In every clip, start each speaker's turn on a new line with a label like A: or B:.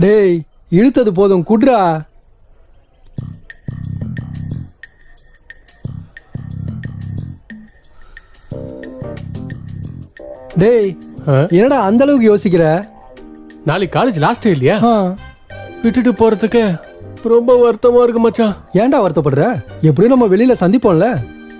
A: டேய் இழுத்தது போதும் குட்ரா. டேய் என்னடா அந்த அளவுக்கு யோசிக்கிற?
B: நாளைக்கு காலேஜ் லாஸ்ட் இல்லையா?
A: ஆ,
B: விட்டுட்டு போறதுக்கு ரொம்ப வருத்தமா இருக்கு மச்சான்.
A: ஏன்டா வருத்தப்படுற? எப்படியும் நம்ம வெளியில சந்திப்போம்ல.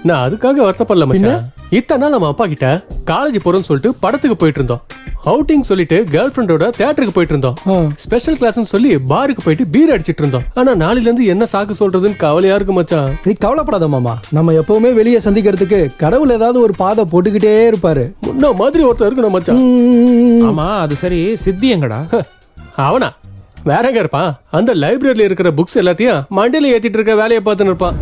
B: நான் அதுக்காக வருத்தப்படல மச்சான். இத்தனை நாள் நம்ம அப்பா கிட்ட காலேஜ் போறோம்னு சொல்லிட்டு படத்துக்கு போயிட்டு இருந்தோம். அவுட்டிங் சொல்லிட்டு கேர்ள் ஃப்ரெண்டோட தியேட்டருக்கு போயிட்டு இருந்தோம்.
A: ஆ,
B: ஸ்பெஷல் கிளாஸ்னு சொல்லி பாருக்கு போயிட்டு பீர் அடிச்சிட்டு இருந்தோம். ஆனா நாளையில இருந்து என்ன சாக்கு சொல்றதுன்னு கவலையா இருக்கு மச்சான்.
A: நீ கவலைப்படாத மாமா. நம்ம எப்பவுமே வெளியே சந்திக்கிறதுக்கு கடவுள் ஏதாவது ஒரு பாதை போட்டுக்கிட்டே இருப்பாரு.
B: முன்ன மாதிரி ஒருத்தர் இருக்கணும் மச்சான்.
C: ஆமா அது சரி, சித்தி எங்கடா?
B: அவனா வேற எங்க இருப்பான்? அந்த லைப்ரரியில இருக்கிற புக்ஸ் எல்லாத்தையும் மண்டையில ஏத்திட்டு இருக்க வேலையை பார்த்துன்னு இருப்பான்.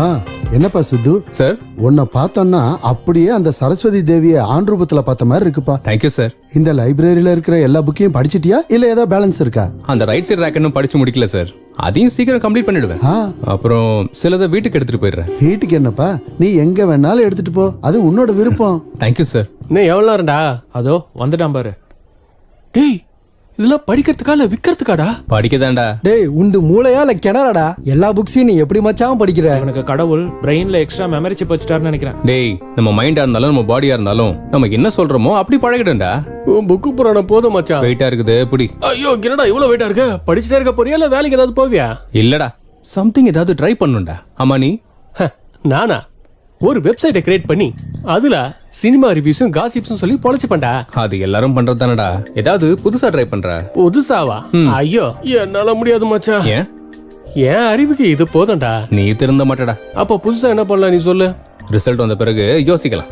D: ஆ, என்னப்பா சித்து
E: சார்.
D: உன்னை பார்த்தோன்னா அப்படியே அந்த சரஸ்வதி தேவியை ஆண் ரூபத்துல பார்த்த மாதிரி இருக்குப்பா.
E: Thank you sir.
D: இந்த லைப்ரரியில இருக்கிற எல்லா புக்கையும் படிச்சிட்டியா இல்ல ஏதாவது பேலன்ஸ் இருக்கா?
E: அந்த ரைட் சைடு ரேக் இன்னும் படிச்சு முடிக்கல சார். அதையும் சீக்கிரம் கம்ப்ளீட் பண்ணிடுவேன்.
D: ஆ,
E: அப்புறம் சிலதை வீட்டுக்கு எடுத்துட்டு போயிடுறேன்.
D: வீட்டுக்கு என்னப்பா, நீ எங்க வேணாலும் எடுத்துட்டு போ, அது உன்னோட விருப்பம்.
E: Thank you sir.
B: இன்னும் எவ்வளவு நேரம்டா?
C: அதோ வந்துட்டான் பாரு.
B: டேய் இதெல்லாம் படிக்கிறதுக்கா இல்ல விக்கிறதுக்காடா?
E: படிக்கதாண்டா.
A: டேய் உந்து மூளையா இல்ல கிணறாடா? எல்லா புக்ஸையும் நீ எப்படி மச்சான் படிக்கிற?
C: இவனுக்கு கடவுள் பிரெயின்ல எக்ஸ்ட்ரா மெமரி சிப் வச்சுட்டாருன்னு நினைக்கிறேன்.
E: டேய் நம்ம மைண்டா இருந்தாலும் நம்ம பாடியா இருந்தாலும் நம்ம என்ன சொல்றோமோ அப்படி பழகிடும்டா.
B: புக்கு புராணம் போதும் மச்சான்.
E: வெயிட்டா இருக்குது புடி.
B: ஐயோ என்னடா இவ்வளவு வெயிட்டா இருக்க? படிச்சுட்டே இருக்க போறியா இல்ல வேலைக்கு ஏதாவது போவியா?
E: இல்லடா, சம்திங் ஏதாவது ட்ரை பண்ணுண்டா. ஆமா நீ?
B: நானா ஒரு வெப்சைட்டை கிரியேட் பண்ணி அதுல சினிமா ரிவ்யூஸும் காசிப்ஸும் சொல்லி பொழைச்சு பண்ணா.
E: அது எல்லாரும் பண்றது தானடா. ஏதாவது புதுசா ட்ரை பண்ற?
B: புதுசாவா? ஐயோ என்னால முடியாது மச்சான்.
E: ஏன்?
B: என் அறிவுக்கு இது போதும்டா.
E: நீ திருந்த மாட்டடா.
B: அப்ப புதுசா என்ன பண்ணலாம் நீ சொல்லு.
E: ரிசல்ட் வந்த பிறகு யோசிக்கலாம்.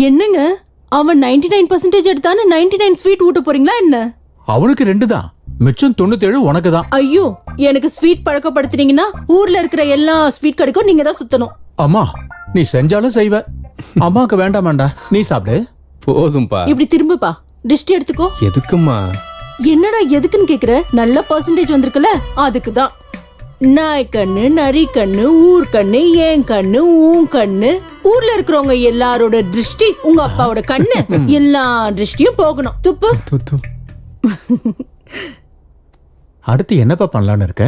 F: என்னங்க அவன் 99% எடுத்தானு 99 ஸ்வீட் ஊட்ட போறீங்களா என்ன?
G: அவனுக்கு 2 தான், மிச்சம் 97 உனக்கு தான்.
F: ஐயோ எனக்கு ஸ்வீட் பழக்கப்படுத்துறீங்கன்னா ஊர்ல இருக்கிற எல்லா ஸ்வீட் கடைக்கும் நீங்க தான் சுத்தணும்.
G: அம்மா நீ செஞ்சாலும் செய்வ. அம்மாக்கு வேண்டாமாண்டா, நீ சாப்பிடு.
E: போதும்பா.
F: இப்படி திரும்புப்பா, டிஸ்ட் எடுத்துக்கோ.
E: எதுக்குமா?
F: என்னடா எதுக்குன்னு கேக்குற? நல்ல பர்சன்டேஜ் வந்திருக்குல்ல அதுக்கு தான். நாய் கண்ணு, நரி கண்ணு, ஊர் கண்ணு, ஏன் கண்ணு, ஊன் கண்ணு, ஊர்ல இருக்கிறவங்க எல்லாரோட திருஷ்டி உங்க அப்பாவோட கண்ணு, எல்லா திருஷ்டியும் போகணும். துப்பு.
G: அடுத்து என்னப்பா பண்ணலான்னு இருக்க?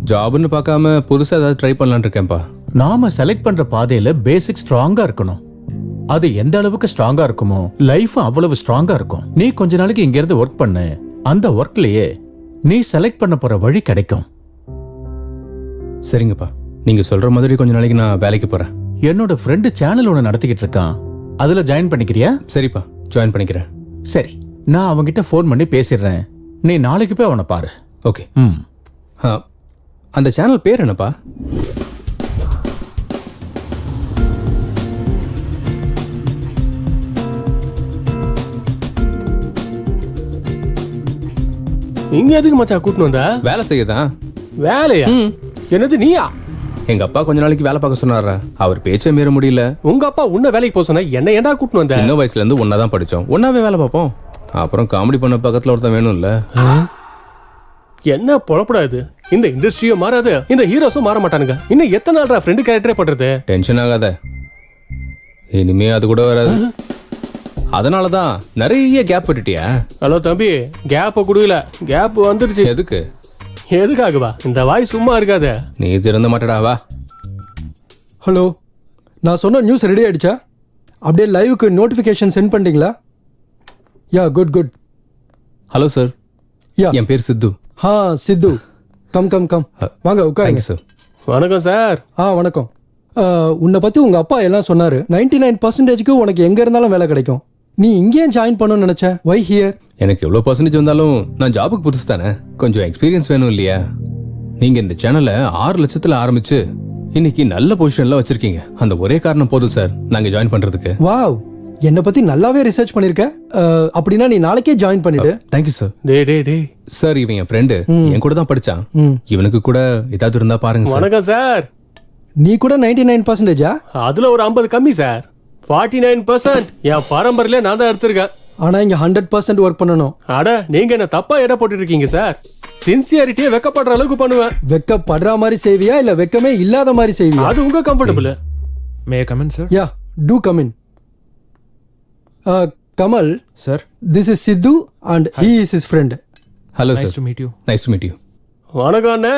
E: ஜாப்னு பார்க்காம புதுசா ஏதாவது ட்ரை பண்ணலான்னு இருக்கேன்ப்பா.
G: நாம செலக்ட் பண்ற பாதையில பேசிக் ஸ்ட்ராங்கா இருக்கணும். அது எந்த அளவுக்கு ஸ்ட்ராங்கா இருக்குமோ லைஃப் அவ்வளவு ஸ்ட்ராங்கா இருக்கும். நீ கொஞ்ச நாளைக்கு இங்க இருந்து ஒர்க் பண்ணு. அந்த ஒர்க்லயே நீ செலக்ட் பண்ண போற வழி கிடைக்கும்.
E: சரிங்கப்பா, நீங்க சொல்ற மாதிரி கொஞ்ச நாளைக்கு நான் வேலைக்கு போறேன்.
G: என்னோட ஃப்ரெண்டு சேனல் ஒன்று நடத்திக்கிட்டு இருக்கான், அதுல ஜாயின் பண்ணிக்கிறியா?
E: சரிப்பா, ஜாயின் பண்ணிக்கிறேன்.
G: சரி, நான் அவன்கிட்ட ஃபோன் பண்ணி பேசிடுறேன். நீ நாளைக்கு போய் அவனை பாரு.
E: ஓகே. அந்த சேனல் பேர் என்னப்பா?
B: இங்க எதுக்கு மச்சான் கூட்டிட்டு வந்த?
E: வேலை செய்யதான்.
B: வேலையா? என்னது நீயா?
E: எங்க அப்பா கொஞ்ச நாளைக்கு வேலை பார்க்க சொன்னாரா. அவர் பேச்சே மீற முடியல.
B: உங்க அப்பா உன்ன வேலைக்கு போக சொன்னா என்ன ஏன்டா கூட்டிட்டு வந்த?
E: சின்ன வயசுல இருந்து ஒன்னாதான் படிச்சோம், ஒன்னாவே வேலை பார்ப்போம். அப்புறம் காமெடி பண்ண பக்கத்துல ஒருத்தன் வேணும்ல.
B: என்ன பொழப்படாது? இந்த இண்டஸ்ட்ரியும் மாறாது, இந்த ஹீரோஸும் மாற மாட்டானுங்க. இன்னும் எத்தனை நாள்ரா ஃப்ரெண்டு கேரக்டரே பண்றது?
E: டென்ஷன் ஆகாத, இனிமே அது கூட வராது. அதனாலதான் நிறைய கேப் விட்டுட்டியா?
B: ஹலோ தம்பி, கேப்ப குடுக்கல, கேப் வந்துருச்சு.
E: எதுக்கு?
B: எதுக்காகவா? இந்த வாய் சும்மா இருக்காத.
E: நீ திறந்த மாட்டடா, வா.
A: ஹலோ, நான் சொன்ன நியூஸ் ரெடி ஆயிடுச்சா? அப்படியே லைவுக்கு நோட்டிஃபிகேஷன் சென்ட் பண்ணிட்டீங்களா? Yeah good.
E: Hello sir.
A: Yeah,
E: என் பேர் சித்து.
A: சித்து. கம் வாங்க உட்காருங்க.
E: சார்.
B: வணக்கம் சார்.
A: வணக்கம். உன்னை பத்தி உங்க அப்பா எல்லாம் சொன்னாரு. 99%க்கு உனக்கு எங்க இருந்தாலும் வேலை கிடைக்கும். நீ இங்கேயும் ஜாயின் பண்ணணும்னு நினைச்ச. வை ஹியர்?
E: எனக்கு எவ்வளோ பர்சன்டேஜ் வந்தாலும் நான் ஜாபுக்கு புதுசு தானே, கொஞ்சம் எக்ஸ்பீரியன்ஸ் வேணும் இல்லையா? நீங்க இந்த சேனலை 6 லட்சத்துல ஆரம்பிச்சு இன்னைக்கு நல்ல பொசிஷன்ல வச்சிருக்கீங்க. அந்த ஒரே காரணம் போதும் சார் நாங்க ஜாயின் பண்றதுக்கு.
A: வாவ், என்னை பத்தி நல்லாவே ரிசர்ச் பண்ணிருக்க. அப்படின்னா நீ நாளைக்கே ஜாயின் பண்ணிடு.
E: Thank you sir.
B: டே
E: சார், இவன் என் ஃப்ரெண்டு, என் கூட தான் படிச்சான். இவனுக்கு கூட ஏதாவது இருந்தா பாருங்க சார்.
B: வணக்கம் சார்.
A: நீ கூட 99%?
B: அதுல ஒரு 50 கம்மி சார். 49% என் பரம்பரையில நான் தான் எடுத்திருக்கேன்.
A: ஆனா இங்க 100% ஒர்க் பண்ணணும்.
B: அட நீங்க என்ன தப்பா எடை போட்டுட்டு இருக்கீங்க சார். சின்சியாரிட்டியை வெக்கப்படுற அளவுக்கு பண்ணுவேன்.
A: வெக்கப்படுற மாதிரி செய்வியா இல்ல வெக்கமே இல்லாத மாதிரி செய்வியா?
B: அது உங்க comfortable.
C: May come in sir?
A: Yeah, do come in. Kamal,
C: sir,
A: this is Sidhu and he is his friend.
E: Hello
C: nice
E: sir.
C: To meet you.
E: Nice to meet you.
B: வணக்கம் அண்ணே.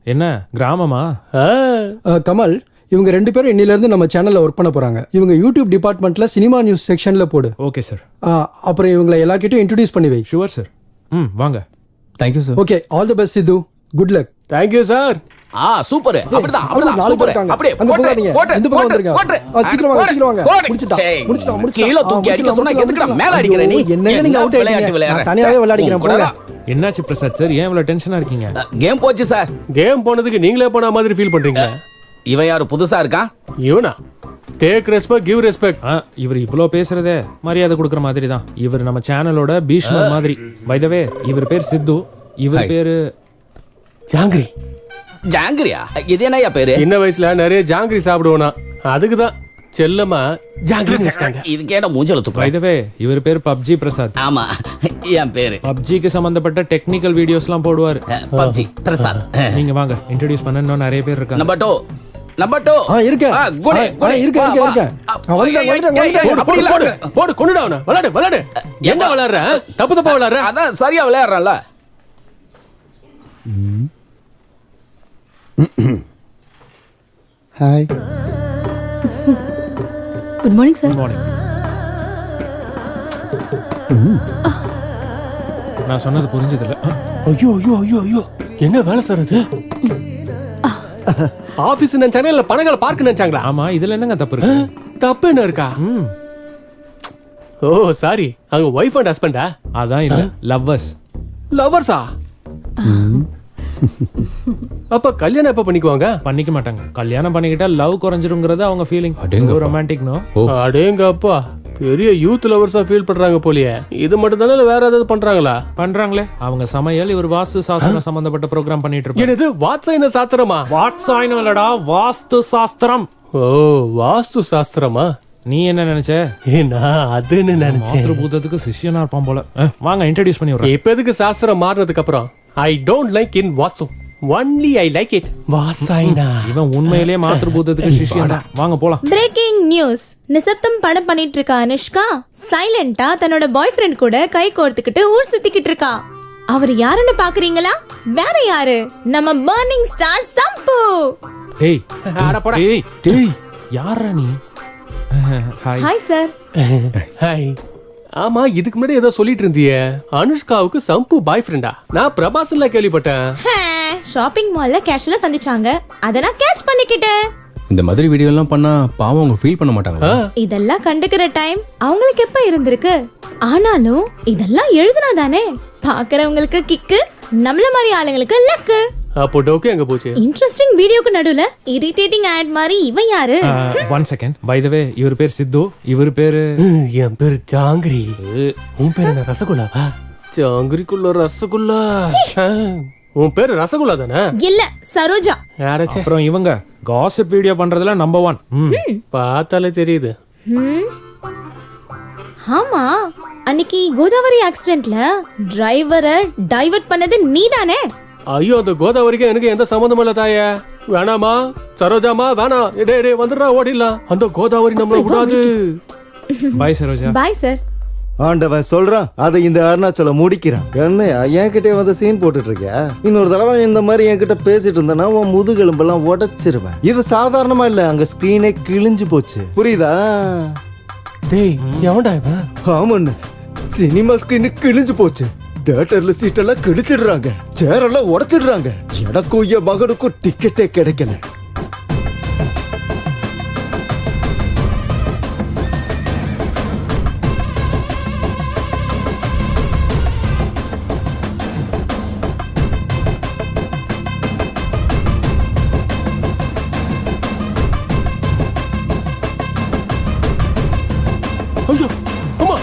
C: என்ன கிராமமா?
B: ஆ,
A: கமல், இவங்க 2 பேரும் இன்னில இருந்து நம்ம சேனல்ல ஒர்க் பண்ண போறாங்க. இவங்க யூடியூப் டிபார்ட்மெண்ட்ல சினிமா நியூஸ் செக்ஷன்ல போடு.
C: Okay sir.
A: அப்புறம் இவங்களை எல்லார்கிட்டயும் இன்ட்ரோடியூஸ் பண்ணி வை.
C: Sure sir. வாங்க.
E: Thank you sir.
A: Okay, all the best Siddhu. Good luck.
B: thank you sir.
H: Super. அப்படிதான் அப்படிதான்
A: 4 பேர்
H: சூப்பர்.
A: இருக்காங்க.
H: அப்படியே
A: அங்க
H: போட்டு,
A: போகாதீங்க.
H: போட்டு,
A: இந்த பக்கம்
H: போட்டு,
A: வந்துருங்க.
H: போட்டு.
A: சீக்கிரம் வாங்க,
H: போட்டு,
A: சீக்கிரம் வாங்க.
H: போட்டு.
A: முடிச்சிட்டான்.
H: கீழே தூக்கி அடிக்க சொன்னா எதுக்குடா மேல அடிக்கிற நீ?
A: என்னங்க நீங்க அவுட் ஆயிட்டீங்க. நான் தனியாவே விளையாடிக்கிறேன் போங்க.
C: என்னாச்சு பிரசாத் சார், ஏன் இவ்வளவு டென்ஷனா இருக்கீங்க?
H: கேம் போச்சு சார்.
B: கேம் போனதுக்கு நீங்களே போன மாதிரி ஃபீல் பண்றீங்களா?
H: இவன் யாரு புதுசா இருக்கான்?
B: இவனா? Take respect, give respect.
C: இவர் இவ்ளோ பேசுறதே மரியாதை கொடுக்குற மாதிரி தான். இவர் நம்ம சேனலோட பீஷ்மர் மாதிரி. பை த வே, இவர் பேர் சித்து, இவர்
E: Hi.
C: பேரு
B: ஜாங்கிரி.
H: ஜாங்கிரியா? இது என்னையா பேரு?
B: சின்ன வயசுல நிறைய ஜாங்கிரி சாப்பிடுவோனா, அதுக்கு தான் செல்லமா ஜாங்கிரி வச்சிட்டாங்க.
H: இது கேட்ட மூஞ்சல
C: பை
H: துப்புறேன்.
C: த வே, இவர் பேர் பப்ஜி பிரசாத்.
H: ஆமா, என் பேரு
C: பப்ஜிக்கு சம்பந்தப்பட்ட டெக்னிக்கல் வீடியோஸ்லாம் போடுவாரு.
H: பப்ஜி பிரசாத்.
C: நீங்க வாங்க, இன்ட்ரோடியூஸ் பண்ண இன்னும் நிறைய பேர் இருக்காங்க.
H: நம்பர் 2. நம்பர் 2.
A: இருக்கேன்.
H: குணே குணே
A: இருக்கேன். வந்துட்டேன்.
B: போடு போடு போடு, கொண்டுடா அவனை. விளையாடு. என்ன விளையாடுற? தப்பு தப்பா விளையாடுற.
H: அதான் சரியா விளையாடுறல.
D: Hi.
F: Good morning sir.
C: Morning. நான் சொன்னது புரிஞ்சதில்ல.
B: ஐயோ என்ன வேலை சார் அது? ஆபீஸ் நினைச்சாங்க இல்ல பணங்களை பார்க்க நினைச்சாங்களா?
C: ஆமா, இதுல என்னங்க தப்பு இருக்கு?
B: தப்பு என்ன இருக்கா? ஓ சாரி, அவங்க ஒய்ஃப் அண்ட் ஹஸ்பண்டா?
C: அதான் இல்ல, லவ்வர்ஸ்.
B: லவர்ஸா? அப்ப கல்யாணம் எப்ப பண்ணிக்குவாங்க?
C: பண்ணிக்க மாட்டாங்க. கல்யாணம் பண்ணிக்கிட்டா லவ் குறைஞ்சிருங்கிறது அவங்க ஃபீலிங்.
E: அடேங்கப்பா.
C: Romantic no?
B: அடேங்க அப்பா, பெரிய யூத் லவர்ஸா ஃபீல் பண்றாங்க போலியே. இது மட்டும் தானே, வேற ஏதாவது பண்றாங்களா?
C: பண்றாங்களே. அவங்க சமையல், இவர் வாஸ்து சாஸ்திரம் சம்பந்தப்பட்ட ப்ரோக்ராம் பண்ணிட்டு இருப்பாங்க.
B: என்னது வாட்சாயின சாஸ்திரமா?
C: வாட்சாயினம் இல்லடா, வாஸ்து சாஸ்திரம்.
B: ஓ, வாஸ்து சாஸ்திரமா?
C: நீ என்ன நினைச்ச?
B: நான் அதுன்னு நினைச்சேன்.
C: மாத்ருபூதத்துக்கு சிஷ்யனா இருப்பான் போல. வாங்க இன்ட்ரோடியூஸ் பண்ணி விடுறேன்.
B: இப்ப எதுக்கு சாஸ்திரம் மாறினதுக்கு அப்புறம் I don't like in vastu, only I like it வாசாயினா.
C: இவன் உண்மையிலேயே மாத்ருபூதத்துக்கு சிஷ்யன் தான். வாங்க போலாம்.
I: Breaking news. நிசப்தம் படம் பண்ணிட்டு இருக்கா அனுஷ்கா சைலண்டா தன்னோட பாய் ஃப்ரெண்ட் கூட கை கோர்த்துக்கிட்டு ஊர் சுத்திக்கிட்டு இருக்கா. அவர் யாருன்னு பாக்குறீங்களா? வேற யாரு, நம்ம பர்னிங் ஸ்டார் சம்பு.
C: டேய்
B: அட போடா.
C: டேய் யாரா நீ? ஹாய்.
I: Hi sir.
B: ஹாய். ஆமா, இதுக்கு முன்னாடி ஏதோ சொல்லிட்டு இருந்தியே, அனுஷ்காவுக்கு சம்பு பாய் ஃப்ரெண்டா? நான் பிரபாஸ்ல கேள்விப்பட்டேன்.
I: ஷாப்பிங் மால்ல கேஷுவலா சந்திச்சாங்க, அத நான் கேட்ச் பண்ணிக்கிட்டேன்.
E: இந்த மாதிரி வீடியோ எல்லாம் பண்ணா பாவம் அவங்க ஃபீல் பண்ண மாட்டாங்களா?
I: இதெல்லாம் கண்டுக்கிற டைம் அவங்களுக்கு எப்ப இருந்திருக்கு? ஆனாலும் இதெல்லாம் எழுதுனா தானே பாக்குறவங்களுக்கு கிக்கு, நம்மள மாதிரி ஆளுங்களுக்கு லக்கு.
B: அப்போ டோக்கே எங்க போச்சு?
I: இன்ட்ரெஸ்டிங் வீடியோக்கு நடுவுல இரிட்டேட்டிங் ஆட் மாதிரி இவன் யாரு?
C: One second. பை த வே, இவர் பேர் சித்து, இவர் பேரு
B: என் பேரு ஜாங்கிரி. உன் பேரு என்ன, ரசகுல்லாவா? ஜாங்கிரிக்குள்ள ரசகுல்லா. உன் பேரு ரசகுல்லா தானே?
I: இல்ல, சரோஜா.
B: யாராச்சே?
C: அப்புறம் இவங்க காசிப் வீடியோ பண்றதுல நம்பர் 1.
B: பார்த்தாலே தெரியுது.
I: ஆமா, அன்னைக்கு கோதாவரி ஆக்சிடென்ட்ல டிரைவரை டைவர்ட் பண்ணது நீதானே?
B: ஐயோ, அந்த கோதாவரிக்கு எனக்கு எந்த சம்மந்தமும் இல்ல தாயே. வேணாமா சரோஜாமா, வேணாம். டே வந்துடுறா, ஓடிடலாம். அந்த கோதாவரி நம்மள விடாது.
C: பாய் சரோஜா.
I: Bye sir.
J: ஆண்டவன் சொல்றான், அதை இந்த அருணாச்சலம் முடிக்கிறான். என்ன என்கிட்ட வந்து சீன் போட்டுட்டு இருக்க? இன்னொரு தடவை இந்த மாதிரி என்கிட்ட பேசிட்டு இருந்தனா உன் முதுகெலும்பெல்லாம் உடைச்சிருவேன். இது சாதாரணமா இல்ல, அங்க ஸ்கிரீனே கிழிஞ்சு போச்சு, புரியுதா?
B: டேய் எவன்டா இவன்?
J: ஆமாண்ண, சினிமா ஸ்கிரீனு கிழிஞ்சு போச்சு. தியேட்டர்ல சீட்டெல்லாம் கிழிச்சிடுறாங்க, சேரெல்லாம் உடைச்சிடுறாங்க. எனக்கும் என் மகனுக்கும் டிக்கெட்டே கிடைக்கல.
B: ஐயோ அம்மா,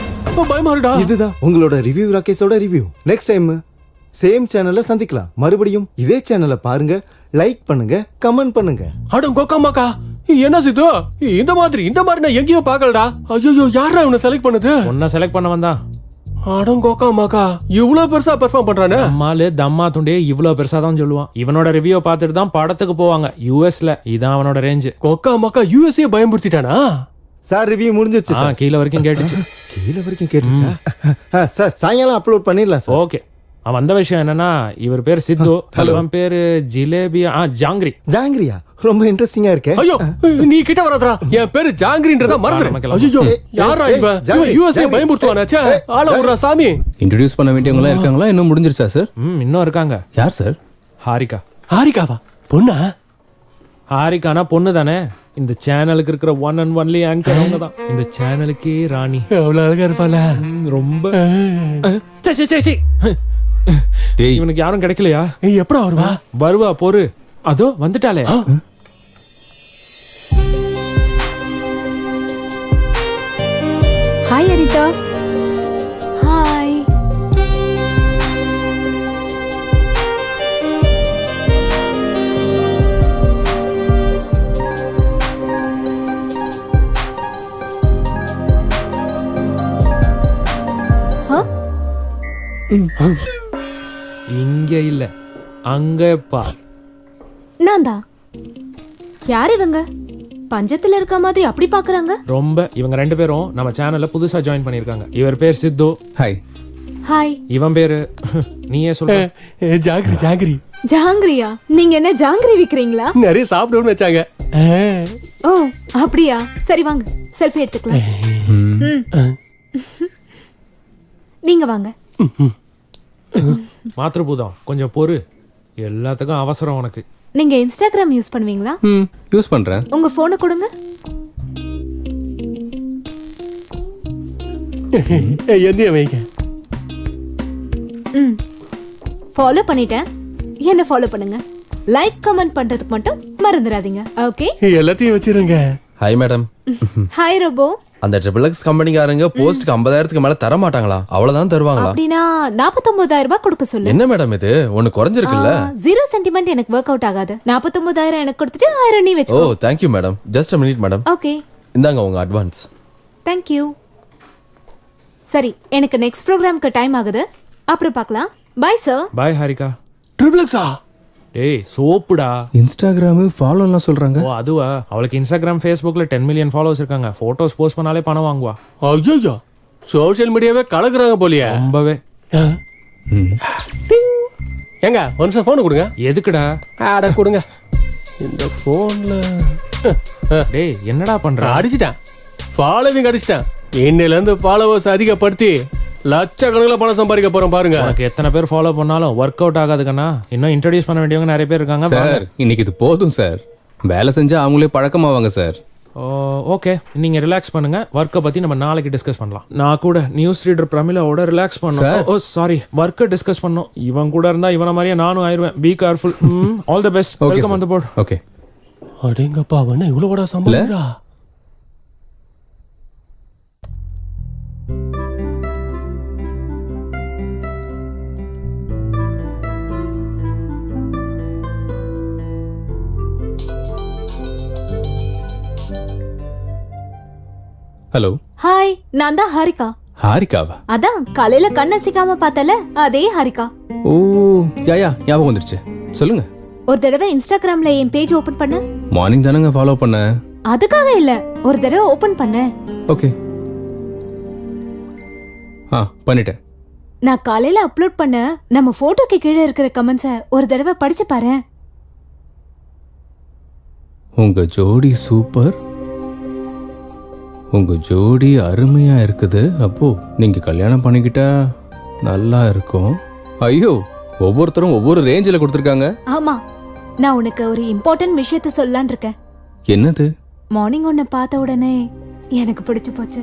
B: பயமாருடா.
J: இதுதான் உங்களோட ரிவ்யூ, ராகேஷோட ரிவ்யூ. நெக்ஸ்ட் டைம் சேம் சேனல்ல சந்திக்கலாம். மறுபடியும் இதே சேனலை பாருங்க, லைக் பண்ணுங்க, கமெண்ட் பண்ணுங்க.
B: அட கோக்காமாக்கா, என்ன சித்து இந்த மாதிரி நான் எங்கேயும் பார்க்கலடா. ஐயோ யாரா இவனை செலக்ட் பண்ணது?
C: உன்னை செலக்ட் பண்ண வந்தான்.
B: அடங்கோக்கா மாக்கா இவ்வளவு பெருசா பெர்ஃபார்ம் பண்றானே.
C: அம்மாலு தம்மா துண்டே இவ்வளோ பெருசா தான் சொல்லுவான். இவனோட ரிவ்யூ பார்த்துட்டு தான் படத்துக்கு போவாங்க யூஎஸ்ல. இதான் அவனோட ரேஞ்சு.
B: கொக்கா மக்கா யூஎஸ்ஏ பயமுறுத்திட்டானா?
J: சார் ரிவ்யூ முடிஞ்சிச்சு சார்.
C: கீழே வரைக்கும் கேட்டுச்சு.
J: கீழே வரைக்கும் கேட்டுச்சா? சார் சாயங்காலம் அப்லோட் பண்ணிடலாம் சார்.
C: ஓகே. வந்த விஷயம் என்னன்னா, இவர் பேர் சித்து, அவன் பேரு ஜிலேபியா ஜாங்கிரி.
J: ஜாங்கிரியா? ரொம்ப இன்ட்ரெஸ்டிங்கா இருக்கே.
B: ஐயோ நீ கிட்ட வராதடா. என் பேரு ஜாங்கிரின்றத மறந்துரு. ஐயோ யாரா இவன்? யூஎஸ்ஏ பயமுறுத்துவானா? ச்சே ஆள விடுறா சாமி.
E: இன்ட்ரோடியூஸ் பண்ண வேண்டியவங்களா இருக்காங்களா? இன்னும் முடிஞ்சிருச்சா சார்?
C: இன்னும் இருக்காங்க.
E: யார் சார்?
C: ஹாரிகா.
B: ஹாரிகாவா? பொண்ணா?
C: ஹாரிகானா பொண்ணு தானே. இந்த சேனலுக்கு இருக்கிற ஒன் அண்ட் ஒன்லி ஆங்கர் அவங்க தான். இந்த சேனலுக்கே ராணி.
B: அவ்வளவு அழகா இருப்பாள.
C: ரொம்ப
E: டேய்
C: இவனுக்கு யாரும் கிடைக்கலையா?
B: எப்படா வருவா?
C: வருவா பொறு. அதோ வந்துட்டாளே.
F: ஹாய் அனிதா.
I: ஹாய்.
C: இங்க இல்ல, அங்க பார்.
I: நான் தான். யார் இவங்க? பஞ்சத்துல இருக்க மாதிரி அப்படி பாக்குறாங்க.
C: ரொம்ப இவங்க ரெண்டு பேரும் நம்ம சேனல்ல புதுசா ஜாயின் பண்ணிருக்காங்க. இவர் பேர் சித்து.
E: ஹாய்.
I: ஹாய்.
C: இவன் பேரு நீயே சொல்ல.
B: ஜாங்கிரி.
I: ஜாங்கிரியா? நீங்க என்ன ஜாங்கிரி விக்கிறீங்களா?
B: நிறைய சாப்பிடுவோம்னு வச்சாங்க.
I: ஓ அப்படியா? சரி வாங்க செல்ஃபி எடுத்துக்கலாம். நீங்க வாங்க.
C: மாத்திரபூதம் கொஞ்சம் பொறு. எல்லாத்துக்கும் அவசரம் உனக்கு.
I: நீங்க இன்ஸ்டாகிராம் யூஸ் பண்ணுவீங்களா?
E: யூஸ் பண்றேன்.
I: உங்க போனை கொடுங்க.
B: எந்தைய வைங்க.
I: ஃபாலோ பண்ணிட்டேன். என்ன ஃபாலோ பண்ணுங்க. லைக் கமெண்ட் பண்றதுக்கு மட்டும் மறந்துடாதீங்க. ஓகே?
B: எல்லாத்தையும் வச்சிருங்க.
H: Hi madam.
I: Hi robo.
H: அந்த ட்ரிபிள் எக்ஸ் கம்பெனிக்காரங்க போஸ்ட்க்கு 50,000க்கு மேல தர மாட்டாங்களா? அவ்வளவுதான் தருவாங்களா?
I: அப்படின்னா 49,000 ரூபாய் கொடுக்க சொல்லு.
H: என்ன மேடம் இது? ஒன்னு குறைஞ்சிருக்குல்ல?
I: 0 சென்டிமெண்ட் எனக்கு ஒர்க் அவுட் ஆகாது. 49,000 எனக்கு கொடுத்துட்டு 1,000 நீ
H: ஓ
I: வெச்சுக்கோ.
H: Thank you madam. Just a minute madam.
I: Okay.
H: இந்தாங்க உங்க அட்வான்ஸ்.
I: Thank you. சரி எனக்கு நெக்ஸ்ட் ப்ரோக்ராம்க்கு டைம் ஆகுது. அப்புறம் பார்க்கலாம். Bye sir.
C: Bye Harika.
B: Triple எக்ஸா?
C: டேய் சோப்புடா.
E: இன்ஸ்டாகிராம் ஃபாலோ எல்லாம் சொல்றாங்க.
C: ஓ அதுவா? அவளுக்கு இன்ஸ்டாகிராம் ஃபேஸ்புக்ல 10 மில்லியன் ஃபாலோவர்ஸ் இருக்காங்க. போட்டோஸ் போஸ்ட் பண்ணாலே பணம் வாங்குவா.
B: ஐயோ சோஷியல் மீடியாவே கலக்குறாங்க போலியா?
C: ரொம்பவே.
B: ஏங்க ஒரு நிமிஷம் போன் கொடுங்க.
C: எதுக்குடா?
B: ஆட கொடுங்க. இந்த போன்ல
C: டேய் என்னடா பண்ற?
B: அடிச்சிட்டேன். ஃபாலோவிங் அடிச்சிட்டேன். இன்னையில இருந்து ஃபாலோவர்ஸ் அதிகப்படுத்தி லட்சக்கணக்கில் பணம் சம்பாதிக்க போறோம் பாருங்க.
C: உனக்கு எத்தனை பேர் ஃபாலோ பண்ணாலும் ஒர்க் அவுட் ஆகாது கண்ணா. இன்னும் இன்ட்ரோடியூஸ் பண்ண வேண்டியவங்க நிறைய பேர் இருக்காங்க.
E: சார் இன்னைக்கு இது போதும் சார். வேலை செஞ்சா அவங்களே பழக்கமாவாங்க சார்.
C: ஓகே நீங்க ரிலாக்ஸ் பண்ணுங்க. ஒர்க்கை பத்தி நம்ம நாளைக்கு டிஸ்கஸ் பண்ணலாம். நான் கூட நியூஸ் ரீடர் பிரமிளாவோட ரிலாக்ஸ் பண்ணோம். ஓ சாரி ஒர்க்கை டிஸ்கஸ் பண்ணோம். இவன் கூட இருந்தா இவன மாதிரியே நானும் ஆயிருவேன். Be careful. All the best. Welcome on the board.
E: Okay.
B: அடேங்கப்பா அவன இவ்வளவு கூட சம்பாதிக்கிறா.
E: ஹலோ.
I: ஹாய் நான் தான் ஹாரிகா.
E: ஹாரிகாவா?
I: அதான் காலையில கண்ணசிக்காம பார்த்தல அதே ஹாரிகா.
E: ஓ யா ஞாபகம் வந்துருச்சு. சொல்லுங்க.
I: ஒரு தடவை இன்ஸ்டாகிராம்ல என் பேஜ் ஓபன் பண்ண.
E: மார்னிங் தானங்க ஃபாலோ பண்ண.
I: அதுக்காக இல்ல, ஒரு தடவை ஓபன் பண்ண.
E: ஓகே. பண்ணிட்டேன்.
I: நான் காலையில அப்லோட் பண்ண நம்ம போட்டோக்கு கீழே இருக்கிற கமெண்ட்ஸ ஒரு தடவை படிச்சு பாரு.
E: உங்க ஜோடி சூப்பர். உங்க ஜோடி அருமையா இருக்குது. அப்போ நீங்க கல்யாணம் பண்ணிக்கிட்டா நல்லா இருக்கும். ஐயோ ஒவ்வொருத்தரும் ஒவ்வொரு ரேஞ்சில் கொடுத்துருக்காங்க.
I: ஆமா நான் உனக்கு ஒரு இம்பார்ட்டன்ட் விஷயத்த சொல்லலான் இருக்கேன்.
E: என்னது?
I: மார்னிங் உன்னை பார்த்த உடனே எனக்கு பிடிச்சு போச்சு.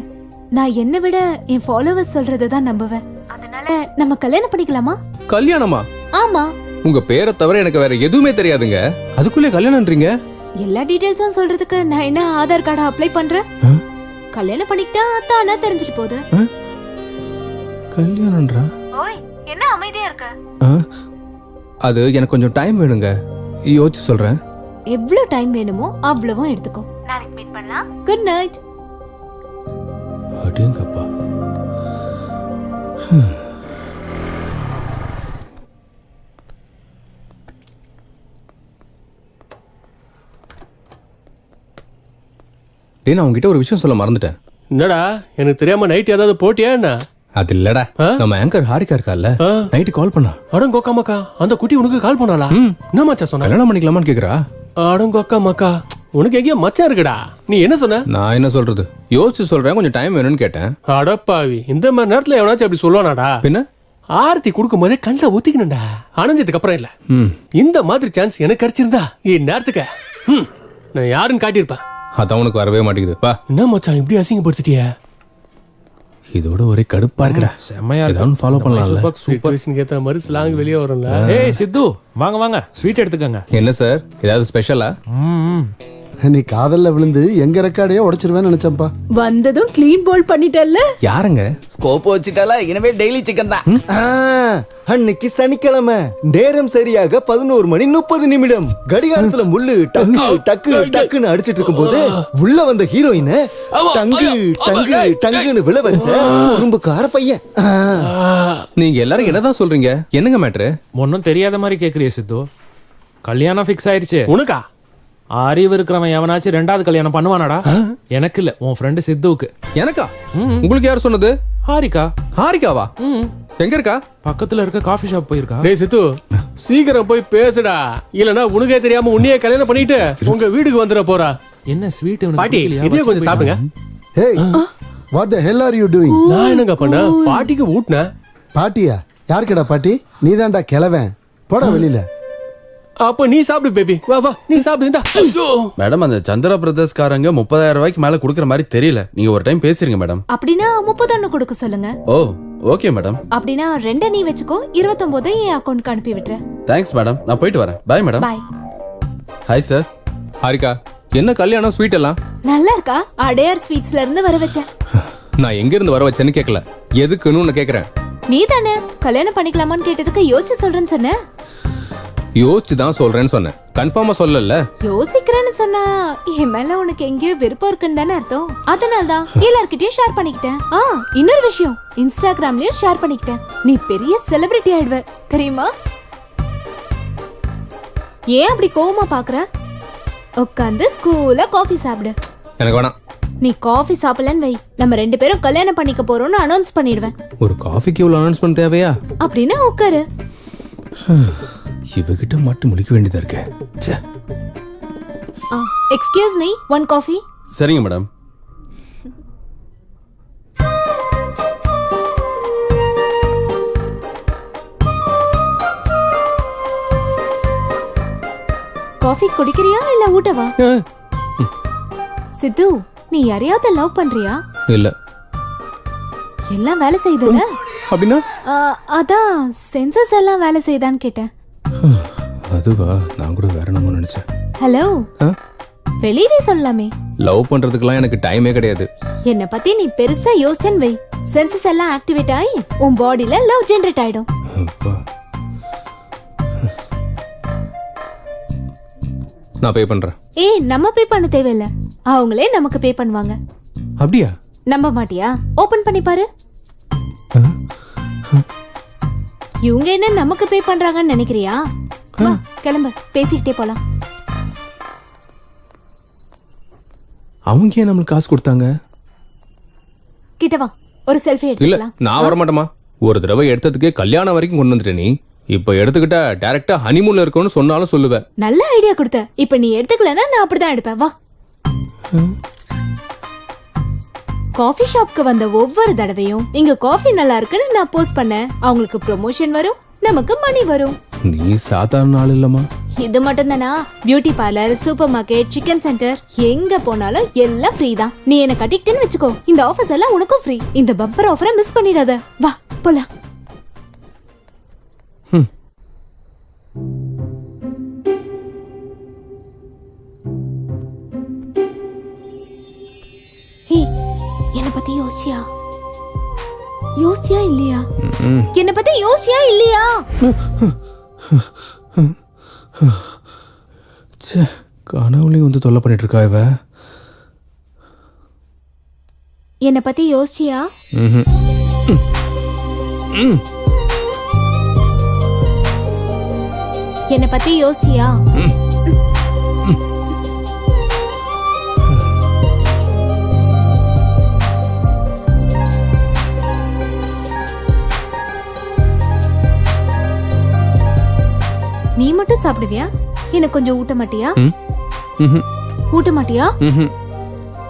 I: நான் என்னை விட என் ஃபாலோவர்ஸ் சொல்றதை தான் நம்புவேன். அதனால நம்ம கல்யாணம் பண்ணிக்கலாமா?
E: கல்யாணமா?
I: ஆமா.
E: உங்க பேரை தவிர எனக்கு வேற எதுவுமே தெரியாதுங்க. அதுக்குள்ளே கல்யாணம்ன்றீங்க?
I: எல்லா டீடைல்ஸும் சொல்றதுக்கு நான் என்ன ஆதார் கார்டை அப்ளை பண்றேன்? கல்யாணம் பண்ணிக்கிட்டா தானா தெரிஞ்சிட்டு போகுது.
E: கல்யாணம்ன்றா?
I: ஓய் என்ன அமைதியா இருக்க?
E: அது எனக்கு கொஞ்சம் டைம் வேணுங்க. யோசிச்சு சொல்றேன்.
I: எவ்வளவு டைம் வேணுமோ அவ்வளவும் எடுத்துக்கோ. மீட் பண்ணலாம். Good night.
E: அடேங்கப்பா. டேய், நான் உங்ககிட்ட ஒரு விஷயம் சொல்ல மறந்துட்டேன்.
B: என்னடா எனக்கு தெரியாம நைட் ஏதாவது போட்டியா என்ன?
E: அது இல்லடா, நம்ம ஆங்கர் ஹாரிகா இருக்கால்ல, நைட்டு கால் பண்ணா.
B: அடங்கொக்கா மக்கா, அந்த குட்டி உனக்கு கால் பண்ணாளா? என்ன மச்சா சொன்ன?
E: கல்யாணம் பண்ணிக்கலாமான்னு கேக்குறா.
B: அடங்கொக்கா மக்கா, உனக்கு எங்கேயோ மச்சா இருக்குடா. நீ என்ன சொன்ன?
E: நான் என்ன சொல்றது, யோசிச்சு சொல்றேன், கொஞ்சம் டைம் வேணும்னு கேட்டேன்.
B: அடப்பாவி, இந்த மாதிரி நேரத்துல எவனாச்சும் அப்படி சொல்லுவானாடா?
E: பின்ன
B: ஆரத்தி கொடுக்கும் போதே கண்ணில் ஒத்திக்கணும்டா, அணைஞ்சதுக்கு அப்புறம் இல்ல. இந்த மாதிரி சான்ஸ் எனக்கு கிடைச்சிருந்தா இந்நேரத்துக்கு நான் யாருன்னு காட்டியிருப்பேன்.
E: அதான் உனக்கு வரவே மாட்டேங்குது. பா,
B: என்ன மச்சான் இப்படி அசிங்கப்படுத்திட்டிய?
E: இதோட ஒரே கடுப்பா இருக்குடா.
C: செம்மையா
E: ஏதாவது ஃபாலோ பண்ணலாம்ல.
B: சூப்பர் ஏத்த மாதிரி ஸ்லாங் வெளியே வரும்ல.
C: ஏய் சித்து, வாங்க வாங்க, ஸ்வீட் எடுத்துக்கங்க.
E: என்ன சார், ஏதாவது ஸ்பெஷலா?
D: நீ காதல்ல விழுந்து எங்க ரெக்கார்டையே உடைச்சிருவேன்னு நினைச்சேன்ப்பா.
F: வந்ததும் க்ளீன் போல் பண்ணிட்டல்ல.
E: யாருங்க?
K: ஸ்கோப் வச்சுட்டாலா, இனிமே டெய்லி சிக்கன் தான்.
J: அன்னைக்கு சனிக்கிழமை நேரம் சரியாக 11:30. கடிகாரத்துல முள்ளு டக்கு டக்கு டக்குன்னு அடிச்சிட்டு இருக்கும் போது உள்ள வந்த ஹீரோயின் டங்கு டங்கு டங்குன்னு விழ வச்ச குறும்புக்கார பையன்.
E: நீங்க எல்லாரும் என்னதான் சொல்றீங்க? என்னங்க மேட்ரு?
C: ஒன்னும் தெரியாத மாதிரி கேக்குறிய சித்து. கல்யாணம் ஃபிக்ஸ் ஆயிருச்சு.
B: உனக்கா?
C: அறிவு இருக்கிறவன் எவனாச்சும் ரெண்டாவது கல்யாணம் பண்ணுவானாடா? எனக்கு இல்ல, உன் ஃப்ரெண்டு சித்துவுக்கு.
E: எனக்கா? உங்களுக்கு யார் சொன்னது?
C: ஹாரிகா.
E: ஹாரிகாவா? எங்க இருக்கா?
C: பக்கத்துல இருக்க காஃபி ஷாப் போயிருக்கா.
B: டேய் சித்து, சீக்கிரம் போய் பேசுடா, இல்லனா உனக்கே தெரியாம உன்னையே கல்யாணம் பண்ணிட்டு உங்க வீட்டுக்கு வந்துட போறா.
C: என்ன ஸ்வீட்?
B: பாட்டி, இதையே கொஞ்சம் சாப்பிடுங்க.
D: Hey, what the hell are you doing?
B: நான் என்னங்க பண்ண? பாட்டிக்கு ஊட்டினேன்.
D: பாட்டியா? யாருக்குடா பாட்டி? நீதான்டா கிழவன். போடா வெளியில.
B: அப்ப நீ சாப்பிடு பேபி. வா வா, நீ சாப்பிடு.
H: மேடம், அந்த சந்திரா பிரதர்ஸ் காரங்க 30,000 ரூபாய்க்கு மேல குடுக்கற மாதிரி தெரியல. நீங்க ஒரு டைம் பேசுறீங்க மேடம்.
I: அப்படின்னா 31 கொடுக்க சொல்லுங்க.
H: ஓ, ஓகே மேடம்.
I: அப்படின்னா 2 நீ வச்சுக்கோ, 29 என் அக்கவுண்ட்க்கு அனுப்பி விட்டுறேன்.
H: தேங்க்ஸ் மேடம், நான் போயிட்டு வரேன். Bye madam.
I: Bye.
H: Hi sir.
E: Harika, என்ன கல்யாணம் ஸ்வீட் எல்லாம்?
I: நல்லா இருக்கா? அடையார் ஸ்வீட்ஸ்ல இருந்து வர வச்சேன்.
E: நான் எங்க இருந்து வர வச்சேன்னு கேட்கல, எதுக்குன்னு உன்னை கேக்குறேன்.
I: நீ தானே கல்யாணம் பண்ணிக்கலாமான்னு கேட்டதுக்கு யோசிச்சு சொல்றேன்னு சொன்ன.
E: யோசிச்சு தான் சொல்றேன்னு சொன்னேன், கன்ஃபார்மா சொல்லல.
I: யோசிக்கிறேன்னு சொன்னா என் மேல உனக்கு எங்கேயோ விருப்பம் இருக்குன்னு தானே அர்த்தம். அதனாலதான் எல்லார்கிட்டயும் ஷேர் பண்ணிக்கிட்டேன். இன்னொரு விஷயம், இன்ஸ்டாகிராம்லயும் ஷேர் பண்ணிக்கிட்டேன். நீ பெரிய செலிபிரிட்டி ஆயிடுவ தெரியுமா? ஏன் அப்படி கோவமா பாக்குற? உட்காந்து கூலா காஃபி சாப்பிடு.
E: எனக்கு வேணாம்.
I: நீ காஃபி சாப்பிடலன்னு வை, நம்ம 2 பேரும் கல்யாணம் பண்ணிக்க போறோம்னு அனௌன்ஸ் பண்ணிடுவேன்.
E: ஒரு காஃபிக்கு இவ்வளவு அனௌன்ஸ்மெண்ட் தேவையா?
I: அப்படின்னா உட்காரு.
E: இவகிட்ட மட்டும் முழிக்க வேண்டியதா இருக்கு.
I: Excuse me, 1 coffee.
H: சரிங்க மேடம்.
I: காஃபி குடிக்கிறியா இல்ல ஊட்டவா? சித்து, நீ யாரையாவது லவ் பண்றியா?
E: இல்ல.
I: எல்லாம் வேலை செய்யுதுல?
E: அப்படின்னா?
I: அதான் சென்சஸ் எல்லாம் வேலை செய்தான்னு கேட்டேன்.
E: அதுவா, நான் கூட வேற என்னமோ நினைச்சேன்.
I: ஹலோ, வெளியவே சொல்லலாமே.
E: லவ் பண்றதுக்குலாம் எனக்கு டைமே கிடையாது.
I: என்ன பத்தி நீ பெருசா யோசிச்சேன்னு வை, சென்சஸ் எல்லாம் ஆக்டிவேட் ஆகி உன் பாடியில லவ் ஜெனரேட் ஆயிடும்.
E: நான் பே பண்றேன்.
I: ஏய், நம்ம பே பண்ண தேவையில்ல, அவங்களே நமக்கு பே பண்ணுவாங்க.
E: அப்படியா?
I: நம்ப மாட்டியா? ஓபன் பண்ணி பாரு. இவங்க என்ன நமக்கு பே பண்றாங்கன்னு நினைக்கிறியா? வா கிளம்பு, பேசிக்கிட்டே போலாம்.
E: அவங்க ஏன் நம்மளுக்கு காசு கொடுத்தாங்க?
I: கிட்ட வா, ஒரு செல்ஃபி
E: இல்ல,
I: எடுத்துக்கலாம்.
E: நான் வர மாட்டேமா. ஒரு தடவை எடுத்ததுக்கே கல்யாணம் வரைக்கும் கொண்டு வந்துட்ட நீ. இப்ப எடுத்துக்கிட்ட டைரக்டா ஹனிமூன்ல இருக்கணும்னு சொன்னாலும் சொல்லுவேன்.
I: நல்ல ஐடியா கொடுத்த. இப்ப நீ எடுத்துக்கலனா நான் அப்படிதான் எடுப்பேன். வா. காஃபி ஷாப்க்கு வந்த ஒவ்வொரு தடவையும் இங்க காஃபி நல்லா இருக்குன்னு நான் போஸ்ட் பண்ணேன். அவங்களுக்கு ப்ரொமோஷன் வரும், நமக்கு மணி வரும்.
E: நீ சாதாரண ஆள் இல்லம்மா.
I: இது மட்டும் தானா? Beauty parlour, super market, chicken centre, எங்க போனாலும் எல்லாம் ஃப்ரீ தான். நீ என்ன கட்டிக்கிட்டேன்னு வச்சுக்கோ, இந்த ஆஃபர்ஸ் எல்லாம் உனக்கும் ஃப்ரீ. இந்த பம்பர் ஆஃபரை மிஸ் பண்ணிடாத. வா போலாம். என்ன பத்தி யோசிச்சியா? யோசிச்சியா இல்லையா? என்ன பத்தி யோசிச்சியா இல்லையா?
E: கனவுலையும் வந்து தொல்லை பண்ணிட்டு இருக்கா இவ.
I: என்னை பத்தி யோசிச்சியா?
E: ம்ஹும். ம்.
I: என்னை பத்தி யோசிச்சியா? நீ மட்டும் சாப்பிடுவியா? எனக்கு கொஞ்சம் ஊட்ட மாட்டியா?
E: ம். ம்ஹும்.
I: ஊட்ட மாட்டியா?
E: ம்ஹும்.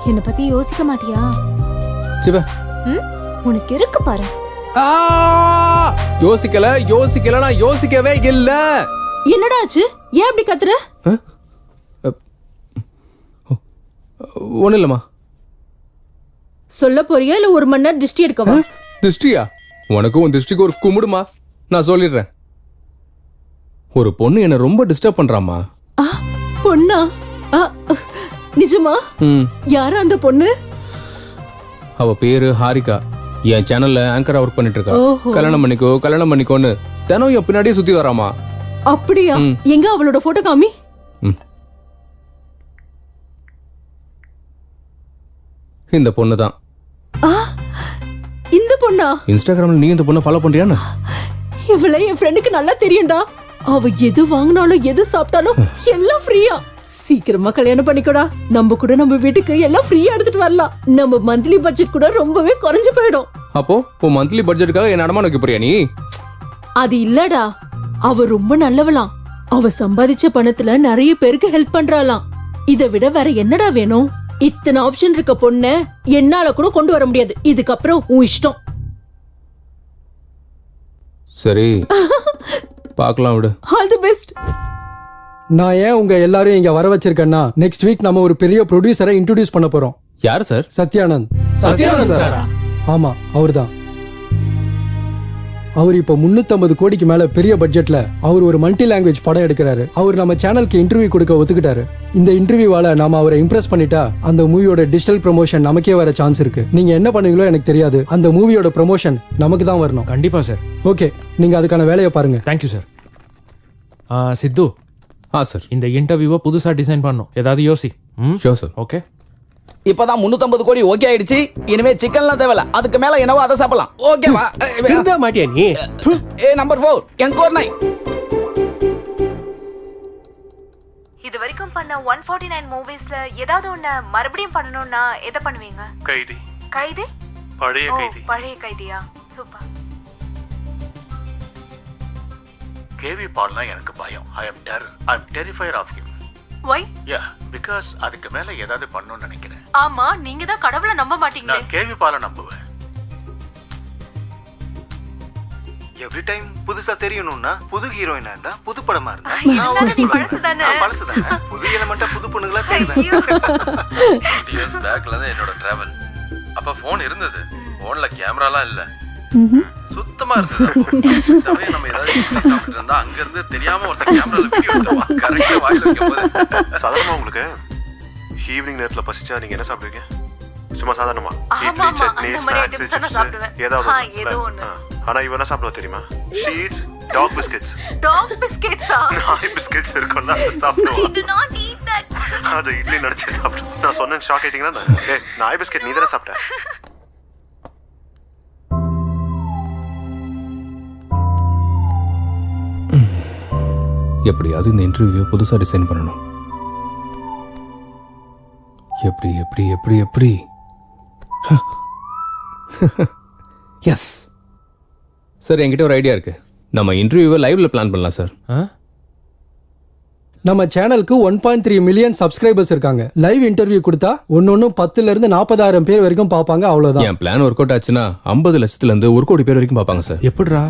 I: என்னை பத்தி யோசிக்க மாட்டியா?
E: சிவா.
I: ம்? உனக்கு இருக்கு பாரு.
E: யோசிக்கல நான் யோசிக்கவே இல்ல.
F: என்னடா ஆச்சு? ஏன் அப்படி கத்துற?
E: ஒண்ணு இல்லம்மா.
F: சொல்ல போறியா இல்ல 1 மணி நேரம் திருஷ்டி எடுக்கவா?
E: திருஷ்டியா? உனக்கும் உன் திருஷ்டிக்கு ஒரு கும்பிடுமா. நான் சொல்லிடுறேன். ஒரு பொண்ணு என்ன ரொம்ப டிஸ்டர்ப் பண்றாமா.
F: பொண்ணா? நிஜமா? யாரா அந்த பொண்ணு?
E: அவ பேரு ஹாரிகா. என் சேனல்ல ஆங்கரா ஒர்க் பண்ணிட்டு இருக்கா.
F: ஓஹோ.
E: கல்யாணம் பண்ணிக்கோன்னு தினம் என் பின்னாடியே சுத்தி வராமா.
F: அப்படியா? எங்க அவளோட போட்டோ காமி.
E: இந்த பொண்ணு தான்.
F: இந்த பொண்ணா?
E: இன்ஸ்டாகிராம்ல நீ இந்த பொண்ணை ஃபாலோ பண்றியான்னு?
F: இவளை என் ஃப்ரெண்டுக்கு நல்லா தெரியும்டா. அவ எது வாங்கினாலும் எது சாப்பிட்டாலும் எல்லாம் ஃப்ரீயா. சீக்கிரமா கல்யாணம் பண்ணிக்கோடா. நம்ம கூட நம்ம வீட்டுக்கு எல்லாம் ஃப்ரீயா எடுத்துட்டு வரலாம். நம்ம மந்த்லி பட்ஜெட் கூட ரொம்பவே குறைஞ்சு போயிடும்.
E: அப்போ உன் மந்த்லி பட்ஜெட்டுக்காக என்ன அடமான வைக்க போறியா நீ?
F: அது இல்லடா, அவ ரொம்ப நல்லவளாம். அவ சம்பாதிச்ச பணத்துல நிறைய பேருக்கு ஹெல்ப் பண்றாளாம். இதை விட வேற என்னடா வேணும்? இத்தனை ஆப்ஷன் இருக்க பொண்ண என்னால கூட கொண்டு வர முடியாது. இதுக்கப்புறம் உன் இஷ்டம்.
E: சரி பார்க்கலாம் விடு.
F: All the best.
A: நான் ஏன் உங்க எல்லாரும் இங்க வர வச்சிருக்கேன்னா, நெக்ஸ்ட் வீக் நம்ம ஒரு பெரிய ப்ரொடியூசரை இன்ட்ரோடியூஸ் பண்ண போறோம்.
E: யார் சார்?
A: சத்யானந்த்.
G: சத்யானந்த் சாரா?
A: ஆமா, அவர்தான். அவர் இப்போ 350 கோடிக்கு மேல பெரிய பட்ஜெட்ல அவர் ஒரு மல்டி லாங்குவேஜ் படம் எடுக்கிறாரு. அவர் நம்ம சேனலுக்கு இன்டர்வியூ கொடுக்க ஒத்துக்கிட்டாரு. இந்த இன்டர்வியூவால நாம அவரை இம்ப்ரெஸ் பண்ணிட்டா அந்த மூவியோட டிஜிட்டல் ப்ரமோஷன் நமக்கே வர சான்ஸ் இருக்கு. நீங்க என்ன பண்ணுவீங்களோ எனக்கு தெரியாது. அந்த மூவியோட ப்ரமோஷன் நமக்கு தான் வரணும்.
C: கண்டிப்பா சார்.
A: ஓகே, நீங்க அதுக்கான வேலையை பாருங்க.
C: Thank you sir. சித்து,
E: சார்
C: இந்த இன்டர்வியூவை புதுசா டிசைன் பண்ணணும். ஏதாவது யோசி.
E: Sure sir.
C: ஓகே.
K: இப்பதான் 350 கோடி ஓகே ஆயிடுச்சு. இனிமே சிக்கன்லாம் தேவையில்ல. அதுக்கு மேல என்னவோ அதை சாப்பிடலாம். ஓகேவா?
B: திருந்த மாட்டியா நீ?
K: Number 4 Encore 9.
I: இது வரைக்கும் பண்ண 149 மூவிஸ்ல ஏதாவது ஒண்ணு மறுபடியும் பண்ணனும்னா எதை பண்ணுவீங்க?
B: கைதி.
I: கைதி?
B: பழைய கைதி.
I: பழைய கைதியா? சூப்பர்.
G: கேவி பால்னா எனக்கு பயம். I am terrified of him.
F: Why?
G: Yeah, because அதுக்கு மேல ஏதாவது பண்ணணும்னு நினைக்கிறேன்.
F: ஆமா, நீங்க தான் கடவுளை நம்ப மாட்டீங்களே.
G: நான் கேவி பாலை நம்புவேன்.
J: எவ்ரி டைம் புதுசா தெரியணும்னா புது ஹீரோயினா இருந்தா புது படமா இருந்தா
I: பழசுதானே.
J: பழசுதானே. புது எலமெண்டா புது பொண்ணுங்களா தேவை.
H: இயர்ஸ் பேக்ல தான் என்னோட டிராவல். அப்ப போன் இருந்தது. போன்ல கேமராலாம் இல்ல. சுத்தமா இருந்தது. சமயம் நம்ம ஏதாவது சாப்பிட்டு இருந்தா அங்க இருந்து தெரியாம ஒருத்தர் கேமரால வீடியோ எடுத்துவா. கரெக்ட்டா வாயில வைக்கும்போது
L: சாதாரணமா உங்களுக்கு ஈவினிங் நேரத்துல பசிச்சா நீங்க என்ன சாப்பிடுவீங்க? சும்மா சாதாரணமா இட்லி, சட்னி, ஸ்நாக்ஸ் ஏதாவது ஒண்ணு. ஆனா இவ என்ன சாப்பிடுவா தெரியுமா? Sheets, dog biscuits.
F: டாக் பிஸ்கெட்ஸா?
L: நாய் பிஸ்கெட்ஸ் இருக்கும்ல, அதை சாப்பிடுவா. அது இட்லி நடிச்சு சாப்பிடு. நான் சொன்னேன் ஷாக் ஆயிட்டீங்களா? நாய் பிஸ்கெட் நீ தானே சாப்பிட்ட?
E: எப்படியாவது இந்த இன்டர்வியூ புதுசா டிசைன் பண்ணணும். எப்படி எப்படி எப்படி எப்படி எஸ் சார், என்கிட்ட ஒரு ஐடியா இருக்கு. நம்ம இன்டர்வியூவை லைவ்ல பிளான் பண்ணலாம் சார்.
A: நம்ம சேனலுக்கு 1.3 மில்லியன் சப்ஸ்கிரைபர்ஸ் இருக்காங்க. லைவ் இன்டர்வியூ கொடுத்தா ஒன்னொன்னும் 10,000 இருந்து 40,000 பேர் வரைக்கும் பார்ப்பாங்க. அவ்வளவுதான்.
E: என் பிளான் ஒர்க் அவுட் ஆச்சுன்னா 50 லட்சத்துல இருந்து 1 கோடி பேர் வரைக்கும் பார்ப்பாங்க சார்.
C: எப்படிடா?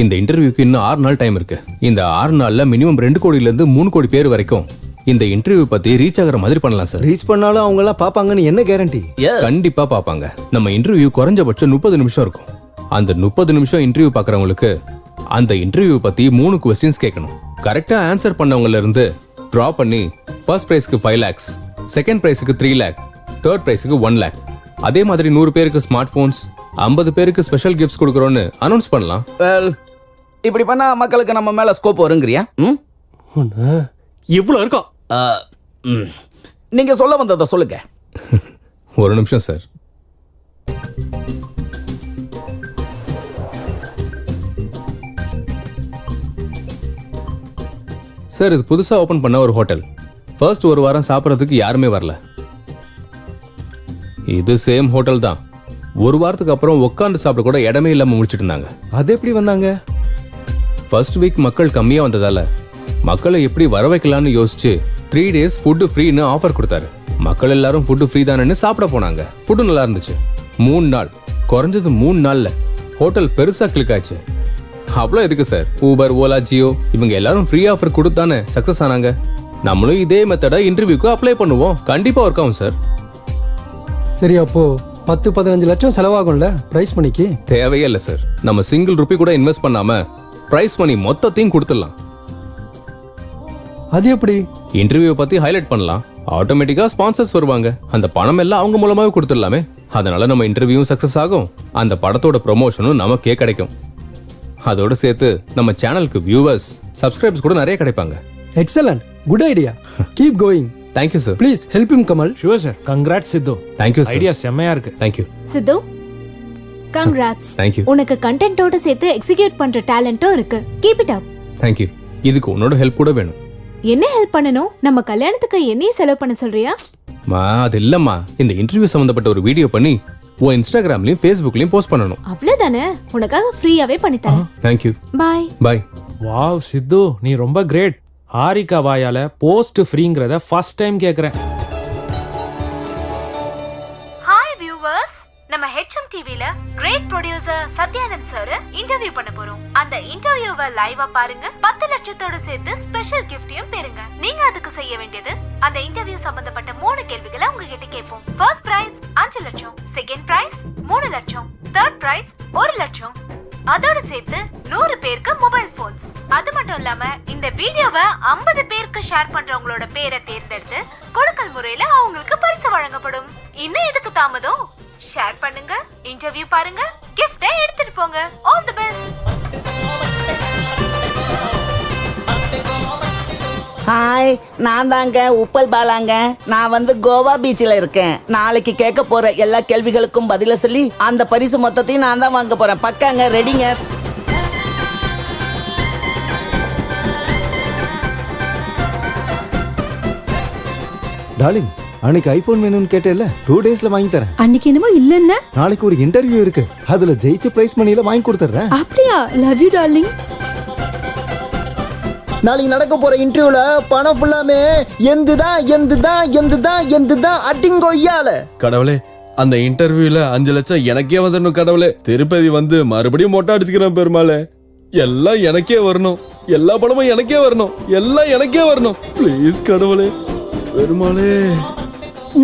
E: இந்த இன்டர்வியூக்கு இன்னும் 6 நாள் டைம் இருக்கு. இந்த 6 நாள்ல மினிமம் 2 கோடியில இருந்து 3 கோடி பேர் வரைக்கும் இந்த இன்டர்வியூ பத்தி ரீச் ஆகிற மாதிரி பண்ணலாம் சார்.
J: ரீச் பண்ணாலும் அவங்க எல்லாம் பாப்பாங்கன்னு என்ன கேரண்டி?
E: கண்டிப்பா பாப்பாங்க. நம்ம இன்டர்வியூ குறைஞ்சபட்சம் 30 நிமிஷம் இருக்கும். அந்த 30 நிமிஷம் இன்டர்வியூ பாக்குறவங்களுக்கு அந்த இன்டர்வியூ பத்தி 3 கொஸ்டின்ஸ் கேட்கணும். கரெக்டா ஆன்சர் பண்ணவங்கல இருந்து டிரா பண்ணி ஃபர்ஸ்ட் பிரைஸ்க்கு 5 lakhs, செகண்ட் பிரைஸ்க்கு 3 lakh, தேர்ட் பிரைஸ்க்கு 1 lakh. அதே மாதிரி 100 பேருக்கு ஸ்மார்ட் போன்ஸ், 50 பேருக்கு ஸ்பெஷல் கிஃப்ட்ஸ் கொடுக்கறோம்னு அனௌன்ஸ் பண்ணலாம்.
K: இப்படி பண்ணா மக்களுக்கு நம்ம மேல ஸ்கோப் வருங்கறியா?
B: இவ்வளவு இருக்கும்.
K: நீங்க சொல்ல வந்ததை சொல்லுங்க.
E: ஒரு நிமிஷம் சார். சார் இது புதுசா ஓபன் பண்ண ஒரு ஹோட்டல். ஃபர்ஸ்ட் ஒரு வாரம் சாப்பிட்றதுக்கு யாருமே வரல. இது சேம் ஹோட்டல் தான். ஒரு வாரத்துக்கு அப்புறம் உட்காந்து சாப்பிட கூட இடமே இல்லாம முடிச்சிட்டு இருந்தாங்க.
J: அது எப்படி வந்தாங்க?
E: ஃபர்ஸ்ட் வீக் மக்கள் கம்மியா வந்ததால மக்களை எப்படி வர வைக்கலாம்னு யோசிச்சு 3 days ஃபுட்டு ஃப்ரீன்னு ஆஃபர் கொடுத்தாரு. மக்கள் எல்லாரும் ஃபுட்டு ஃப்ரீ தானேன்னு சாப்பிட போனாங்க. ஃபுட்டு நல்லா இருந்துச்சு. 3 நாள், குறைஞ்சது 3 நாள்ல ஹோட்டல் பெருசா கிளிக் ஆச்சு. அவ்வளோ எதுக்கு சார், ஊபர், ஓலா, ஜியோ இவங்க எல்லாரும் ஃப்ரீ ஆஃபர் கொடுத்தானே சக்சஸ் ஆனாங்க. நம்மளும் இதே மெத்தடை இன்டர்வியூக்கு அப்ளை பண்ணுவோம், கண்டிப்பா ஒர்க் ஆகும் சார்.
A: சரி, அப்போ 10-15 லட்சம் செலவாகும்ல பிரைஸ் மணிக்கு?
E: தேவையே இல்லை சார். நம்ம சிங்கிள் ரூபி கூட இன்வெஸ்ட் பண்ணாம பிரைஸ் மணி மொத்தத்தையும் கொடுத்துடலாம்.
A: அது எப்படி?
E: இன்டர்வியூ பத்தி ஹைலைட் பண்ணலாம், ஆட்டோமேட்டிக்கா ஸ்பான்சர்ஸ் வருவாங்க, அந்த பணம் எல்லாம் அவங்க மூலமாவே கொடுத்துடலாமே. அதனால நம்ம இன்டர்வியூவும் சக்சஸ் ஆகும், அந்த படத்தோட ப்ரொமோஷனும் நமக்கே கிடைக்கும். அதோட சேர்த்து நம்ம சேனலுக்கு வியூவர்ஸ், சப்ஸ்கிரைபர்ஸ் கூட நிறைய கிடைப்பாங்க.
A: Excellent, good idea. Keep going.
E: Thank you sir.
A: Please help him Kamal.
C: Sure sir. Congrat Sidhu.
E: Thank you sir.
C: Idea செம்மையா இருக்கு.
E: தேங்க்யூ.
I: சித்து கங்க்ராட்ஸ்.
E: தேங்க்யூ.
I: உனக்கு கண்டென்ட்டோட சேர்த்து எக்ஸிக்யூட் பண்ற டேலண்ட்டும் இருக்கு. Keep it up.
E: தேங்க்யூ. இதுக்கு உன்னோட ஹெல்ப் கூட வேணும்.
I: என்ன ஹெல்ப் பண்ணனும்? நம்ம கல்யாணத்துக்கு என்னையும் செலவு பண்ண சொல்றியா?
E: அது இல்லம்மா, இந்த இன்டர்வியூ சம்பந்தப்பட்ட ஒரு வீடியோ பண்ணி உன் இன்ஸ்டாகிராம்லயும் ஃபேஸ்புக்லயும் போஸ்ட் பண்ணணும்.
I: அவ்வளவுதானே, உனக்காக ஃப்ரீயாவே பண்ணி தரேன்.
E: Thank you.
I: Bye
E: bye.
C: Wow Sidhu, நீ ரொம்ப கிரேட். ஹாரிகா வாயால போஸ்ட் ஃப்ரீங்கிறத ஃபர்ஸ்ட் டைம் கேக்குறேன்.
M: ஹாய் வியூவர்ஸ், நம்ம HM டிவில great producer Satyanand sir interview பண்ண போறோம். அந்த இன்டர்வியூவை லைவா பாருங்க. 10 லட்சத்தோட சேர்த்து ஸ்பெஷல் கிஃப்டையும் பெறுங்க. நீங்க அதுக்கு செய்ய வேண்டியது, அந்த இன்டர்வியூ சம்பந்தப்பட்ட 3 கேள்விகளை உங்ககிட்ட கேட்போம். ஃபர்ஸ்ட் பிரைஸ் 5 லட்சம், செகண்ட் பிரைஸ் 3 லட்சம், தேர்ட் பிரைஸ் 1 லட்சம். அதோட சேர்த்து 100 பேருக்கு மொபைல் போன்ஸ். அது மட்டும் இல்லாம இந்த வீடியோவை 50 பேருக்கு ஷேர் பண்றவங்களோட பேரை தேர்ந்தெடுத்து கொடுக்கல் முறையில அவங்களுக்கு பரிசு வழங்கப்படும். இன்னும் எதுக்கு தாமதம்? ஷேர் பண்ணுங்க, இன்டர்வியூ பாருங்க, கிஃப்டை எடுத்துட்டு போங்க. All the best.
K: ஹாய், நான் தாங்க உப்பல் பாலாங்க. நான் வந்து கோவா பீச்சில் இருக்கேன். நாளைக்கு கேட்க போற எல்லா கேள்விகளுக்கும் பதில சொல்லி அந்த பரிசு மொத்தத்தையும் நான் தான் வாங்க போறேன். பக்காங்க, ரெடிங்க.
J: டார்லிங், அன்னைக்கு ஐபோன் வேணும்னு கேட்டேல்ல, 2 daysல வாங்கி தரேன்.
F: அன்னைக்கு என்னமோ இல்லன்னா?
J: நாளைக்கு ஒரு இன்டர்வியூ இருக்கு, அதுல ஜெயிச்ச பிரைஸ் மணியில வாங்கி கொடுத்துறேன்.
F: அப்படியா? Love you darling.
K: நாளைக்கு நடக்க போற இன்டர்வியூல பணம் ஃபுல்லாமே எந்துதான் அடிங்கொய்யால.
H: கடவுளே, அந்த இன்டர்வியூல 5 லட்சம் எனக்கே வந்துடணும் கடவுளே. திருப்பதி வந்து மறுபடியும் மொட்டை அடிச்சுக்கிறேன் பெருமாளே. எல்லாம் எனக்கே வரணும், எல்லா பணமும் எனக்கே வரணும், எல்லாம் எனக்கே வரணும். ப்ளீஸ் கடவுளே, பெருமாளே.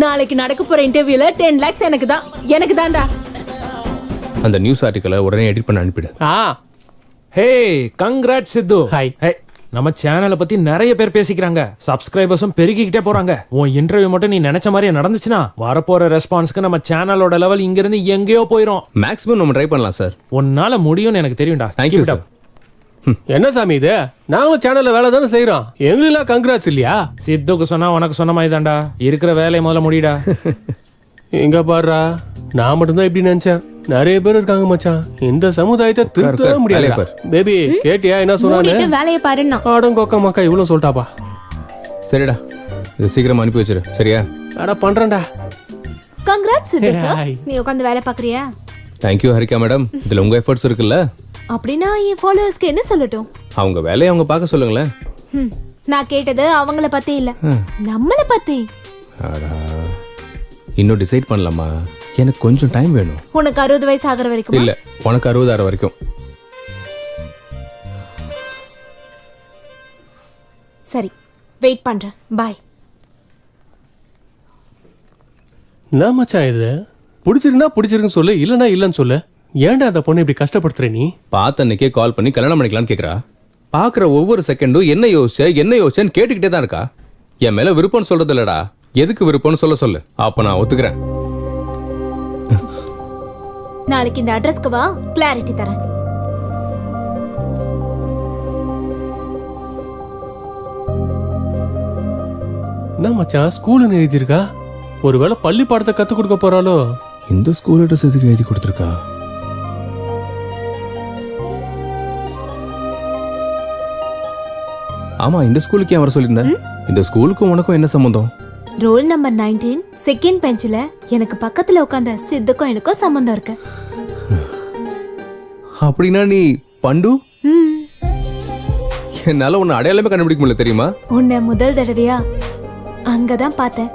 F: நாளைக்கு நடக்க போற இன்டர்வியூல 10 lakhs எனக்கு தான்டா.
E: அந்த நியூஸ் ஆர்டிக்கலை உடனே எடிட் பண்ண அனுப்பிடு.
C: ஹே, கங்க்ராட் சித்து.
B: ஹாய்.
C: ஹே, நம்ம சேனலை பத்தி நிறைய பேர் பேசிக்கிறாங்க, சப்ஸ்கிரைபர்ஸும் பெருகிக்கிட்டே போறாங்க. உன் இன்டர்வியூ மட்டும் நீ நினைச்ச மாதிரியே நடந்துச்சுன்னா வரப்போற ரெஸ்பான்ஸ்க்கு நம்ம சேனலோட லெவல் இங்க இருந்து எங்கேயோ போயிரும்.
E: மேக்ஸிமம் நம்ம ட்ரை பண்ணலாம் சார்.
C: உன்னால முடியும்னு எனக்கு தெரியும்டா.
E: Thank you sir.
B: என்ன சாமி இது? நாங்களும் சேனல்ல வேலை தானே செய்யறோம், எங்களுக்கெல்லாம் கங்க்ராட்ஸ் இல்லையா?
C: சித்துக்கு சொன்னா உனக்கு சொன்ன மாதிரி தான்டா. இருக்கிற வேலையை முதல்ல முடிடா.
B: எங்க பாருடா, நான் மட்டும்தான் இப்படி நினைச்சேன். நிறைய பேர் இருக்காங்க மச்சான், இந்த சமுதாயத்தை திருத்தவே முடியல. பேபி கேட்டியா என்ன சொன்னானு?
I: வேலையை பாருன்னா
B: ஆடங்கோக்கா மக்கா இவ்வளவு சொல்லிட்டாப்பா.
E: சரிடா, இது சீக்கிரம் அனுப்பி வச்சிரு. சரியா?
B: அட பண்றேன்டா.
I: கங்க்ராட்ஸ் சித்து சார்.
B: Hi.
I: நீ உட்கார்ந்து வேலை பாக்குறியா?
E: Thank you Harika madam. இதுல உங்க எஃபர்ட்ஸ் இருக்குல்ல.
I: அப்படின்னா என் ஃபாலோவர்ஸ்க்கு என்ன சொல்லட்டும்?
E: அவங்க வேலையை அவங்க பார்க்க சொல்லுங்களேன்.
I: நான் கேட்டது அவங்கள பத்தி இல்ல, நம்மள பத்தி.
E: அடா, இன்னும் டிசைட் பண்ணலாமா? எனக்கு கொஞ்சம் டைம் வேணும்.
I: உனக்கு 60 வயசு ஆகுற வரைக்கும்?
E: இல்ல, உனக்கு 60 வரைக்கும்.
I: சரி, வெயிட் பண்றேன். பை.
B: என்ன மச்சான் இது? பிடிச்சிருக்குன்னா பிடிச்சிருக்குன்னு சொல்லு, இல்லைன்னா இல்லைன்னு சொல்லு. ஏன்டா அந்த பொண்ணு இப்படி கஷ்டப்படுத்துற நீ?
E: பார்த்த அன்னைக்கே கால் பண்ணி கல்யாணம் பண்ணிக்கலான்னு கேட்குறா. பார்க்குற ஒவ்வொரு செகண்டும் என்ன யோசிச்சேன்னு கேட்டுக்கிட்டே தான் இருக்கா. என் மேல விருப்பம்னு சொல்றது இல்லடா, எதுக்கு விருப்பம்னு சொல்லு. அப்ப நான் ஒத்துக்கிறேன்.
I: நாளைக்கு இந்த அட்ரஸ்க்கு வா, கிளாரிட்டி தரேன்.
B: என்ன மச்சான் ஸ்கூலுன்னு எழுதியிருக்கா? ஒருவேளை பள்ளி பாடத்தை கத்து கொடுக்க போறாளோ?
E: இந்த ஸ்கூல் அட்ரஸ் எதுக்கு எழுதி கொடுத்துருக்கா? ஆமா இந்த ஸ்கூலுக்கு ஏன் வர சொல்லியிருந்தேன்? இந்த ஸ்கூலுக்கும் உனக்கும் என்ன சம்பந்தம்?
I: ரோல் நம்பர் 19 செகண்ட் பெஞ்சில் எனக்கு பக்கத்துல உட்காந்த சித்துக்கும் எனக்கும் சம்பந்தம் இருக்கு.
E: அப்படின்னா நீ பண்டு? என்னால உன்னை அடையாளமே கண்டுபிடிக்க முடியல தெரியுமா?
I: உன்னை முதல் தடவையா அங்கதான் பார்த்தேன்.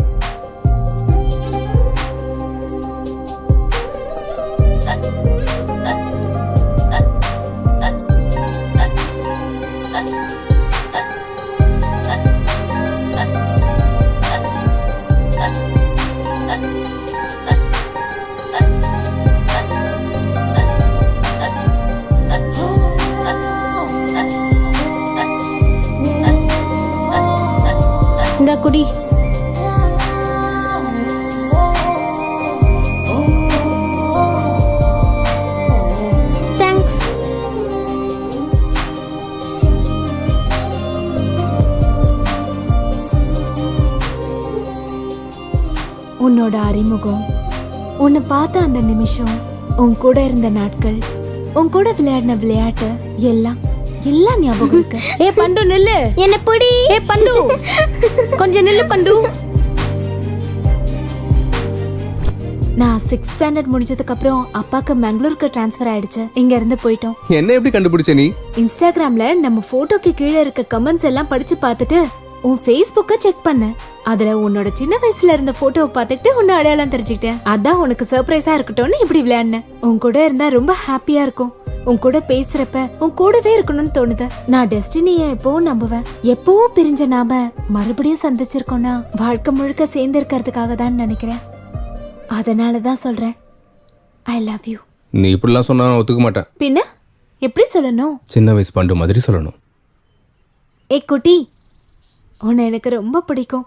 I: இந்த குடி. தேங்க்ஸ். உன்னோட அறிமுகம், உன்னை பார்த்த அந்த நிமிஷம், உன் கூட இருந்த நாட்கள், உன் கூட விளையாடின விளையாட்டு எல்லாம் ஞாபகம் இருக்கு. ஏ பண்டு நில்லு. என்ன பொடி. ஏ பண்டு கொஞ்சம் நில்லு பண்டு. நான் 6th ஸ்டாண்டர்ட் முடிஞ்சதுக்கு அப்புறம் அப்பாக்கு பெங்களூருக்கு ட்ரான்ஸ்ஃபர் ஆயிடுச்சு. இங்க இருந்து போயிட்டோம்.
E: என்ன எப்படி கண்டுபிடிச்ச நீ?
I: இன்ஸ்டாகிராம்ல நம்ம போட்டோக்கு கீழே இருக்க கமெண்ட்ஸ் எல்லாம் படிச்சு பார்த்துட்டு உன் ஃபேஸ்புக்க செக் பண்ணேன். அதுல உன்னோட சின்ன வயசுல இருந்த போட்டோவை பார்த்துட்டு உன்னை அடையாளம் தெரிஞ்சுக்கிட்டேன். அதான் உனக்கு சர்ப்ரைஸா இருக்கட்டும்னு இப்படி விளையாடினேன். உன் கூட இருந்தா ரொம்ப ஹாப்பியா இருக்கும். உன் கூட பேசுறப்ப உன் கூடவே இருக்கணும்னு தோணுது. நான் டெஸ்டினிய எப்பவும் நம்புவேன். எப்பவும் பிரிஞ்ச நாம மறுபடியும் சந்திச்சிருக்கோம்னா வாழ்க்கை முழுக்க சேர்ந்து இருக்கிறதுக்காக தான் நினைக்கிறேன். அதனாலதான் சொல்றேன் ஐ லவ் யூ.
E: நீ இப்படிலாம் சொன்னா நான் ஒத்துக்க மாட்டேன்.
I: பின்ன எப்படி சொல்லணும்?
E: சின்ன வயசு பண்டு மாதிரி சொல்லணும்.
I: ஏ குட்டி, உன்னை எனக்கு ரொம்ப பிடிக்கும்.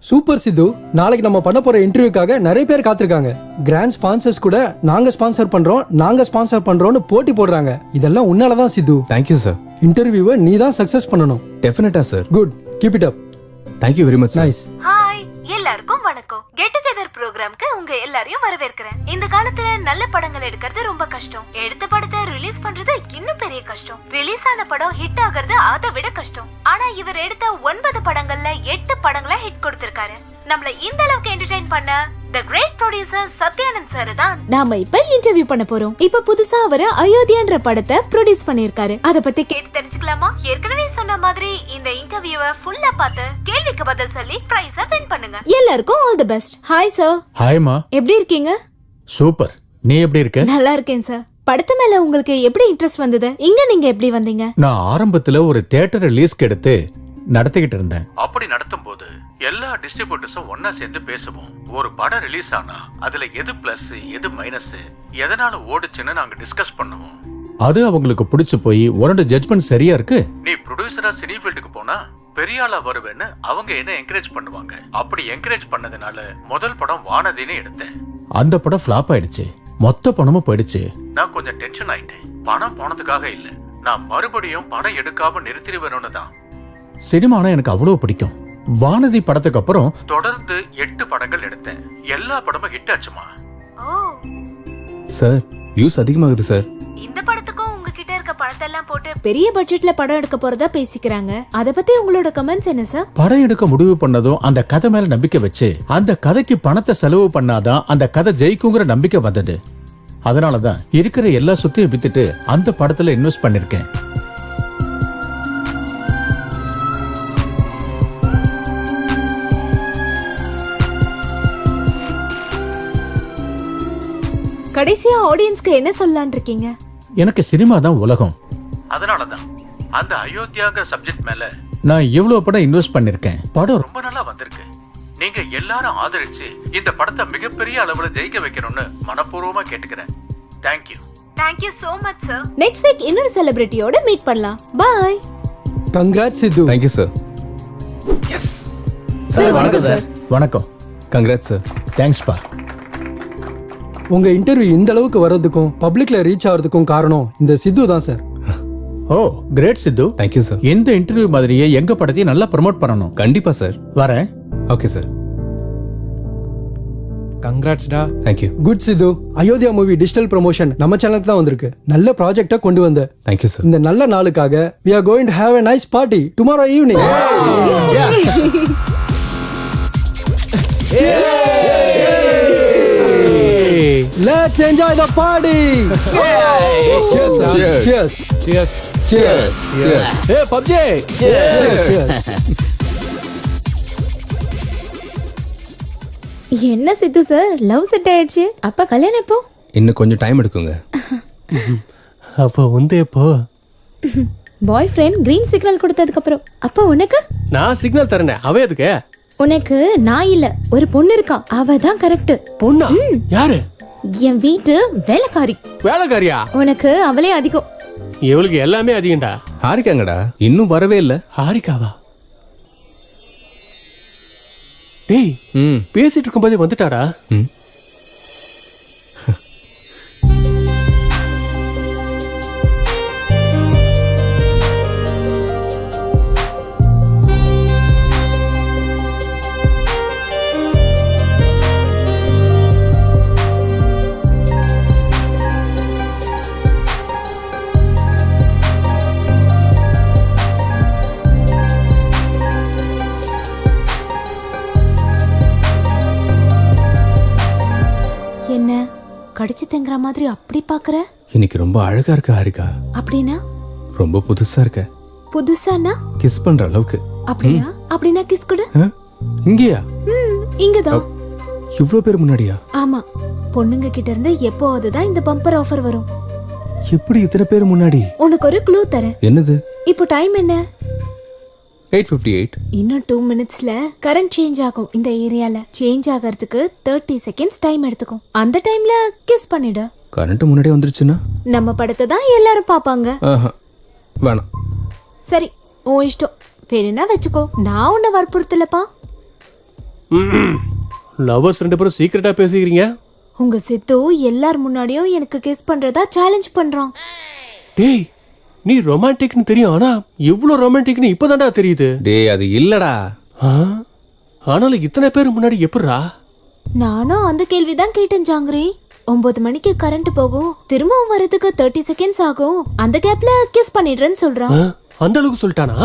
A: சூப்பர் சித்து, நாளைக்கு நம்ம பண்ண போற இன்டர்வியூக்காக நிறைய பேர் காத்திருக்காங்க. கிராண்ட் ஸ்பான்சர்ஸ் கூட நாங்க ஸ்பான்சர் பண்றோம்னு போட்டி போடுறாங்க. இதெல்லாம் உன்னாலதான் சித்து.
E: Thank you sir.
A: இன்டர்வியூவை நீ தான் சக்சஸ் பண்ணணும்.
E: டெஃபினட்டா sir.
A: Good, keep it up.
E: Thank you very much.
A: Nice.
M: Hi எல்லாருக்கும் வணக்கம். கெட் டுகெதர் ப்ரோக்ராம்க்கு உங்க எல்லாரையும் வரவேற்கிறேன். இந்த காலத்துல நல்ல படங்கள் எடுக்கிறது ரொம்ப கஷ்டம். எடுத்த படத்தை ரிலீஸ் பண்றது இன்னும் பெரிய கஷ்டம். ரிலீஸ் ஆன படம் ஹிட் ஆகிறது அதை விட கஷ்டம். ஆனா இவர் எடுத்த 9 படங்கள்ல 8 படங்களை ஹிட் கொடுத்திருக்காரு. நம்மள இந்த அளவுக்கு என்டர்டெயின் பண்ண the great producer Satyanand sir தான்
I: நாம இப்ப இன்டர்வியூ பண்ண போறோம். இப்ப புதுசா அவரு அயோத்தியான்ற படத்தை ப்ரொடியூஸ் பண்ணிருக்காரு. அத பத்தி
M: கேட்டு தெரிஞ்சுக்கலாமா? ஏற்கனவே சொன்ன மாதிரி இந்த இன்டர்வியூவை ஃபுல்லா பார்த்து கேள்விக்கு பதில் சொல்லி பிரைஸ வின் பண்ணுங்க.
I: எல்லாருக்கும் all the best. Hi sir.
G: ஹாய்மா.
I: எப்படி இருக்கீங்க?
G: சூப்பர். நீ எப்படி இருக்க?
I: நல்லா இருக்கேன் சார். படத்து மேல உங்களுக்கு எப்படி இன்ட்ரெஸ்ட் வந்தது? இங்க நீங்க எப்படி வந்தீங்க?
G: நான் ஆரம்பத்துல ஒரு தியேட்டர் ரிலீஸ்க்கு எடுத்து நடத்திக்கிட்டு இருந்தேன்.
H: அப்படி நடத்தும் போது எல்லா டிஸ்ட்ரிபியூட்டர்ஸும் ஒன்னா சேர்ந்து பேசுவோம். ஒரு படம் ரிலீஸ் ஆனா அதுல எது பிளஸ் எது மைனஸ், எதனால ஓடுச்சுன்னு நாங்க டிஸ்கஸ் பண்ணுவோம்.
G: அது அவங்களுக்கு பிடிச்சு போய் உன்னோட ஜட்ஜ்மெண்ட் சரியா இருக்கு.
H: நீ ப்ரொடியூசரா சினி ஃபீல்டுக்கு போனா பெரிய ஆளா வருவேன்னு அவங்க என்ன என்கரேஜ் பண்ணுவாங்க. அப்படி என்கரேஜ் பண்ணதுனால முதல் படம் வானதின்னு எடுத்தேன்.
G: அந்த படம் ஃபிளாப் ஆயிடுச்சு. மொத்த பணமும் போயிடுச்சு.
H: நான் கொஞ்சம் டென்ஷன் ஆயிட்டேன். பணம் போனதுக்காக இல்ல, நான் மறுபடியும் படம் எடுக்காம நிறுத்திடுவேன்னு தான்.
G: சினிமானா எனக்கு அவ்வளவு பிடிக்கும். வானதி படத்துக்கு அப்புறம்
H: தொடர்ந்து 8 படங்கள் எடுத்தேன். எல்லா படமும் ஹிட் ஆச்சுமா.
E: சார் வியூஸ் அதிகமாகுது சார்.
M: இந்த படத்துக்கும் உங்ககிட்ட இருக்க பணத்தெல்லாம் போட்டு
I: பெரிய பட்ஜெட்ல படம் எடுக்க போறதா பேசிக்கிறாங்க. அத பத்தி உங்களோட கமெண்ட்ஸ் என்ன சார்?
G: படம் எடுக்க முடிவு பண்ணதும் அந்த கதை மேல நம்பிக்கை வச்சு அந்த கதைக்கு பணத்தை செலவு பண்ணாதான் அந்த கதை ஜெயிக்குங்கிற நம்பிக்கை வந்தது. அதனாலதான் இருக்கிற எல்லா சொத்தையும் வித்துட்டு அந்த படத்துல இன்வெஸ்ட் பண்ணிருக்கேன்.
I: கடைசியா ஆடியன்ஸ்க்கு என்ன சொல்லலாம்னு இருக்கீங்க?
G: எனக்கு சினிமா தான் உலகம்.
H: அதனாலதான் அந்த அயோத்தியாங்கிற சப்ஜெக்ட் மேல
G: நான் எவ்வளவு படம் இன்வெஸ்ட் பண்ணிருக்கேன். படம்
H: ரொம்ப நல்லா வந்திருக்கு. நீங்க எல்லாரும் ஆதரிச்சு இந்த படத்தை மிகப்பெரிய அளவுல ஜெயிக்க வைக்கணும்னு மனப்பூர்வமா கேட்டுக்கிறேன். Thank you.
M: Thank you so much sir.
I: Next week இன்னொரு செலிபிரிட்டியோட மீட் பண்ணலாம். Bye.
A: Congrats Sidhu.
E: Thank you sir. Yes
G: sir வணக்கம் சார். வணக்கம்.
E: Congrats sir.
G: தேங்க்ஸ் பா.
A: உங்க இன்டர்வியூ இந்த அளவுக்கு வர்றதுக்கும் பப்ளிக்ல ரீச் ஆகிறதுக்கும் காரணம் இந்த சித்து தான் sir.
G: Oh great Siddhu.
E: Thank you sir.
G: இந்த இன்டர்வியூ மாதிரியே எங்க படத்தையும் நல்லா ப்ரோமோட் பண்ணணும்.
E: கண்டிப்பா சார்.
G: வரேன்.
E: Okay sir.
C: கங்க்ராட்ஸ்டா.
E: Thank you.
A: Good Siddhu. Ayodhya movie digital promotion நம்ம சேனலுக்கு தான் வந்திருக்கு. நல்ல ப்ராஜெக்டா கொண்டு வந்த.
E: Thank you sir.
A: இந்த நல்ல நாளுக்காக we are going to have a nice party tomorrow evening. Let's enjoy the party. Cheers. Cheers.
C: Cheers.
A: Cheers.
B: A PUBG.
A: Cheers.
I: என்ன சித்து சார், லவ் செட் ஆயிடுச்சு. அப்ப கல்யாணம் எப்போ?
E: இன்னும் கொஞ்சம் டைம் எடுக்குங்க.
B: அப்போ வந்து எப்போ?
I: பாய் ஃப்ரெண்ட் கிரீன் சிக்னல் கொடுத்ததுக்கு அப்புறம். அப்ப உனக்கு?
B: நான் சிக்னல் தரேனே, அவ எதுக்கு?
I: உனக்கு நான் இல்ல, ஒரு பொண்ணு இருக்கா, அவ தான் கரெக்ட்.
B: பொண்ணா? யாரு?
I: என் வீட்டு வேலைக்காரி.
B: வேலைக்காரியா?
I: உனக்கு அவளே அதிகம்.
B: இவளுக்கு எல்லாமே அதிகம்டா.
E: ஹாரிக்காங்கடா, இன்னும் வரவே இல்ல.
B: ஹாரிகாவா? டேய், பேசிட்டு இருக்கும்போதே வந்துட்டாடா.
I: என்ன கடிச்சு தெங்குற மாதிரி அப்படி பாக்குற?
E: இன்னைக்கு ரொம்ப அழகா இருக்க ஹாரிகா.
I: அப்படின்னா?
E: ரொம்ப புதுசா இருக்க.
I: புதுசானா?
E: கிஸ் பண்ற அளவுக்கு.
I: அப்படியா? அப்படின்னா கிஸ் கொடு.
E: இங்கயா?
I: இங்கதான்.
E: இவ்ளோ பேர் முன்னாடியா?
I: ஆமா, பொண்ணுங்க கிட்ட இருந்து எப்போவாது தான் இந்த பம்பர் ஆஃபர் வரும்.
E: எப்படி இத்தனை பேர் முன்னாடி?
I: உனக்கு ஒரு க்ளூ தரேன்.
E: என்னது?
I: இப்போ டைம் என்ன?
E: 8:58.
I: இன்னும் 2 மினிட்ஸ்ல கரண்ட் சேஞ்ச் ஆகும். இந்த ஏரியால சேஞ்ச் ஆகிறதுக்கு 30 செகண்ட்ஸ் டைம் எடுத்துக்கும். அந்த டைம்ல கிஸ் பண்ணிடு.
E: கரண்ட் முன்னாடியே வந்துருச்சுன்னா
I: நம்ம படத்தை தான் எல்லாரும் பாப்பாங்க.
E: வேணாம்.
I: சரி, உன் இஷ்டம். வேணும்னா வச்சுக்கோ, நான் உன்னை வற்புறுத்தலப்பா.
B: லவ்வர்ஸ் 2 பேரும் சீக்கிரட்டா பேசிக்கிறீங்க.
I: உங்க சித்து எல்லார் முன்னாடியும் எனக்கு கிஸ் பண்றதா சேலஞ்ச் பண்றான்.
B: டேய், நீ ரொமான்டிக்னு தெரியும், ஆனா இவ்ளோ ரொமான்டிக்னு இப்பதான்டா தெரியுது.
E: டேய், அது இல்லடா.
B: ஆனாலும் இத்தனை பேர் முன்னாடி எப்படிரா?
I: நானும் அந்த கேள்விதான் கேட்டேன் ஜாங்கிரி. 9 மணிக்கு கரண்ட் போகும், திரும்பவும் வரதுக்கு 30 செகண்ட்ஸ் ஆகும். அந்த கேப்ல கிஸ் பண்ணிடுறேன்னு சொல்றான்.
B: அந்த அளவுக்கு சொல்லிட்டானா?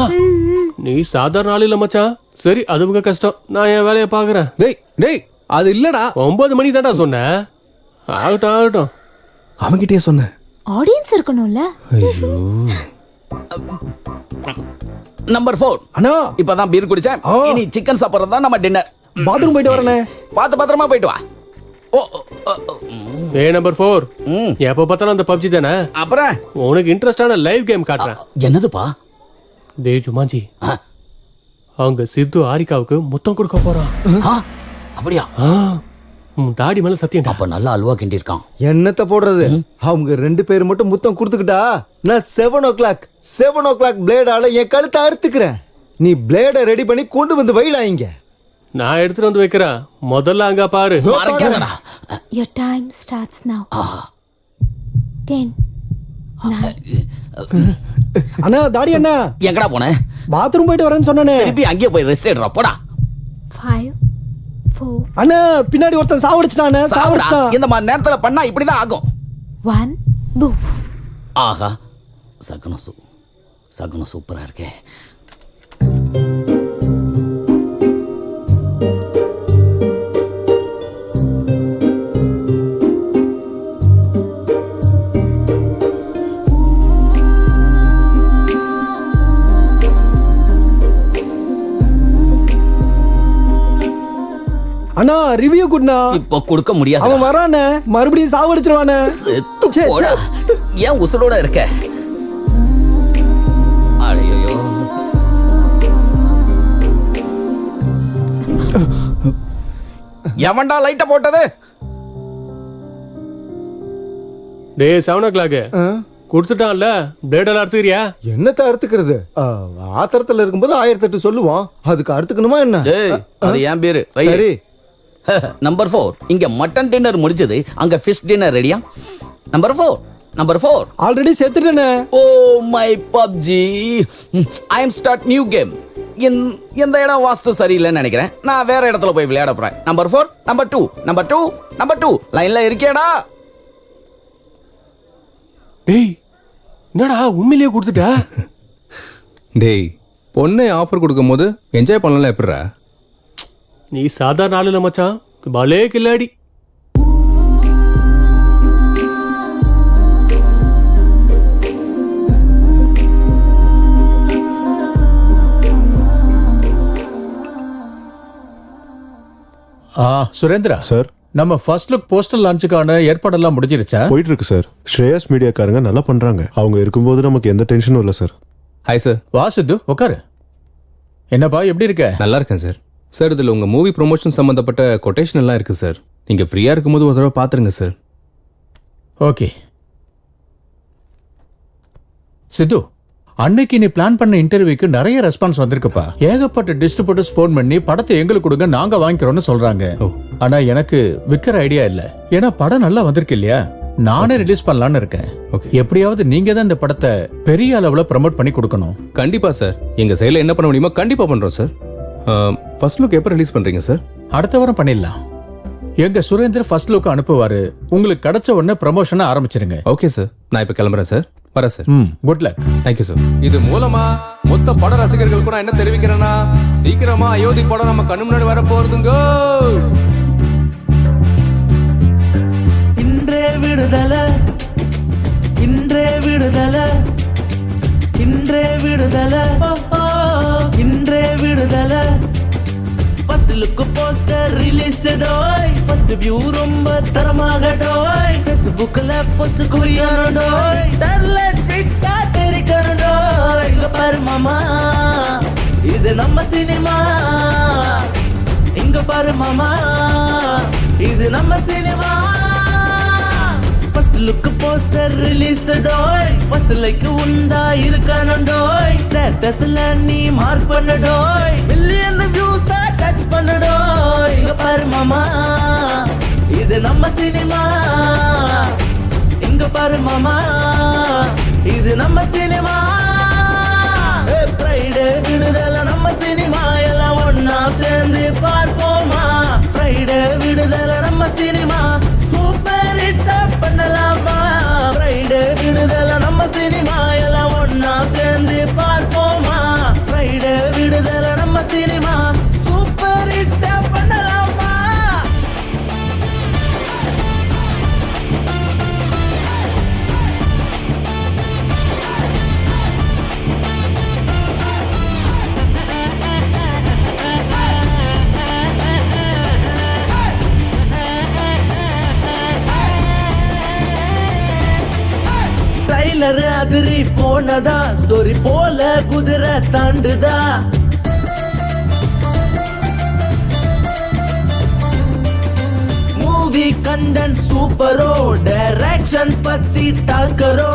B: நீ சாதாரண ஆள் இல்ல மச்சான். சரி, அது உங்க கஷ்டம், நான் என் வேலையை பாக்குறேன்.
E: டேய் டேய், அது இல்லடா.
B: 9 மணி தான்டா சொன்னேன். ஆகட்டும் ஆகட்டும்.
E: அவன்கிட்டயே சொன்னேன்.
I: ஆடியன்ஸ் இருக்கணும்ல.
E: ஐயோ.
K: நம்பர் 4.
A: அண்ணா,
K: இப்பதான் பீர் குடிச்சேன். இனி சிக்கன் சாப்பிடுறது தான் நம்ம டின்னர்.
A: பாத்ரூம் போயிட்டு வரனே.
K: பார்த்து பத்திரமா போயிட்டு வா.
B: ஏ நம்பர் 4, எப்ப பார்த்தாலும் அந்த பப்ஜி தானே?
K: அப்புறம்
B: உனக்கு இன்ட்ரெஸ்டான லைவ் கேம் காட்டுறேன்.
K: என்னதுப்பா?
B: டேய் ஜுமாஞ்சி, அவங்க சித்து ஹாரிகாவுக்கு முத்தம் கொடுக்க போறான்.
K: அப்படியா?
B: தாடி மேல சத்தியம்.
K: அப்ப நல்லா அல்வா கிண்டி இருக்கான்.
J: என்னத்த போடுறது, அவங்க 2 பேர் மட்டும் முத்தம் கொடுத்துக்கிட்டா நான் 7 o'clock பிளேடால என் கழுத்தை அறுத்துக்கிறேன். நீ பிளேட ரெடி பண்ணி கொண்டு வந்து வைடா இங்க.
B: நான் எடுத்துட்டு வந்து வைக்கிறேன், முதல்ல அங்க பாரு.
I: Your time starts now. 10 9.
A: அண்ணா, தாடி அண்ணா,
K: எங்கடா போன?
A: பாத்ரூம் போயிட்டு வரேன்னு சொன்னானே.
K: திருப்பி அங்கேயே போய் ரெஸ்ட் எடுறா போடா.
I: 5 4
A: அண்ணா, பின்னாடி ஒருத்தன் சாவடிச்சிட்டானே. சாவடிச்சிட்டான்.
K: இந்த மாதிரி நேரத்துல பண்ணா இப்படிதான் ஆகும்.
I: 1 boom.
K: ஆஹா, சகுனம் சூப்பரா இருக்கே.
A: அண்ணா, ரிவ்யூ குட்னா.
K: இப்போ கொடுக்க முடியாது.
A: அவன் வரானே, மறுபடியும் சாவடிச்சிருவானே.
K: செத்து போடா. ஏன் உசுரோட இருக்க? ஐயோ, எவன்டா லைட்ட போட்டது?
B: டேய் 7 o'clock கொடுத்துட்டான்ல, பிளேடெல்லாம் அறுத்துக்கிறியா?
J: என்னத்த அறுத்துக்கிறது? ஆத்திரத்துல இருக்கும்போது 1008 சொல்லுவான். அதுக்கு அறுத்துக்கணுமா என்ன?
K: அது ஏன் பேரு?
J: சரி.
K: நம்பர் 4, இங்க மட்டன் டின்னர் முடிஞ்சது, அங்க ஃபிஷ் டின்னர் ரெடியா? நம்பர் 4
A: ஆல்ரெடி செத்துட்டேனே.
K: Oh my PUBG, I am start new game. இந்த இடம் வாஸ்து சரியில்லைன்னு நினைக்கிறேன். நான் வேற இடத்துல போய் விளையாட போறேன். நம்பர் 4, நம்பர் 2 லைன்ல இருக்கியாடா?
B: டேய் என்னடா உண்மையிலேயே கொடுத்துட்டா?
E: டேய் பொண்ணை ஆஃபர் கொடுக்கும் போது என்ஜாய் பண்ணலாம் எப்படிரா?
B: நீ சாதாரண ஆளு இல்ல மச்சான், பலே கில்லாடி.
G: சுரேந்திரா
L: சார்
G: நம்ம ஃபர்ஸ்ட் லுக் போஸ்டர் லான்ச்சுக்கான ஏற்பாடெல்லாம் முடிஞ்சிருச்சா?
L: போயிட்டு இருக்கு சார். ஸ்ரேயஸ் மீடியாக்காரங்க நல்லா பண்றாங்க. அவங்க இருக்கும்போது நமக்கு எந்த டென்ஷனும் இல்லை சார்.
E: Hi sir.
G: வா சித்து உட்காரு. என்னப்பா எப்படி இருக்க?
E: நல்லா இருக்கேன் சார். சார் இதில் உங்கள் மூவி ப்ரொமோஷன் சம்மந்தப்பட்ட கொட்டேஷன் எல்லாம் இருக்குது சார். நீங்கள் ஃப்ரீயாக இருக்கும்போது ஒரு தடவை பார்த்துருங்க சார்.
G: ஓகே சித்து, அன்னைக்கு நீ பிளான் பண்ண இன்டர்வியூக்கு நிறைய ரெஸ்பான்ஸ் வந்திருக்குப்பா. ஏகப்பட்ட டிஸ்ட்ரிபியூட்டர்ஸ் ஃபோன் பண்ணி படத்தை எங்களுக்கு கொடுங்க, நாங்க வாங்கிக்கிறோம்னு சொல்றாங்க. ஆனா எனக்கு விற்கிற ஐடியா இல்ல. ஏன்னா படம் நல்லா வந்திருக்கு இல்லையா, நானே ரிலீஸ் பண்ணலான்னு இருக்கேன். எப்படியாவது நீங்க தான் இந்த படத்தை பெரிய அளவுல ப்ரமோட் பண்ணி கொடுக்கணும்.
E: கண்டிப்பா சார். எங்க சைடில் என்ன பண்ண முடியுமோ கண்டிப்பா பண்றோம் சார். ஃபர்ஸ்ட் லுக் எப்போ ரிலீஸ் பண்றீங்க சார்?
G: அடுத்த வாரம் பண்ணிடலாம். எங்க சுரேந்தர் ஃபர்ஸ்ட் லுக் அனுப்புவாரு. உங்களுக்கு கிடைச்ச உடனே ப்ரமோஷனை ஆரம்பிச்சிருங்க.
E: Okay sir. நான் இப்போ கிளம்புறேன் சார். வரேன் sir.
G: Good luck.
E: Thank you sir. இது மூலமா மொத்த பட ரசிகர்களுக்கு நான் என்ன தெரிவிக்கிறேன்னா, சீக்கிரமா அயோத்தி படம் நம்ம கண்ணு முன்னாடி வர போறதுங்க.
K: இன்றே விடுதலை, இன்றே விடுதலை, இன்றே விடுதலை, இன்றே விடுதலை. ஃபர்ஸ்ட் லுக் போஸ்டர் ரிலீஸ் டோய், ஃபர்ஸ்ட் வியூ ரொம்ப தரமாக டோய், ஃபேஸ்புக்ல போஸ்ட் குறியானோ டோய், தரல ட்விட்டா தெரிக்கணும் டோய். இங்க பாரு மாமா, இது நம்ம சினிமா. இங்க பாரு மாமா, இது நம்ம cinema. First look poster release டோய், ஃபர்ஸ்ட் லைக் உண்டா இருக்கணும் டோய், ஸ்டேட்டஸ்ல நீ மார்க் பண்ண டோய், மில்லியன் வியூஸ் டச் பண்ண டோய். இங்க பாரு மாமா, இது நம்ம சினிமா. இங்க பாரு மாமா, இது நம்ம சினிமா. ஃப்ரைடே விடுதலை நம்ம சினிமா, எல்லாம் ஒன்னா சேர்ந்து பார்ப்போமா. ஃப்ரைடே விடுதலை நம்ம சினிமா, சூப்பர் ஹிட் பண்ணலாமா. ஃப்ரைடே விடுதலை நம்ம சினிமா, எல்லாம் ஒன்னா சேர்ந்து பார்ப்போமா. ஃப்ரைடே விடுதலை நம்ம சினிமா, சூப்பர் ஹிட் பண்ணலாமா. ட்ரைலர் அதிரி போனதா, ஸ்டோரி போல குதிரை தாண்டுதா. மூவி கண்டென்ட் சூப்பரோ, டைரக்ஷன் பத்தி டாக்கரோ.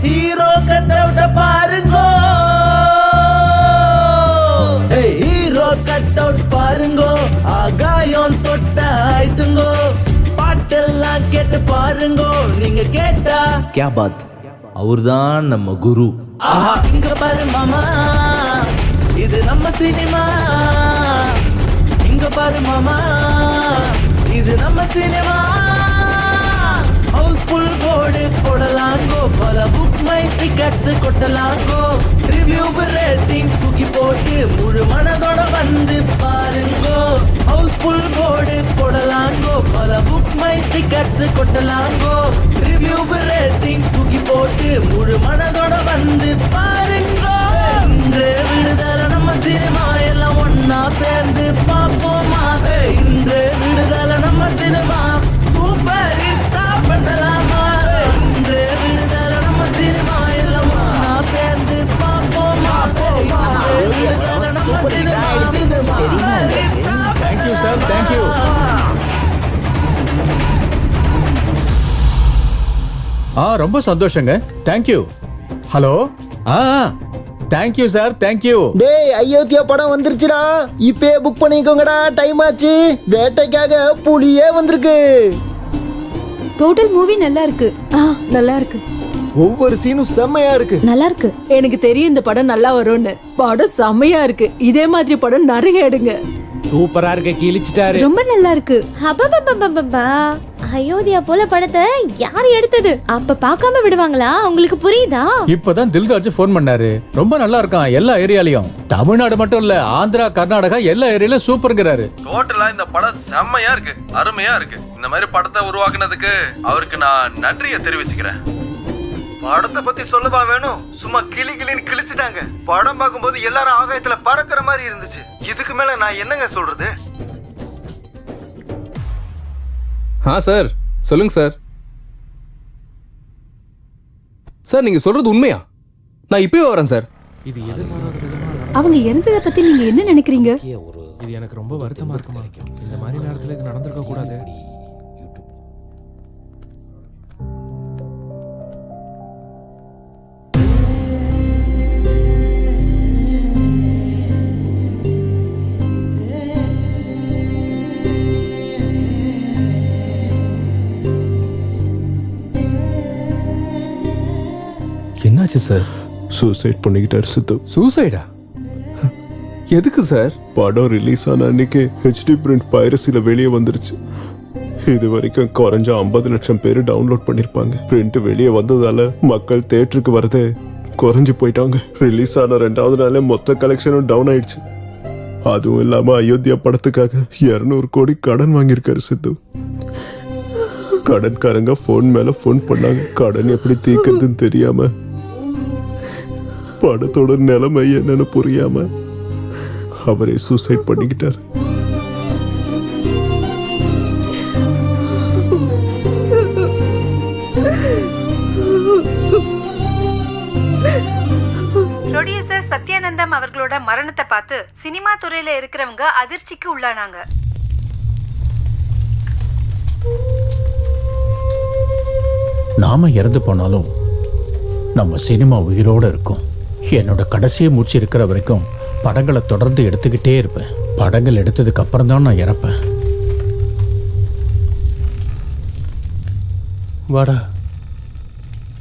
K: ஹீரோ கட்டவுட்ட பாருங்கோ, ஹீரோ கட் அவுட் பாருங்கோ, ஆகாயம் தொட்ட ஆயிட்டுங்கோ. பாட்டெல்லாம் கேட்டு பாருங்கோ, நீங்க கேட்டா
N: क्या बात, அவர்தான் நம்ம குரு.
K: ஆஹா, இங்க பாரு மாமா, இது நம்ம சினிமா. இங்க பாரு மாமா, இது நம்ம சினிமா. ஹவுஸ்ஃபுல் போர்டு போடலாங்கோ, பல புக் மை டிக்கெட்ஸ் கொட்டலாங்கோ. ரிவ்யூ ரேட்டிங் தூக்கி போட்டு முழு மனதோட வந்து பாருங்கோ. ஹவுஸ்ஃபுல் போர்டு போடலாங்கோ, பல புக் மை டிக்கெட்ஸ் கொட்டலாங்கோ. ரிவ்யூ ரேட்டிங் தூக்கி போட்டு முழு மனதோட வந்து பாருங்கோ. இன்றே விடுதலை நம்ம சினிமா, எல்லாம் ஒன்னா சேர்ந்து பார்ப்போமா. இன்றே விடுதலை நம்ம சினிமா, சூப்பர் ஹிட்டா பண்ணலாமா. இன்றே விடுதலை நம்ம சினிமா, எல்லாம் ஒன்னா சேர்ந்து பார்ப்போமா. இன்றே விடுதலை நம்ம சினிமா, சூப்பர் ஹிட்டா.
G: Thank you sir, thank you. ரொம்ப சந்தோஷங்க. Thank you. Hello. Thank you sir, thank you.
J: டேய், அயோத்தியா படம் வந்துருச்சுடா. இப்பே புக் பண்ணிக்கோங்கடா, டைம் ஆச்சு. வேட்டைக்காக புலியே வந்திருக்கு.
F: டோட்டல் மூவி நல்லா இருக்கு. நல்லா இருக்கு.
J: ஒவ்வொரு சீனும் செம்மையா இருக்கு.
I: நல்லா இருக்கு.
F: எனக்கு தெரியும் இந்த படம் நல்லா வரும்னு. படம் செம்மையா இருக்கு. இதே மாதிரி படம் நிறைய எடுங்க.
C: சூப்பரா இருக்க, கிழிச்சிட்டாரு.
I: ரொம்ப நல்லா இருக்கு. அப்பப்பப்பப்பப்பா, அயோத்தியா போல படத்தை யார் எடுத்தது? அப்ப பார்க்காம விடுவாங்களா? உங்களுக்கு புரியுதா?
G: இப்பதான் தில்ராஜ் போன் பண்ணாரு. ரொம்ப நல்லா இருக்கான் எல்லா ஏரியாலயும். தமிழ்நாடு மட்டும் இல்ல, ஆந்திரா, கர்நாடகா எல்லா ஏரியாலயும் சூப்பர்ங்கிறாரு.
H: டோட்டலா இந்த படம் செம்மையா இருக்கு, அருமையா இருக்கு. இந்த மாதிரி படத்தை உருவாக்குனதுக்கு அவருக்கு நான் நன்றியை தெரிவிச்சுக்கிறேன்.
J: படத்தை பத்தி சொல்லவா வேணும்? சும்மா கிளின்னு கிழிச்சிட்டாங்க. படம் பார்க்கும்போது எல்லாரும் ஆகாயத்துல பறக்கிற மாதிரி இருந்துச்சு. இதுக்கு மேல நான் என்னங்க சொல்றது?
E: சார் சொல்லுங்க சார். சார் நீங்க சொல்றது உண்மையா? நான் இப்பவே வரேன் சார்.
C: இது எதிர்பாராத விதமா
F: அவங்க இறந்ததை பத்தி நீங்க என்ன நினைக்கிறீங்க?
C: இது எனக்கு ரொம்ப வருத்தமா இருக்குமா. இந்த மாதிரி நேரத்துல இது நடந்திருக்க கூடாது.
E: என்னாச்சு சார்?
L: சூசைட் பண்ணிக்கிட்டார் சித்து.
E: சூசைடா? எதுக்கு சார்?
L: படம் ரிலீஸ் ஆன அன்னைக்கு ஹெச்டி பிரிண்ட் பைரசில வெளியே வந்துருச்சு. இது வரைக்கும் குறைஞ்ச 50 லட்சம் பேர் டவுன்லோட் பண்ணிருப்பாங்க. பிரிண்ட் வெளியே வந்ததால மக்கள் தியேட்டருக்கு வரதே குறைஞ்சு போயிட்டாங்க. ரிலீஸ் ஆன 2வது நாளே மொத்த கலெக்ஷனும் டவுன் ஆயிடுச்சு. அதுவும் இல்லாம அயோத்தியா படத்துக்காக 200 கோடி கடன் வாங்கியிருக்காரு சித்து. கடன்காரங்க போன் மேல போன் பண்ணாங்க. கடன் எப்படி தீர்க்கிறதுன்னு தெரியாம, படத்தோட நிலைமை என்னன்னு புரியாம அவரே சூசைட் பண்ணிக்கிட்டார்.
M: ப்ரொடியூசர் சத்யானந்தம் அவர்களோட மரணத்தை பார்த்து சினிமா துறையில இருக்கிறவங்க அதிர்ச்சிக்கு உள்ளானாங்க.
G: நாம இறந்து போனாலும் நம்ம சினிமா உயிரோட இருக்கும். என்னோட கடைசியை மூச்சு இருக்கிற வரைக்கும் படங்களை தொடர்ந்து எடுத்துக்கிட்டே இருப்பேன். படங்கள் எடுத்ததுக்கு அப்புறம் தான் நான் இறப்பேன்.
B: வாடா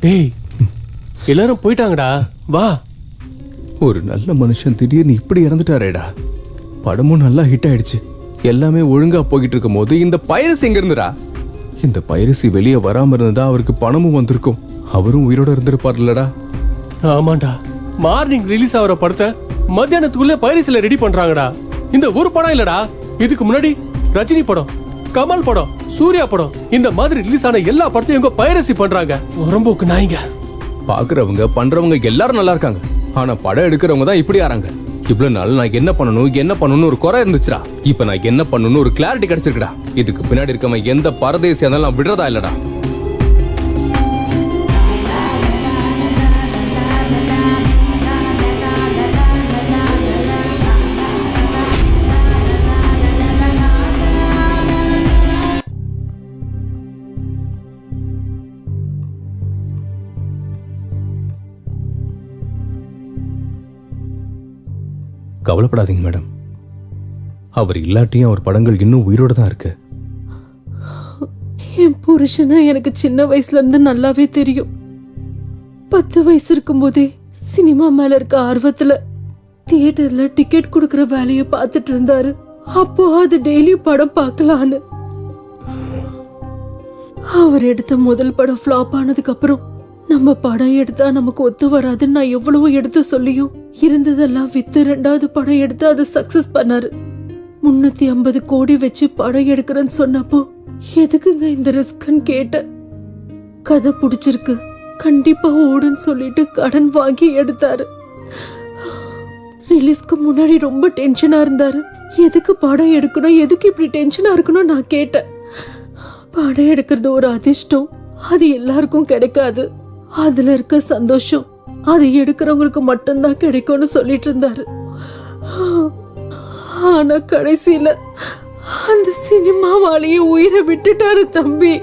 B: டேய், எல்லாரும் போயிட்டாங்கடா, வா.
E: ஒரு நல்ல மனுஷன் திடீர்னு இப்படி இறந்துட்டாரேடா. படமும் நல்லா ஹிட் ஆயிடுச்சு. எல்லாமே ஒழுங்கா போய்கிட்டு இருக்கும் போது இந்த பைரசி எங்க இருந்துடா? இந்த பைரசி வெளியே வராம இருந்ததா அவருக்கு பணமும் வந்திருக்கும். அவரும் உயிரோட இருந்திருப்பார் இல்லடா?
B: ஆமாண்டா, மார்னிங் ரிலீஸ் ஆகிற படத்தை மத்தியானத்துக்குள்ள பைரசில ரெடி பண்றாங்கடா. இந்த ஒரு படம் இல்லடா, இதுக்கு முன்னாடி ரஜினி படம், கமல் படம், சூர்யா படம், இந்த மாதிரி ரிலீஸ் ஆன எல்லா படத்தையும் இவங்க பைரசி பண்றாங்க. உரம்போக்கு நாய்ங்க.
E: பாக்குறவங்க பண்றவங்க எல்லாரும் நல்லா இருக்காங்க. ஆனா படம் எடுக்கிறவங்க தான் இப்படி ஆறாங்க. இவ்வளவு நாள் நான் என்ன பண்ணணும் ஒரு குறை இருந்துச்சுடா. இப்ப நான் என்ன பண்ணணும் ஒரு கிளாரிட்டி கிடைச்சிருக்குடா. இதுக்கு பின்னாடி இருக்கவன் எந்த பரதேசியா இருந்தாலும் நான் விடுறதா இல்லடா. கவலைப்படாதீங்க மேடம். அவர் இல்லாட்டியும் அவர் படங்கள் இன்னும் உயிரோட தான் இருக்கு.
F: என் புருஷனா எனக்கு சின்ன வயசுல இருந்து நல்லாவே தெரியும். 10 வயசு இருக்கும்போதே சினிமா மேல இருக்க ஆர்வத்துல தியேட்டர்ல டிக்கெட் கொடுக்கற வேலையை பார்த்துட்டு இருந்தாரு. அப்போ அது டெய்லி படம் பார்க்கலான்னு. அவர் எடுத்த முதல் படம் ஃபிளாப் ஆனதுக்கு அப்புறம் நம்ம படம் எடுத்தா நமக்கு ஒத்து வராதுன்னு நான் எவ்வளவோ எடுத்து சொல்லியும் இருந்ததெல்லாம் வித்து 2வது படம் எடுத்து அதை சக்சஸ் பண்ணாரு. 350 கோடி வச்சு படம் எடுக்கிறேன்னு சொன்னப்போ எதுக்குங்க இந்த ரிஸ்க்னு கேட்ட. கதை பிடிச்சிருக்கு, கண்டிப்பா ஓடுன்னு சொல்லிட்டு கடன் வாங்கி எடுத்தாரு. ரிலீஸ்க்கு முன்னாடி ரொம்ப டென்ஷனா இருந்தாரு. எதுக்கு படம் எடுக்கணும், எதுக்கு இப்படி டென்ஷனா இருக்கணும் நான் கேட்டேன். படம் எடுக்கிறது ஒரு அதிர்ஷ்டம், அது எல்லாருக்கும் கிடைக்காது. அதுல இருக்க சந்தோஷம் அதை எடுக்கிறவங்களுக்கு மட்டும்தான் கிடைக்கும்னு சொல்லிட்டு இருந்தாரு. ஆனா கடைசியில அந்த சினிமாவாலேயே உயிரை விட்டுட்டாரு தம்பி.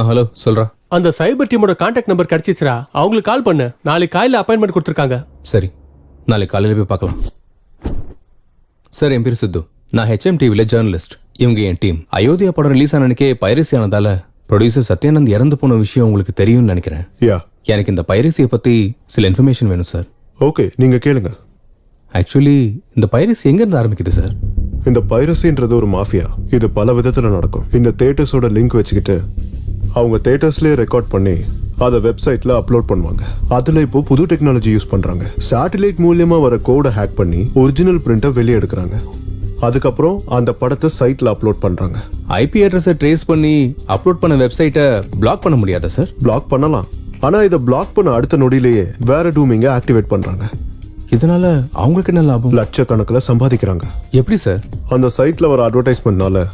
E: ஹலோ சொல்றா.
B: அந்த சைபர் டீமோட கான்டாக்ட் நம்பர் கிடைச்சிச்சுரா, அவங்களுக்கு கால் பண்ணு. நாளைக்கு காலையில அப்பாயின்மெண்ட் கொடுத்துருக்காங்க.
E: சரி, நாளைக்கு காலையில் போய் பார்க்கலாம். சார், என் பேர் சித்து. நான் ஹெச்எம் டிவியில் ஜேர்னலிஸ்ட். இவங்க என் டீம். அயோத்தியா படம் ரிலீஸ் ஆனனுக்கே பைரசி ஆனதால ப்ரொடியூசர் சத்யானந்த் இறந்து போன விஷயம் உங்களுக்கு தெரியும்னு நினைக்கிறேன். எனக்கு இந்த பைரசியை பற்றி சில இன்ஃபர்மேஷன் வேணும் சார்.
L: ஓகே, நீங்கள் கேளுங்க.
E: ஆக்சுவலி இந்த பைரசி எங்கேருந்து ஆரம்பிக்குது சார்?
L: இந்த பைரசின்றது ஒரு மாஃபியா. இது பல விதத்தில் நடக்கும். இந்த தேட்டர்ஸோட லிங்க் வச்சுக்கிட்டு அவங்க தேட்டர்ஸ்லேயே ரெக்கார்ட் பண்ணி அதை வெப்சைட்டில் அப்லோட் பண்ணுவாங்க. அதில் இப்போ புது டெக்னாலஜி யூஸ் பண்ணுறாங்க. சேட்டலைட் மூலியமாக வர கோடை ஹேக் பண்ணி ஒரிஜினல் பிரிண்ட்டை வெளியே எடுக்கிறாங்க. அதுக்கப்புறம் அந்த படத்தை சைட்டில் அப்லோட் பண்ணுறாங்க.
E: ஐபி அட்ரஸை ட்ரேஸ் பண்ணி அப்லோட் பண்ண வெப்சைட்டை பிளாக் பண்ண முடியாதா சார்?
L: பிளாக் பண்ணலாம். ஆனால் இதை பிளாக் பண்ண அடுத்த நொடியிலேயே வேற டூமிங்கை ஆக்டிவேட் பண்ணுறாங்க.
E: இதனால அவங்களுக்கு என்ன லாபம்?
L: லட்சக்கணக்கில் சம்பாதிக்கிறாங்க.
E: எப்படி சார்?
L: அந்த சைட்டில் வர அட்வர்டைஸ்மெண்ட்னால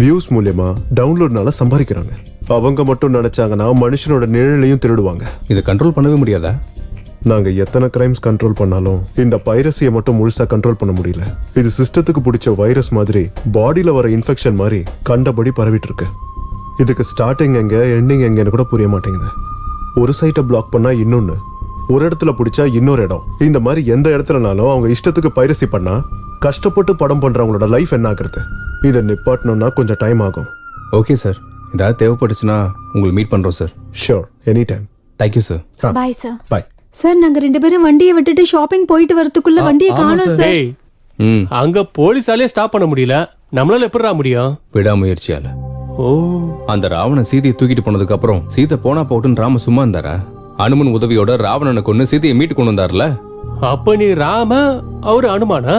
L: வியூஸ் மூலியமா டவுன்லோட்னால சம்பாதிக்கிறாங்க. அவங்க மட்டும் நினைச்சாங்கன்னா மனுஷனோட நிழலையும் திருடுவாங்க.
E: இதை கண்ட்ரோல் பண்ணவே முடியாதா?
L: நாங்க எத்தனை கிரைம்ஸ் கண்ட்ரோல் பண்ணாலும் இந்த பைரசியை மட்டும் முழுசா கண்ட்ரோல் பண்ண முடியல. இது சிஸ்டத்துக்கு பிடிச்ச வைரஸ் மாதிரி பாடியில வர இன்ஃபெக்ஷன் மாதிரி கண்டபடி பரவிட்டு இருக்கு. இதுக்கு ஸ்டார்டிங் எங்க எண்டிங் எங்கன்னு கூட புரிய மாட்டேங்குது. ஒரு சைட்டை பிளாக் பண்ணா இன்னொன்னு, ஒரு இடத்துல பிடிச்சா இன்னொரு இடம். இந்த மாதிரி எந்த இடத்துலனாலும் அவங்க இஷ்டத்துக்கு பைரசி பண்ணா கஷ்டப்பட்டு படம் பண்றவங்களோட லைஃப் என்ன ஆகுறது? இதை நிப்பாட்டணும்னா கொஞ்சம் டைம் ஆகும்.
E: ஓகே சார், ஏதாவது தேவைப்பட்டுச்சுன்னா உங்களை மீட் பண்றோம் sir.
L: Sure, any time.
E: Thank you sir.
I: Bye sir.
L: Bye
F: sir, நாங்க 2 பேரும் வண்டியை விட்டுட்டு ஷாப்பிங் போயிட்டு வரதுக்குள்ள வண்டியை காணோம் சார்.
B: ஏய், அங்க போலீஸாலே ஸ்டாப் பண்ண முடியல, நம்மளால எப்படிடா முடியும்?
E: விடாமுயற்சியால.
B: ஓ,
E: அந்த ராவணன் சீதையை தூக்கிட்டு போனதுக்கு அப்புறம் சீதை போனா போட்டுன்னு ராம சும்மா இருந்தாரா? அனுமன் உதவியோட ராவணனை கொண்டு சீதையை மீட்டு கொண்டு வந்தார்ல.
B: அப்ப நீ ராம, அவரு அனுமானா?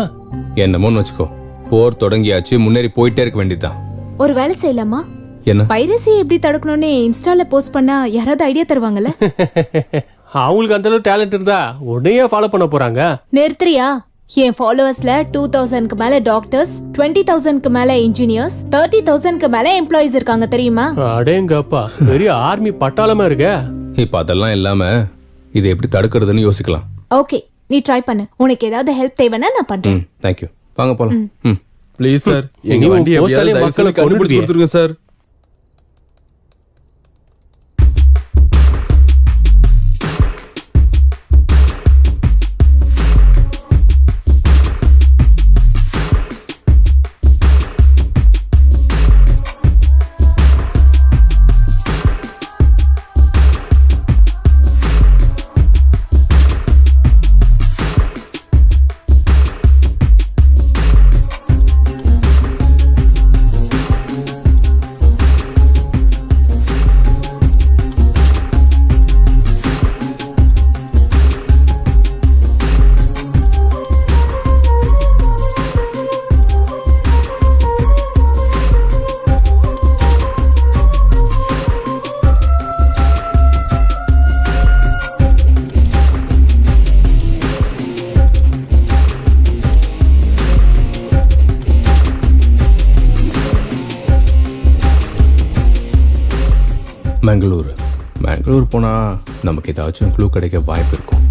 E: என்னமோன்னு வச்சுக்கோ. போர் தொடங்கியாச்சு, முன்னேறி போயிட்டே இருக்க வேண்டியதுதான்.
I: ஒரு வேலை செய்யலாமா?
E: என்ன?
I: பைரசி எப்படி தடுக்கணும்னு இன்ஸ்டால போஸ்ட் பண்ணா யாராவது ஐடியா தருவாங்கல்ல?
B: அவங்களுக்கு அந்த அளவு டேலண்ட் இருந்தா உடனே ஃபாலோ பண்ண போறாங்க.
I: நிறுத்துறியா? என் ஃபாலோவர்ஸ்ல 2000க்கு மேல டாக்டர்ஸ், 20,000க்கு மேல இன்ஜினியர்ஸ், 30,000க்கு மேல எம்ப்ளாயிஸ் இருக்காங்க தெரியுமா?
B: அடேங்கப்பா, பெரிய ஆர்மி பட்டாளமா இருக்க.
E: இப்ப அதெல்லாம் இல்லாம இதை எப்படி தடுக்கிறதுன்னு யோசிக்கலாம்.
I: ஓகே, நீ ட்ரை பண்ணு. உனக்கு ஏதாவது ஹெல்ப் தேவைன்னா நான் பண்றேன்.
E: தேங்க்யூ. வாங்க போலாம்.
H: ப்ளீஸ் சார், எங்க
B: நீ
H: வண்டி
B: போஸ்டாலே
H: எப்படியாவது
B: மக்களை
H: மக்களுக்கு கண்டுபிடிச்சு
B: கொன்னுடுவியே.
H: கொடுத்துருங்க சார்.
E: பெங்களூர் போனா நமக்கு ஏதாச்சும் க்ளூ கிடைக்க வாய்ப்பு இருக்கும்.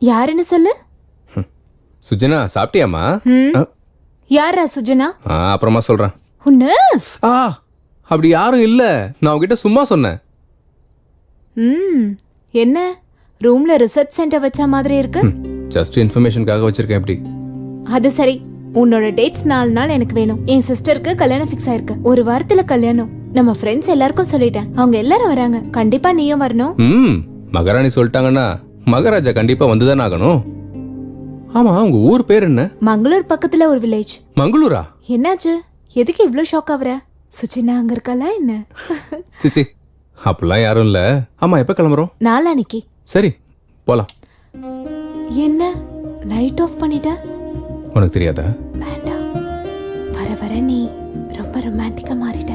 I: யாருன்னு சொல்லு.
E: சுஜனா, சாப்பிட்டியாமா?
I: யாரா சுஜனா?
E: அப்புறமா சொல்றேன்.
I: உன்ன
E: அப்படி யாரும் இல்ல, நான் உங்ககிட்ட சும்மா சொன்னேன்.
I: என்ன ரூம்ல ரிசர்ச் சென்டர் வச்ச மாதிரி இருக்கு?
E: ஜஸ்ட் இன்ஃபர்மேஷனுக்காக வச்சிருக்கேன். எப்படி?
I: அது சரி, உன்னோட டேட்ஸ் 4 நாள் எனக்கு வேணும். என் சிஸ்டருக்கு கல்யாணம் ஃபிக்ஸ் ஆயிருக்கு. ஒரு வாரத்துல கல்யாணம். நம்ம ஃப்ரெண்ட்ஸ் எல்லாருக்கும் சொல்லிட்டேன், அவங்க எல்லாரும் வராங்க. கண்டிப்பா நீயும் வரணும்.
E: மகாராணி சொல்லிட்டாங்கன்னா மகாராஜா கண்டிப்பா வந்துதானே ஆகணும். ஆமா, உங்க ஊர் பேர் என்ன?
I: மங்களூர் பக்கத்துல ஒரு வில்லேஜ்.
E: மங்களூரா?
I: என்னாச்சு? எதுக்கு இவ்ளோ ஷாக் ஆவற? சுஜினா அங்க இருக்கல என்ன?
E: சிச்சி, அப்பெல்லாம் யாரும் இல்ல. ஆமா, எப்ப கிளம்புறோம்?
I: நாளானிக்கு.
E: சரி, போலாம்.
I: என்ன லைட் ஆஃப் பண்ணிட்ட?
E: உனக்கு தெரியாதா?
I: வேண்டாம், வர வர நீ ரொம்ப ரொமான்டிக்கா மாறிட்ட.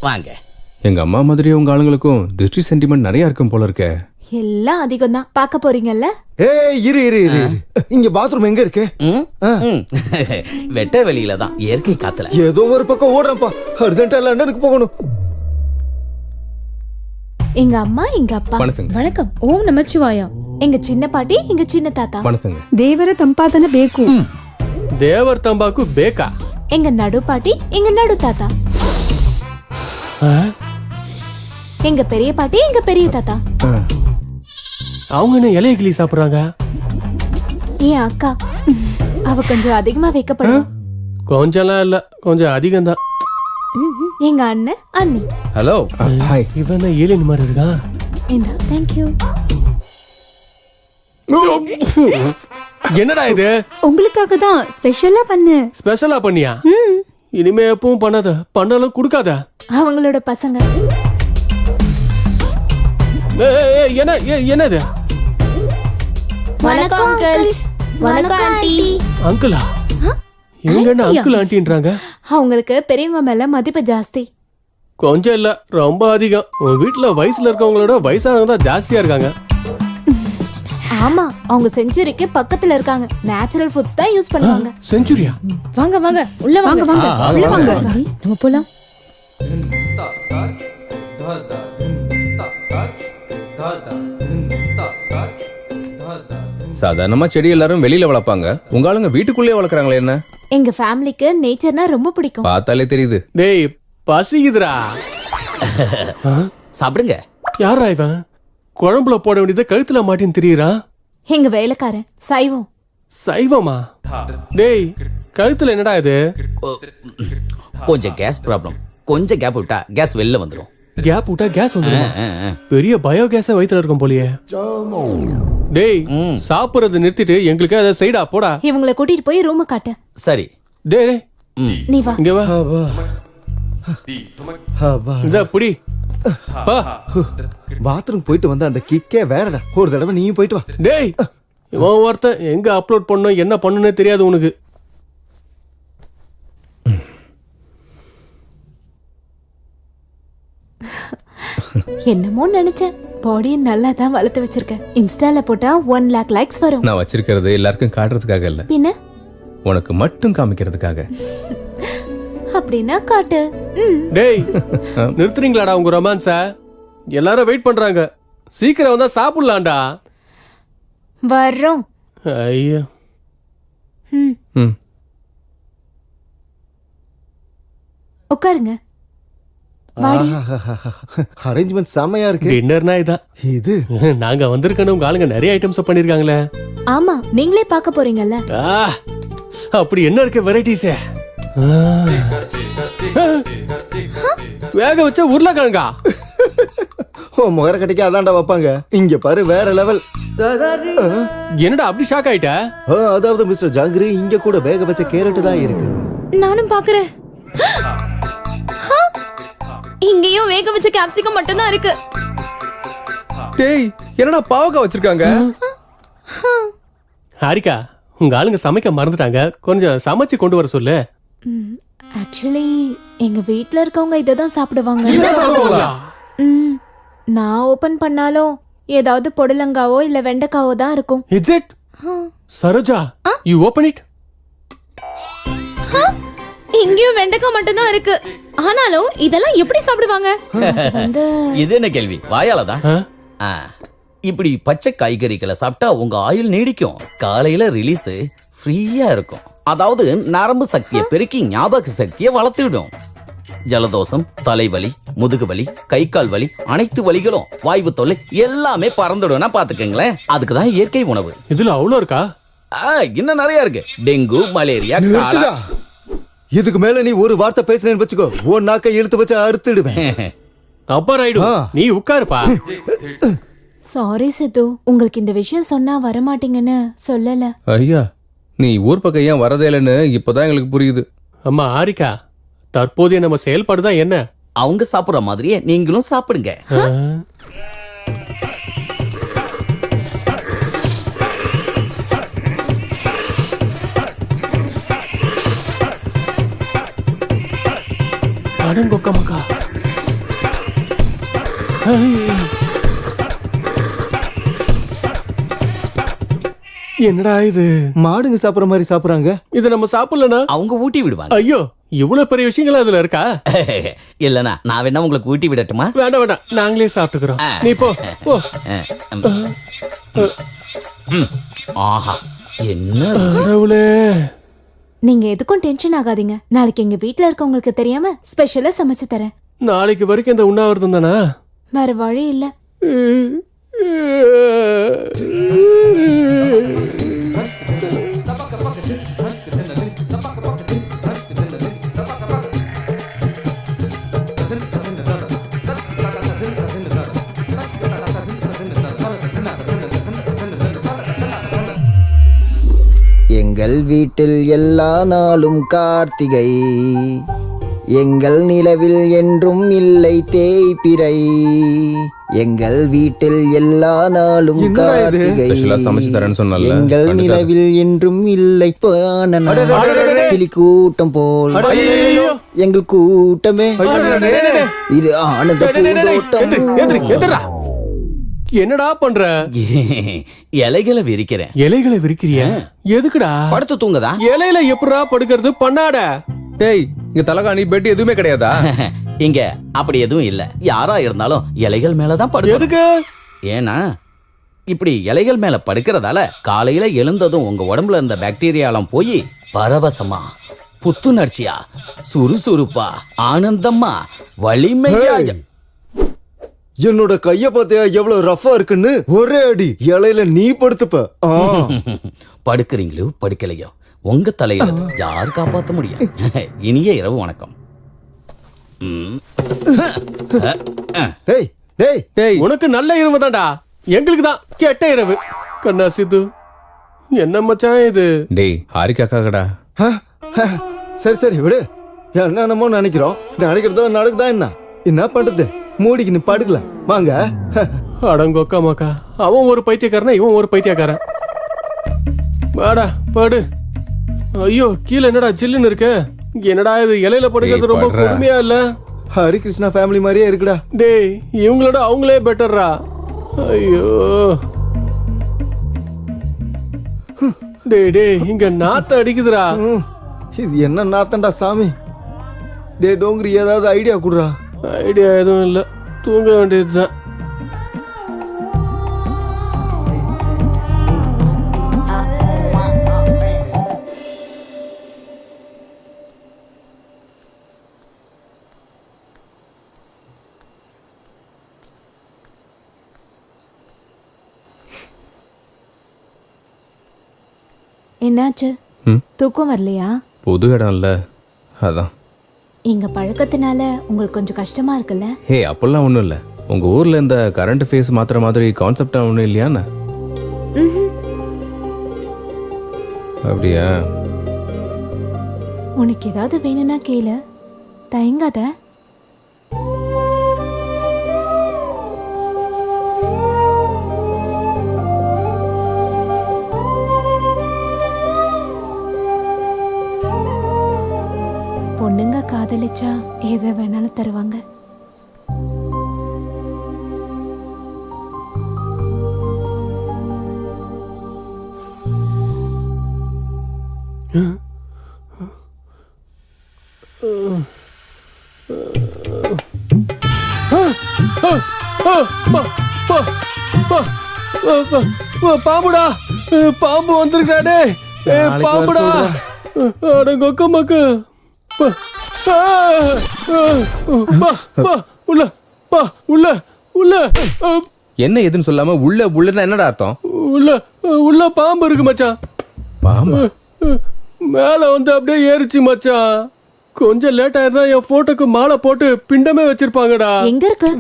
K: வாங்க.
E: எங்க அம்மா மாதிரி உங்க ஆளுங்களுக்கும் திருஷ்டி சென்டிமெண்ட் நிறைய இருக்கும் போல இருக்க.
I: எல்லாம் அதிகம் தான் பார்க்க போறீங்கல்ல.
J: ஏய் இரு இரு இரு இரு. இங்க பாத்ரூம் எங்க இருக்கு?
K: வெட்ட வெளியில தான், இயற்கை காத்துல.
J: ஏதோ ஒரு பக்கம் ஓடுறேன்ப்பா, அர்ஜென்ட்டா லண்டனுக்கு போகணும்.
I: எங்க அம்மா எங்க அப்பா.
E: வணக்கங்க.
I: வணக்கம். ஓம் நமச்சிவாயா. எங்க சின்ன பாட்டி எங்க சின்ன தாத்தா.
E: வணக்கங்க.
F: ದೇವರ ತಂಪಾತನ ಬೇಕು.
B: தேவர் தம்பாக்கு பேக்கா?
I: எங்க நடு பாட்டி எங்க நடு தாத்தா. எங்க பெரிய பாட்டி எங்க பெரிய தாத்தா.
B: அவங்க என்ன இலைய கிளி சாப்பிடுறாங்க?
I: என் அக்கா, அவ கொஞ்சம் அதிகமா வைக்கப்படுவா.
B: கொஞ்சம்லாம் இல்ல, கொஞ்சம் அதிகம்தான்.
I: எங்க அண்ணன் அண்ணி.
K: ஹலோ.
E: ஹாய்.
B: இவன் ஏலியன் மாதிரி இருக்கான்.
I: இந்த தேங்க்யூ.
B: என்னடா இது?
F: உங்களுக்காக தான் ஸ்பெஷலா பண்ணு.
B: ஸ்பெஷலா பண்ணியா? இனிமே எப்பவும் பண்ணாத, பண்ணாலும் கொடுக்காத.
I: அவங்களோட பசங்க.
B: என்னது?
I: வணக்கம் அங்கிள்ஸ். வணக்கம் ஆண்டி.
B: அங்கிளா? இவங்க என்ன அங்கிள் ஆண்டின்றாங்க?
I: அவங்களுக்கு பெரியவங்க மேல மதிப்பு ஜாஸ்தி.
B: கொஞ்சம் இல்ல, ரொம்ப அதிகம். உன் வீட்டுல வயசுல இருக்கவங்களோட வயசானவங்க தான் ஜாஸ்தியா இருக்காங்க.
I: ஆமா, அவங்க செஞ்சுரிக்கு பக்கத்துல இருக்காங்க. நேச்சுரல் ஃபுட்ஸ் தான் யூஸ் பண்ணுவாங்க.
B: செஞ்சுரியா?
I: வாங்க வாங்க, உள்ள வாங்க வாங்க. உள்ள வாங்க. நம்ம போலாம்.
E: சாதாரணமா செடி எல்லாரும் வெளியில வளர்ப்பாங்க, உங்க ஆளுங்க வீட்டுக்குள்ளேயே வளர்க்குறாங்களே என்ன?
I: எங்க ஃபேமிலிக்கு நேச்சர்னா ரொம்ப பிடிக்கும்.
E: பார்த்தாலே தெரியுது.
B: டேய் பசிக்குதுடா.
K: சாப்பிடுங்க.
B: யாரா இவன்? குழம்புல போட வேண்டியதை கழுத்துல மாட்டின்னு திரியறான்.
I: எங்க வேலைக்காரன் சைவம்.
B: சைவமா? டேய் கழுத்துல என்னடா இது?
K: கொஞ்சம் கேஸ் ப்ராப்ளம். கொஞ்சம் கேப் விட்டா கேஸ் வெளில வந்துடும்.
B: கேப் விட்டா கேஸ் வந்துருமா? பெரிய பயோ கேஸ வயித்துல இருக்கும் போலியே. டேய் சாப்பிடுறது நிறுத்திட்டு எங்களுக்கு அதை சைடா போடா.
I: இவங்களை கூட்டிட்டு போய் ரூம் காட்டு.
K: சரி.
B: டேய்
I: நீ வா.
B: இங்க வா. இந்த புடி.
J: பாத்ரூம் போயிட்டு வந்த அந்த கிக்கே வேறடா. ஒரு தடவை நீயும் போயிட்டு வா.
B: டேய் இவன் ஒருத்தன் எங்க அப்லோட் பண்ணணும் என்ன பண்ணுனே தெரியாது உனக்கு.
I: என்னமோ நினைச்சேன். பாடியை நல்லா தான் வளர்த்து வச்சிருக்க. இன்ஸ்டால போட்டா 1 lakh லைக்ஸ் வரும்.
E: நான் வச்சிருக்கிறது எல்லாருக்கும் காட்டுறதுக்காக இல்ல,
I: பின்ன
E: உனக்கு மட்டும் காமிக்கிறதுக்காக.
I: அப்படின்னா காட்டு.
B: டேய் நிறுத்துறீங்களாடா உங்க ரொமான்ஸ? எல்லாரும் வெயிட் பண்றாங்க. சீக்கிரம் வந்தா சாப்பிடலாம்டா.
I: வர்றோம்.
B: ஐயோ.
I: உட்காருங்க.
J: அரேஞ்ச்மெண்ட் செமையா இருக்கு.
B: டின்னர்னா இதான்.
J: இது
B: நாங்க வந்திருக்கணும், உங்க ஆளுங்க நிறைய ஐட்டம்ஸ் பண்ணிருக்காங்களே.
I: ஆமா, நீங்களே பார்க்க போறீங்கல்ல.
B: அப்படி என்ன இருக்கு வெரைட்டிஸே? வேக வச்ச உருளைக்கிழங்கா?
J: முகர கட்டிக்கு அதான்டா வைப்பாங்க. இங்க பாரு வேற லெவல்.
B: என்னடா அப்படி ஷாக் ஆயிட்ட?
J: அதாவது மிஸ்டர் ஜாங்கிரி, இங்க கூட வேக வச்ச கேரட் தான் இருக்கு.
I: நானும் பாக்குறேன். இங்கேயும் வேக வச்ச கேப்சிகம் மட்டும் தான் இருக்கு.
E: டேய் என்னடா பாவக்காய் வச்சிருக்காங்க?
B: ஹாரிகா, உங்க ஆளுங்க சமைக்க மறந்துட்டாங்க, கொஞ்சம் சமைச்சு கொண்டு வர சொல்லு.
I: ஆக்சுவலி எங்க வீட்ல இருக்கவங்க இத தான் சாப்பிடுவாங்க. நான் ஓபன் பண்ணாலும் ஏதாவது பொடலங்காவோ இல்ல வெண்டைக்காவோ தான் இருக்கும்.
B: It's it? Saroja, you open it.
I: இங்கேயும் வெண்டைக்காய் மட்டும் தான் இருக்கு. ஆனாலும் இதெல்லாம் எப்படி சாப்பிடுவாங்க?
K: இது என்ன கேள்வி? வாயாலதான். இப்படி பச்சை காய்கறிகளை சாப்பிட்டா உங்க ஆயுள் நீடிக்கும். காலையில ரிலீஸ் ஃப்ரீயா இருக்கும். அதாவது நரம்பு சக்தியை பெருக்கி ஞாபக சக்தியை வளர்த்துவிடும். ஜலதோஷம், தலைவலி, முதுகு வலி, கை கால் வலி, அனைத்து வலிகளும், வாய்வு தொல்லை எல்லாமே பறந்துடும்னா பாத்துக்கங்களேன். அதுக்குதான் இயற்கை உணவு.
B: இதுல அவ்வளோ இருக்கா?
K: இன்னும் நிறைய இருக்கு. Dengue, malaria, cholera.
J: இதுக்கு மேல நீ ஒரு வார்த்தை பேசுனேன்னு வச்சுக்கோ, உன் நாக்கை இழுத்து வச்சு அறுத்துடுவேன்.
B: அப்பா ரைடு, நீ உட்காருப்பா.
I: சாரி சித்து, உங்களுக்கு இந்த விஷயம் சொன்னா வரமாட்டீங்கன்னு சொல்லல.
E: ஐயா, நீ ஊர் பக்கம் ஏன் வரதே இல்லைன்னு இப்பதான் எங்களுக்கு புரியுது.
B: அம்மா ஹாரிகா, தற்போதைய நம்ம செயல்பாடு தான் என்ன?
K: அவங்க சாப்பிடுற மாதிரியே நீங்களும் சாப்பிடுங்க.
B: என்னடா இது?
J: மாடுங்க சாப்பிடுற மாதிரி சாப்பிடுறாங்க.
B: இது நம்ம சாப்பிடலனா
O: அவங்க ஊட்டி விடுவாங்க.
B: ஐயோ, இவ்வளவு பெரிய விஷயங்கள் அதுல இருக்கா?
O: இல்லனா நான் வேணா உங்களுக்கு ஊட்டி விடட்டுமா?
B: வேண்டாம் வேண்டாம், நாங்களே சாப்பிட்டுக்கிறோம். நீ போ போ.
O: ஆஹா, என்ன
B: கடவுளே.
I: நீங்க எதுக்கும் டென்ஷன் ஆகாதீங்க. நாளைக்கு எங்க வீட்ல இருக்கவங்களுக்கு தெரியாம ஸ்பெஷலா சமைச்சு தரேன்.
B: நாளைக்கு வரைக்கும் இந்த உண்ணாவிரதம் தானா?
I: வேற வழி இல்ல.
K: எங்கள் வீட்டில் எல்லா நாளும் கார்த்திகை, எங்கள் நிலவில் என்றும் இல்லை தேய்பிறை. எங்கள் வீட்டில் எல்லா நாளும் கார்த்திகை,
E: ஸ்பெஷலா சமைச்சு தரேன்னு சொன்னல.
K: எங்கள் நிலவில் என்றும் இல்லை கிளி கூட்டம் போல் எங்கள் கூட்டமே இது ஆனந்த பூந்தோட்டம்.
B: என்னடா பண்ற?
O: இலைகளை விரிக்கிறேன்.
B: இலைகளை விரிக்கிறியா? எதுக்குடா?
O: படுத்து தூங்கதா?
B: இலையில எப்படா படுக்கிறது? பண்ணாட.
E: டேய், இங்க தலகாணி பெட் எதுவுமே கிடையாதா?
O: இங்க அப்படி எதுவும் இல்ல. யாரா இருந்தாலும் இலைகள் மேலதான் படுக்க.
B: எதுக்கு?
O: ஏன்னா இப்படி இலைகள் மேல படுக்கிறதால காலையில எழுந்ததும் உங்க உடம்புல இருந்த பாக்டீரியாலாம் போய் பரவசமா, புத்துணர்ச்சியா, சுறுசுறுப்பா, ஆனந்தமா, வலிமையா.
J: என்னோட கைய பார்த்தியா எவ்வளவு ரஃபா இருக்குன்னு? ஒரே அடி இலையில நீ படுத்துப்ப.
O: படுக்கிறீங்களோ படுக்கலையோ உங்க தலையில யார் காப்பாற்ற முடியும்? இனிய இரவு வணக்கம்.
J: டேய் டேய் டேய்,
B: உனக்கு நல்ல இரவு தான்டா, எங்களுக்கு தான் கெட்ட இரவு. கண்ணா சித்து, என்ன மச்சான் இது?
E: டேய், ஹாரிகா காக்கடா.
J: சரி சரி விடு. என்னமோ நினைக்கிறோம், நினைக்கிறதோ நடக்குதா? என்ன பண்றது? மூடிக்கு நீ படுக்கலாம் வாங்க.
B: அடங்கொக்கா மாக்கா, அவன் ஒரு பைத்தியக்காரனா இவன் ஒரு பைத்தியக்காரன். வாடா படு. ஐயோ, கீழே என்னடா ஜில்லுன்னு இருக்க? என்னடா இது? இலையில படுக்கிறது ரொம்ப கொடுமையா இல்ல?
J: ஹரிகிருஷ்ணா ஃபேமிலி மாதிரியே இருக்குடா.
B: டேய், இவங்களோட அவங்களே பெட்டர்ரா. ஐயோ டேய் டேய், இங்க நாத்த அடிக்குதுடா.
J: இது என்ன நாத்தண்டா சாமி? டே டோங்கரி, ஏதாவது ஐடியா குடுறா.
B: ஐடியா எதுவும் இல்ல, தூங்க வேண்டியதுதான்.
I: என்னாச்சு? தூக்கம் வரலையா?
E: புது இடம் இல்ல, அதான்.
I: எங்க பழக்கத்தினால உங்களுக்கு கொஞ்சம் கஷ்டமா இருக்குல்ல?
E: ஹே, அப்பெல்லாம் ஒண்ணும் இல்ல. உங்க ஊர்ல இந்த கரண்ட் ஃபேஸ் மாத்திர மாதிரி கான்செப்டா ஒண்ணும் இல்லையாண்ணா? அப்படியா?
I: உனக்கு ஏதாவது வேணும்னா கேளு, தயங்காத. பொண்ணுங்க காதலிச்சா எதை வேணாலும் தருவாங்க.
B: பாம்புடா, பாம்பு வந்திருக்காடே. பாம்புடா, அடங்கொக்க மக்கு. உள்ள உள்ள உள்ள.
E: என்ன எதுன்னு சொல்லாம உள்ள உள்ளன்னா என்னடா அர்த்தம்?
B: உள்ள உள்ள பாம்பு இருக்கு மச்சான்.
E: பாம்பு
B: மேல வந்து அப்படியே ஏறிச்சு மச்சான். கொஞ்சம் லேட் ஆயிருந்தா என் போட்டோக்கு மாலை போட்டு பிண்டமே வச்சிருப்பாங்கடா.
I: எங்க இருக்கு?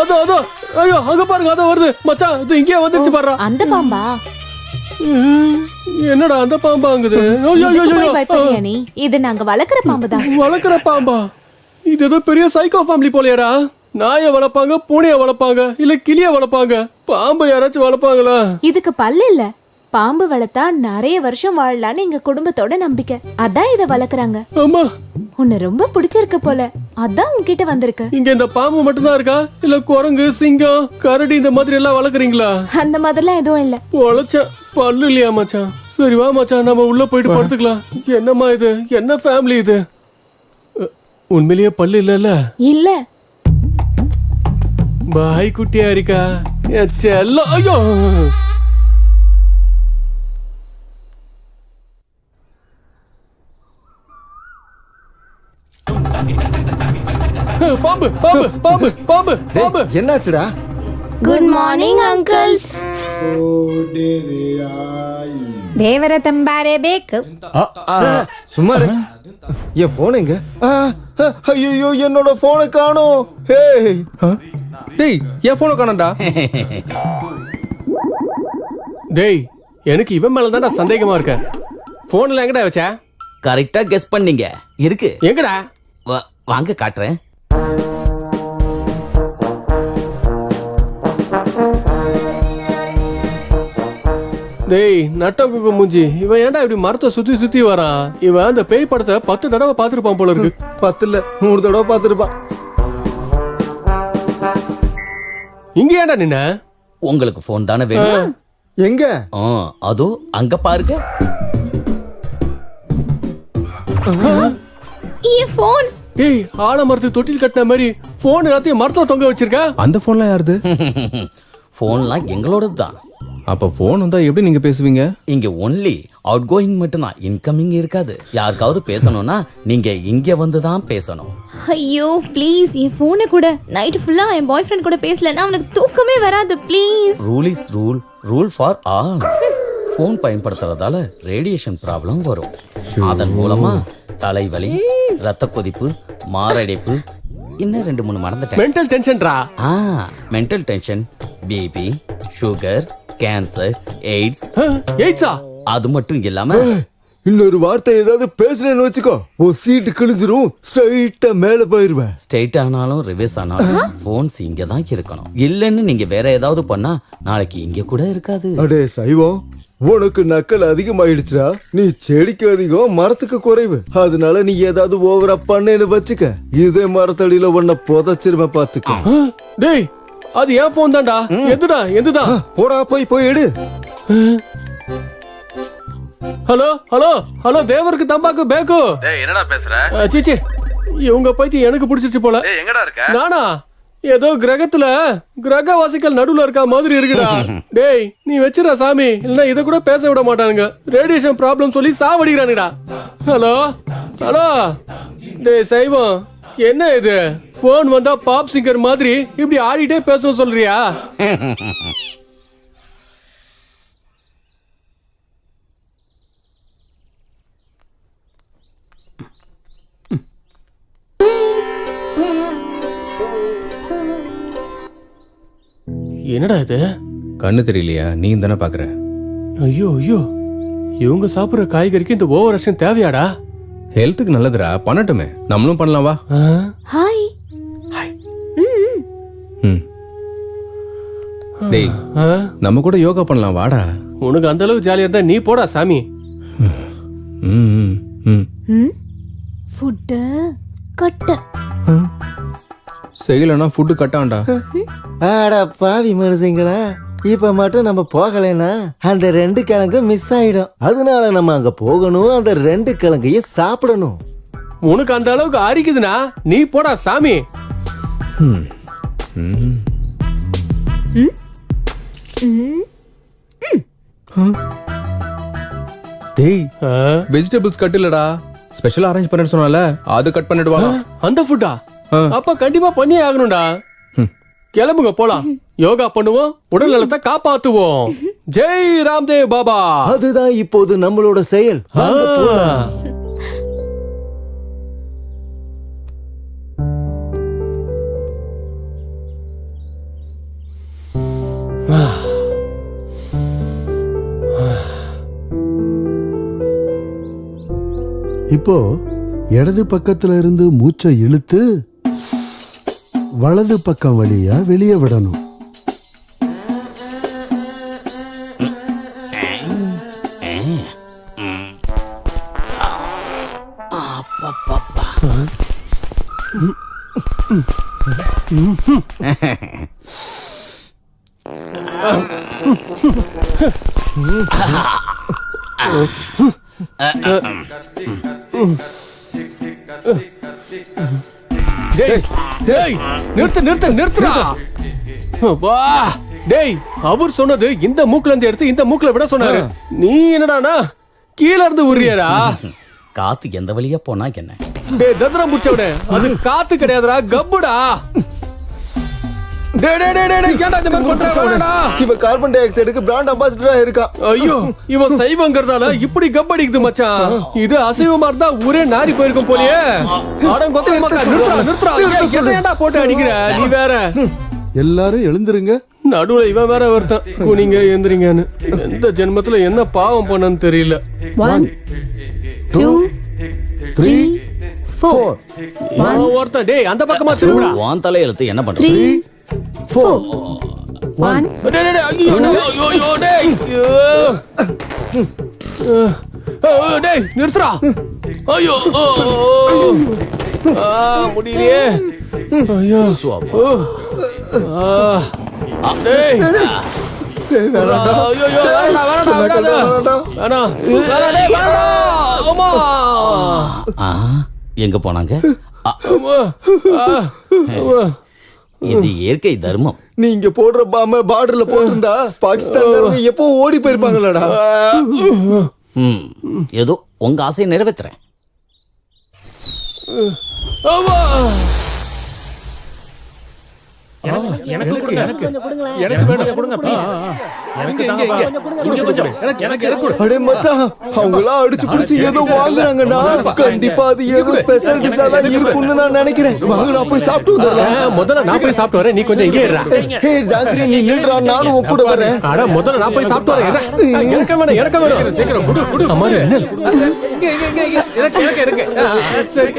B: அதோ அதோ, ஐயோ அங்க பாருங்க, அதோ வருது மச்சான். இது இங்கே வந்துருச்சு பாரு.
I: அந்த பாம்பா?
B: என்னடா அந்த பாம்பாங்குது?
I: நீ இது நாங்க வளர்க்குற பாம்பு தான்.
B: வளர்க்குற பாம்பா? இது ஏதோ பெரிய சைக்கோ ஃபேமிலி போலையடா. நாயை வளர்ப்பாங்க, பூனைய வளர்ப்பாங்க, இல்ல கிளிய வளர்ப்பாங்க. பாம்பை யாராச்சும் வளர்ப்பாங்களா?
I: இதுக்கு பல்லு இல்ல, பாம்பு வளர்த்தா நிறைய வருஷம் வாழலாம்னு எங்க குடும்பத்தோட நம்பிக்கை. அதான் இத வளர்க்குறாங்க.
B: அம்மா,
I: உன்னை ரொம்ப பிடிச்சிருக்கு போல, அதான் உன்கிட்ட வந்திருக்கு.
B: இங்க இந்த பாம்பு மட்டும்தான் இருக்கா இல்ல குரங்கு, சிங்கம், கரடி இந்த மாதிரி எல்லாம் வளர்க்குறீங்களா?
I: அந்த மாதிரிலாம் எதுவும் இல்ல.
B: பொழைச்ச பல்லு இல்லையா மச்சான்? சரி வா மச்சான், நம்ம உள்ள போயிட்டு படுத்துக்கலாம். என்னம்மா இது, என்ன ஃபேமிலி இது? உண்மையிலேயே பல்லு இல்ல?
I: இல்ல.
B: பாய் குட்டியா இருக்கா செல்லம். ஐயோ, பாம்பு பாம்பு பாம்பு பாம்பு பாம்பு.
J: என்னாச்சுடா?
I: Good morning uncles. தேவர தம்பாரே பேக்.
J: சும்மா இரு. என் போன் எங்க? ஐயோ, என்னோட போனை காணோம்.
E: டேய், என் போனை காணோம்டா.
B: டேய், எனக்கு இவன் மேல தான் சந்தேகமா இருக்க. போன்ல எங்கடா வச்ச?
O: கரெக்டா கெஸ் பண்ணீங்க. இருக்கு.
B: எங்கடா?
O: வாங்க காட்டுறேன்.
B: டேய் நட்டகுக்கு மூஞ்சி, இவன் ஏன்டா இப்படி மரத்தை சுத்தி சுத்தி வரான்? இவன் அந்த பேய் படத்தை 10 தடவை பார்த்திருப்பான் போல இருக்கு.
J: 10 இல்ல 100 தடவை பார்த்திருப்பான்.
B: இங்க ஏன்டா நின்ன?
O: உங்களுக்கு போன் தானே வேணும்?
J: எங்க?
O: அதோ அங்க பாருங்க.
I: என் போன்.
B: டேய், ஆலமரத்து தொட்டில் கட்டின மாதிரி போன் எல்லாத்தையும் மரத்துல தொங்க வச்சிருக்க.
E: அந்த போன்லாம் யாருது?
O: போன்லாம் எங்களோடது தான்.
E: அப்ப போன் வந்தா எப்படி நீங்க பேசுவீங்க?
O: இங்க ஒன்லி அவுட் கோயிங் மட்டும்தான், இன்கமிங் இருக்காது. யாருக்காவது பேசணும்னா நீங்க இங்க வந்து தான் பேசணும்.
I: ஐயோ ப்ளீஸ், என் போனை கூட. நைட் ஃபுல்லா என் பாய் ஃப்ரெண்ட் கூட பேசலன்னா அவனுக்கு தூக்கமே வராது. Please.
O: Rule is rule, rule for all. Phone பயன்படுத்துறதால ரேடியேஷன் ப்ராப்ளம் வரும். அதன் மூலமா தலைவலி, ரத்த கொதிப்பு, மாரடைப்பு, இன்னும் 2-3 மறந்துட்டேன்.
B: மென்டல் டென்ஷன்டா.
O: Mental tension, BP, sugar, cancer, AIDS.
B: எய்ட்ஸா?
O: அது மட்டும் இல்லாம
J: இன்னொரு வார்த்தை ஏதாவது பேசுறேன்னு வச்சுக்கோ, ஒரு சீட்டு கிழிஞ்சிரும், ஸ்ட்ரைட்டா மேல போயிருவேன்.
O: ஸ்ட்ரைட் ஆனாலும் ரிவர்ஸ் ஆனாலும் போன்ஸ் இங்க தான் இருக்கணும். இல்லன்னு நீங்க வேற ஏதாவது பண்ணா நாளைக்கு இங்க கூட இருக்காது.
J: அடே சைவம், உனக்கு நக்கல் அதிகமாயிடுச்சுடா. நீ செடிக்கு அதிகம், மரத்துக்கு குறைவு. அதனால நீ ஏதாவது ஓவரா பண்ணேன்னு வச்சுக்க, இதே மரத்தடியில உன்னை புதைச்சிருவேன் பாத்துக்க.
B: டேய், அது என் போன் தான்டா. எதுடா எதுடா?
J: போடா, போய் எடு.
B: ஹலோ ஹலோ ஹலோ, தேவருக்கு தம்பாக்கு பேக்கு.
H: டேய், என்னடா பேசுற?
B: சீச்சி, இவங்க பைத்தியம் எனக்கு பிடிச்சிச்சு போல.
H: டேய், எங்கடா இருக்க?
B: நானா? ஏதோ கிரகத்துல கிரகவாசிகள் நடுவுல இருக்க மாதிரி இருக்குடா. டேய், நீ வச்சிர சாமி, இல்லனா இத கூட பேச விட மாட்டானுங்க. ரேடியேஷன் ப்ராப்ளம் சொல்லி சாவடிக்கிறானுடா. Hello hello. டேய் சைவம், என்ன இது? போன் வந்தா பாப் சிங்கர் மாதிரி இப்படி ஆடிட்டே பேசணும் சொல்றியா? என்னடா இது?
E: கண்ணு தெரியலையா? நீ தானே பாக்குற.
B: ஐயோ ஐயோ, இவங்க சாப்பிடுற காய்கறிக்கு இந்த ஓவர் ஆக்ஷன் தேவையாடா?
E: ஹெல்த்துக்கு நல்லதுடா, பண்ணட்டுமே. நம்மளும் பண்ணலாம் வா.
I: ஹாய்.
E: டேய், நம்ம கூட யோகா பண்ணலாம் வாடா.
B: உனக்கு அந்த அளவுக்கு ஜாலியா இருந்தா நீ போடா சாமி.
I: ஃபுட் கட்ட.
E: செய்யலனா ஃபுட் கட்டான்டா.
J: ஆடா பாவி மனுஷங்களா, இப்ப மட்டும் நம்ம போகலைன்னா அந்த 2 கிழங்கு மிஸ் ஆயிடும். அதனால நம்ம அங்க போகணும், அந்த 2 கிழங்கையும் சாப்பிடணும்.
B: உனக்கு அந்த அளவுக்கு அரிக்குதுன்னா நீ போடா சாமி.
J: டேய்,
E: வெஜிடபிள்ஸ் கட் இல்லடா, ஸ்பெஷல் அரேஞ்ச் பண்ண சொன்னால அது கட் பண்ணிடுவாங்க.
B: அந்த ஃபுட்டா? அப்ப கண்டிப்பா பண்ணியே ஆகணும்டா. கிளம்புங்க போலாம். யோகா பண்ணுவோம், உடல் நலத்தை காப்பாத்துவோம். ஜெய் ராம்தேவ் பாபா.
J: அதுதான் இப்போது நம்மளோட செயல். வாங்க போலாம்.
D: இப்போ இடது பக்கத்துல இருந்து மூச்சை இழுத்து வலது பக்கம் வழியா வெளியே விடணும்.
B: டேய் டேய் நிறுத்துடா. வா டேய், அவர் சொன்னது இந்த மூக்குல இருந்து எடுத்து இந்த மூக்குல விட சொன்னாரு. நீ என்னடானா கீழ இருந்து உரியடா.
O: காத்து எந்த வழியா போனா என்ன?
B: டேய் தத்ரம் புடிச்சவனே, அது காத்து கிடையாதுடா, கப்புடா. டேய் டேய் டேய் டேய், ஏன்டா இந்த மாதிரி பண்ற? வேணாடா.
J: இவன் கார்பன் டை ஆக்சைடுக்கு பிராண்ட் அம்பாசிடரா இருக்கா.
B: ஐயோ, இவன் சைவங்கிறதால இப்படி கப்படிக்குது மச்சான். இது அசைவமா இருந்தா ஊரே நாரி போயிருக்கும் போலயே. அடங்கொத்த மக்கா, நிறுத்துறா. ஏன்டா போட்டு அடிக்கிற நீ வேற?
D: எல்லாரும் எழுந்துருங்க.
B: நடுவுல இவன் வேற ஒருத்தன் குனிங்க எந்திரிங்கன்னு. எந்த ஜென்மத்துல என்ன பாவம் பண்ணன்னு தெரியல.
F: 1 2 3 4
B: ஒருத்தன் டேய் அந்த பக்கமா திரும்புடா.
O: வான் தலை எழுத்து என்ன பண்ற?
F: 3 4 1
B: டேய் டேய் ஐயோ டேய் டேய் நிறுத்துடா. ஐயோ முடியலையே. ஐயோ டேய் ஐயோ
O: எங்க போனாங்க? இது இயற்கை தர்மம்.
J: நீ இங்க போடுற பாம பார்டர்ல போட்டிருந்தா பாகிஸ்தான் எப்போ ஓடி போயிருப்பாங்களடா.
O: ஏதோ உங்க ஆசையை நிறைவேற்றுறேன்.
J: அவங்களா அடிச்சு புடிச்சு ஏதோ வாங்குறாங்கன்னா கண்டிப்பா அது ஏதோ ஸ்பெஷல் டிஷ்ஷா தான் இருக்கும்னு நான் நினைக்கிறேன். வாங்க நான் போய் சாப்பிட்டு வந்துடலாம்.
B: முதல்ல நான் போய் சாப்பிட்டு வரேன், நீ கொஞ்சம் இங்கே இருடா.
J: ஹே ஜாங்கிரி, நீ நின்றா, நானும் உன் கூட வரேன்.
B: அட முதல்ல நான் போய் சாப்பிட்டு வரேன். எனக்கு வேணும் சீக்கிரம் குடு. அம்மா என்ன சரி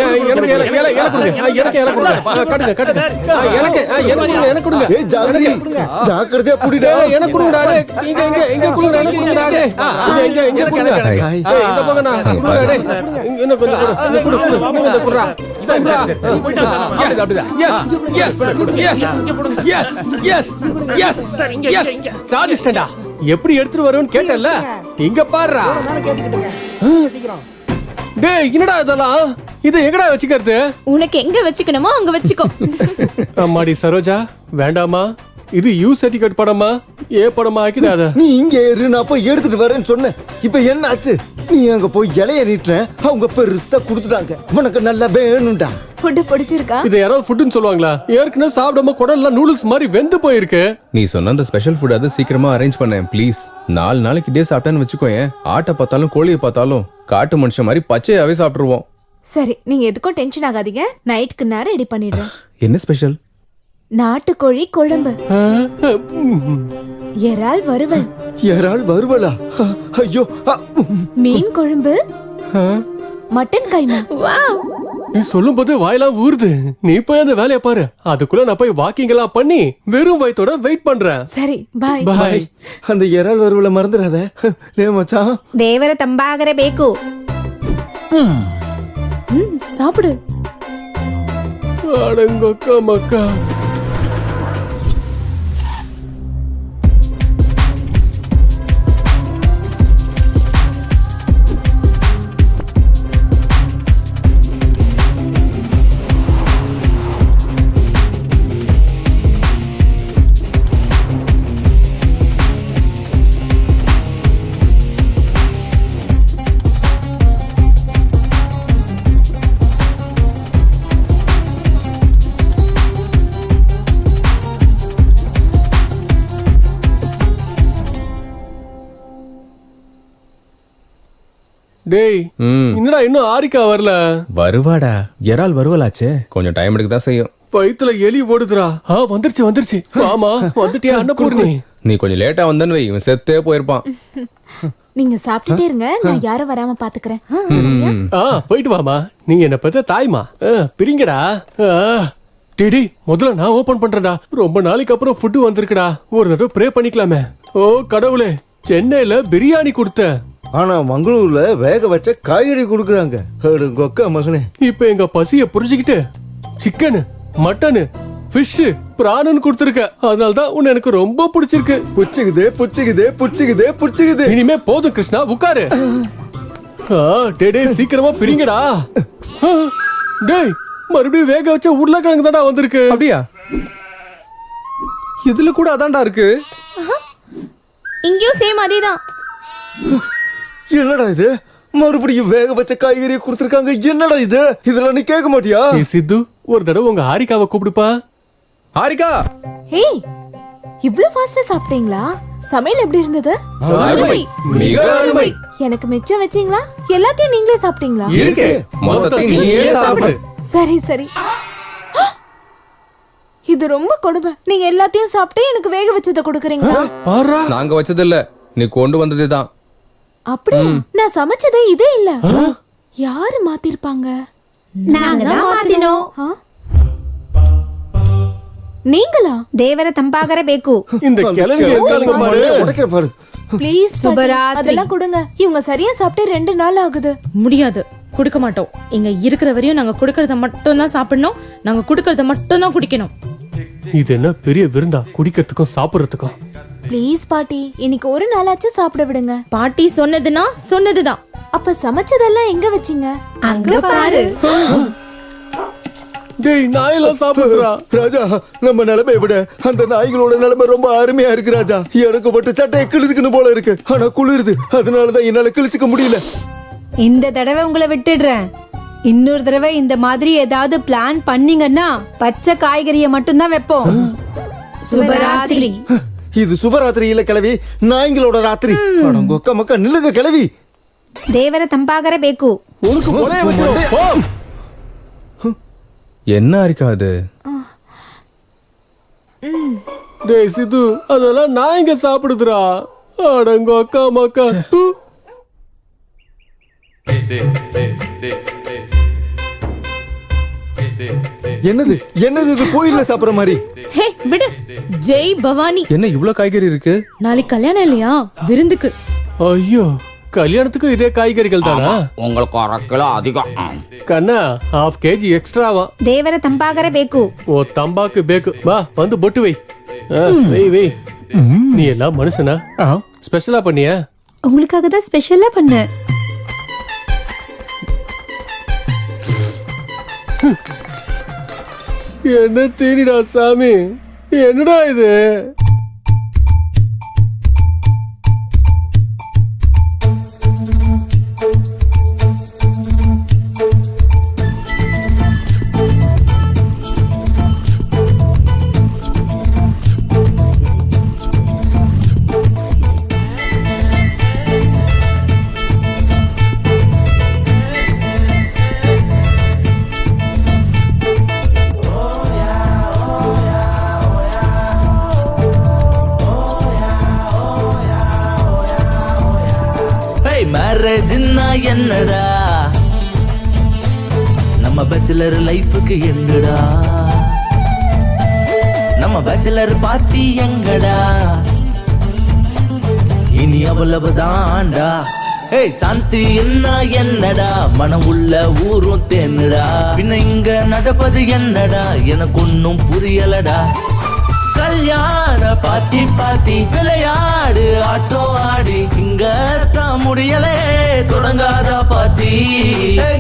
B: எனக்கு கொடுங்க.
J: ஏய் ஜாங்கிரி, ஜாக்கிரதையா புடிடா.
B: எனக்கு கொடுங்கடா. இங்க கொடுங்கடா. எனக்கு கொடுங்கடா. இங்க கொடுங்க. இந்த பக்கம்டா. கொடுங்கடா டேய். இன்னும் கொஞ்சம் கொடு. இன்னும் கொஞ்சம் குடுறா. எஸ் சாதிஸ்டா. எப்படி எடுத்துட்டு வருவேன்னு கேட்டல, இங்க பாருடா. டேய் என்னடா இதெல்லாம்? இது எங்கடா வச்சுக்கிறது?
I: உனக்கு எங்க வச்சுக்கணுமோ அங்க வச்சுக்கோ.
B: அம்மாடி சரோஜா, வேண்டாமா? இது யூ சர்டிபிகேட் படமா படமா ஆக்கிடாத.
J: நீ இங்க இரு, நான் போய் எடுத்துட்டு வரேன்னு சொன்னேன். இப்ப என்ன ஆச்சு? நீ அங்க போய் இலைய நீட்டுன, அவங்க பெருசா குடுத்துட்டாங்க. உனக்கு நல்லா வேணும்டா.
I: ஃபுட் பிடிச்சிருக்கா?
B: இது யாராவது ஃபுட்னு சொல்லுவாங்களா? ஏற்கனவே சாப்பிடாம குடல்லாம் நூடுல்ஸ் மாதிரி வெந்து போயிருக்கு.
E: நீ சொன்ன அந்த ஸ்பெஷல் ஃபுட் அது சீக்கிரமா அரேஞ்ச் பண்ணேன் ப்ளீஸ். 4 நாளைக்கு இதே சாப்பிட்டான்னு வச்சுக்கோயேன், ஆட்டை பார்த்தாலும் கோழியை பார்த்தாலும் காட்டு மனுஷன் மாதிரி பச்சையாவே சாப்பிட்டுருவோம்.
I: சரி, நீங்க எதுக்கும் டென்ஷன் ஆகாதீங்க. நைட்க்கு நேரம் ரெடி பண்ணிடுறேன்.
E: என்ன ஸ்பெஷல்?
I: நாட்டுக்கோழி குழம்பு, இறால் வறுவல்.
J: இறால் வறுவலா? ஐயோ.
I: மீன் குழம்பு, மட்டன் கைமா. வாவ்,
B: நீ சொல்லும் போது வாயெல்லாம் ஊறுது. நீ போய் அந்த வேலையை பாரு. அதுக்குள்ள நான் போய் வாக்கிங் எல்லாம் பண்ணி வெறும் வயித்தோட வெயிட் பண்றேன்.
I: சரி பாய்.
B: பாய்.
J: அந்த இறால் வறுவலை மறந்துடாத. லே மச்சான்,
I: தேவர தம்பாகர பேக்கு. சாப்பிடு.
B: அடங்கொக்க மக்கா. டேய் என்னடா இன்னும் ஆரிக்கா வரல?
E: வருவாடா, இறால் வருவலாச்சே, கொஞ்சம் டைம் எடுக்க தான் செய்யும்.
B: வயித்துல எலி ஓடுதுடா. வந்துருச்சு. ஆமா வந்துட்டியா அன்னபூர்ணி?
E: நீ கொஞ்சம் லேட்டா வந்தன்னு வை, இவன் செத்தே போயிருப்பான்.
I: நீங்க சாப்பிட்டுட்டே இருங்க, நான் யாரும் வராம பாத்துக்கிறேன்.
B: போயிட்டு வாமா. நீங்க என்ன பெத்த தாய்மா. பிரிங்கடா. டிடி முதல்ல நான் ஓபன் பண்றேன்டா. ரொம்ப நாளைக்கு அப்புறம் ஃபுட் வந்திருக்குடா. ஒரு தடவை ப்ரே பண்ணிக்கலாமே. ஓ கடவுளே, சென்னையில பிரியாணி கொடுத்த,
J: ஆனா மங்களூர்ல வேக வச்ச காய்கறி குடுக்குறாங்க. கொக்க மகனே,
B: இப்ப எங்க பசிய புரிஞ்சுக்கிட்டு சிக்கனு, மட்டனு, ஃபிஷ் பிராணன் கொடுத்துருக்க, அதனாலதான் உன்னை எனக்கு ரொம்ப பிடிச்சிருக்கு.
J: புடிச்சுக்குது.
B: இனிமே போதும் கிருஷ்ணா, உட்காரு. டேய் சீக்கிரமா பிரிங்கடா. டேய் மறுபடியும் வேக வச்ச உருளைக்கிழங்கு தான்டா வந்திருக்கு.
A: அப்படியா? இதுல கூட அதான்டா இருக்கு.
I: இங்கேயும் சேம் அதேதான்.
J: என்னடா இது, மறுபடியும் வேக வச்ச காய்கறியை கொடுத்துருக்காங்க. என்னடா இது, இதெல்லாம் நீ கேட்க மாட்டியா?
B: சித்து, ஒரு தடவை உங்க ஹாரிகாவை கூப்பிடுப்பா.
A: ஹாரிகா,
I: ஹேய், இவ்ளோ ஃபாஸ்டா சாப்பிட்டீங்களா? சமையல் எப்படி இருந்தது?
B: மிக அருமை.
I: எனக்கு மிச்சம் வச்சீங்களா? எல்லாத்தையும் நீங்களே சாப்பிட்டீங்களா?
B: இருக்கு, மொத்தத்தையும் நீயே சாப்பிடு.
I: சரி சரி. இது ரொம்ப கொடுமை. நீங்க எல்லாத்தையும் சாப்பிட்டு எனக்கு வேக வச்சத கொடுக்குறீங்களா?
B: பாரா,
E: நாங்க வச்சதில்ல, நீ கொண்டு வந்ததுதான்.
I: அப்படியே நான் சமைச்சதே இதே இல்ல. யாரு மாத்திருப்பாங்க?
P: நாங்க தான் மாத்தினோம்.
I: நீங்களா?
P: ದೇವರ ತಂಪಾಗರ ಬೇಕು.
B: இந்த கிழங்கு இருக்காளுங்க பாரு.
J: உடைக்கிற பாரு.
I: ப்ளீஸ்
P: சுபராத்திரி.
I: அதெல்லாம் கொடுங்க. இவங்க சரியா சாப்பிட்டு 2 நாள் ஆகுது.
Q: முடியாது, கொடுக்க மாட்டோம். இங்க இருக்கிற வரையும் நாங்க கொடுக்கறத மட்டும் தான் சாப்பிடணும், நாங்க கொடுக்கறத மட்டும் தான் குடிக்கணும்.
B: இது என்ன பெரிய விருந்தா, குடிக்கிறதுக்கும் சாப்பிடுறதுக்கும்?
I: ப்ளீஸ் பாட்டி, இன்னைக்கு ஒரு நாளாச்சும் சாப்பிட விடுங்க.
Q: பாட்டி சொன்னதுன்னா சொன்னதுதான்.
I: அப்ப சமைச்சதெல்லாம் எங்க வச்சீங்க?
P: அங்க பாரு.
B: டேய் நாயெல்லாம் சாப்பிடுறா.
J: ராஜா, நம்ம நிலைமை விட அந்த நாய்களோட நிலைமை ரொம்ப அருமையா இருக்கு ராஜா. எனக்கு மட்டும் சட்டையை கிழிச்சுக்கணும் போல இருக்கு. ஆனா குளிருது, அதனாலதான் என்னால கிழிச்சுக்க முடியல.
P: இந்த தடவை உங்களை விட்டுடுறேன். இன்னொரு தடவை இந்த மாதிரி ஏதாவது பிளான் பண்ணீங்கன்னா பச்சை காய்கறியை மட்டும்தான் வைப்போம். சுபராத்திரி.
J: இது சுபராத்திரி இல்ல கிழவி, நாய்களோட ராத்திரி. கொக்க மக்கா நில்லுங்க கிழவி.
P: ದೇವರ ತಂಪಾಗರ ಬೇಕು.
B: உனக்கு ஒரே வச்சிரும். போ.
E: என்ன ஹாரிகா அது?
B: டேய் சித்து, அதெல்லாம் நான் இங்க சாப்பிடுதுடா. அடங்க அக்கா மக்கா.
J: என்னது என்னது இது, கோயில்ல சாப்பிடுற மாதிரி.
Q: ஹே விடு. ஜெய் பவானி.
E: என்ன இவ்வளவு காய்கறி இருக்கு?
Q: நாளைக்கு கல்யாணம் இல்லையா, விருந்துக்கு.
B: ஐயோ, கல்யாணத்துக்கு இதே காய்கறிகள் தானா?
O: உங்களுக்கு 1 கிலோ அதிகம்.
B: கண்ணா, 1/2 kg எக்ஸ்ட்ராவா.
P: ದೇವರ ತಂಪಾಗರ ಬೇಕು.
B: ஓ தம்பாக்கு பேக்கு. வா வந்து பொட்டு வை. வெய் வெய். நீ எல்லாம் மனுஷனா? ஸ்பெஷலா பண்ணியா?
P: உங்களுக்காக தான் ஸ்பெஷலா பண்ணேன்.
B: என்ன தேனிடா சாமி, என்னடா இது?
K: மேரேஜ்னா என்னடா, நம்ம பேச்சுலர் லைஃபுக்கு என்னடா, நம்ம பேச்சுலர் பார்ட்டி எங்கடா, இனி அவ்வளவுதான்டா. ஏய் சாந்தி என்ன என்னடா, மனம் உள்ள ஊரும் தேன்னுடா, பின்ன இங்க நடப்பது என்னடா, எனக்கு ஒன்னும் புரியலடா. கல்யாண பாத்தி பாத்தி விளையாடு ஆட்டோ ஆடி, இங்க தான் முடியலே தொடங்காத பாத்தி.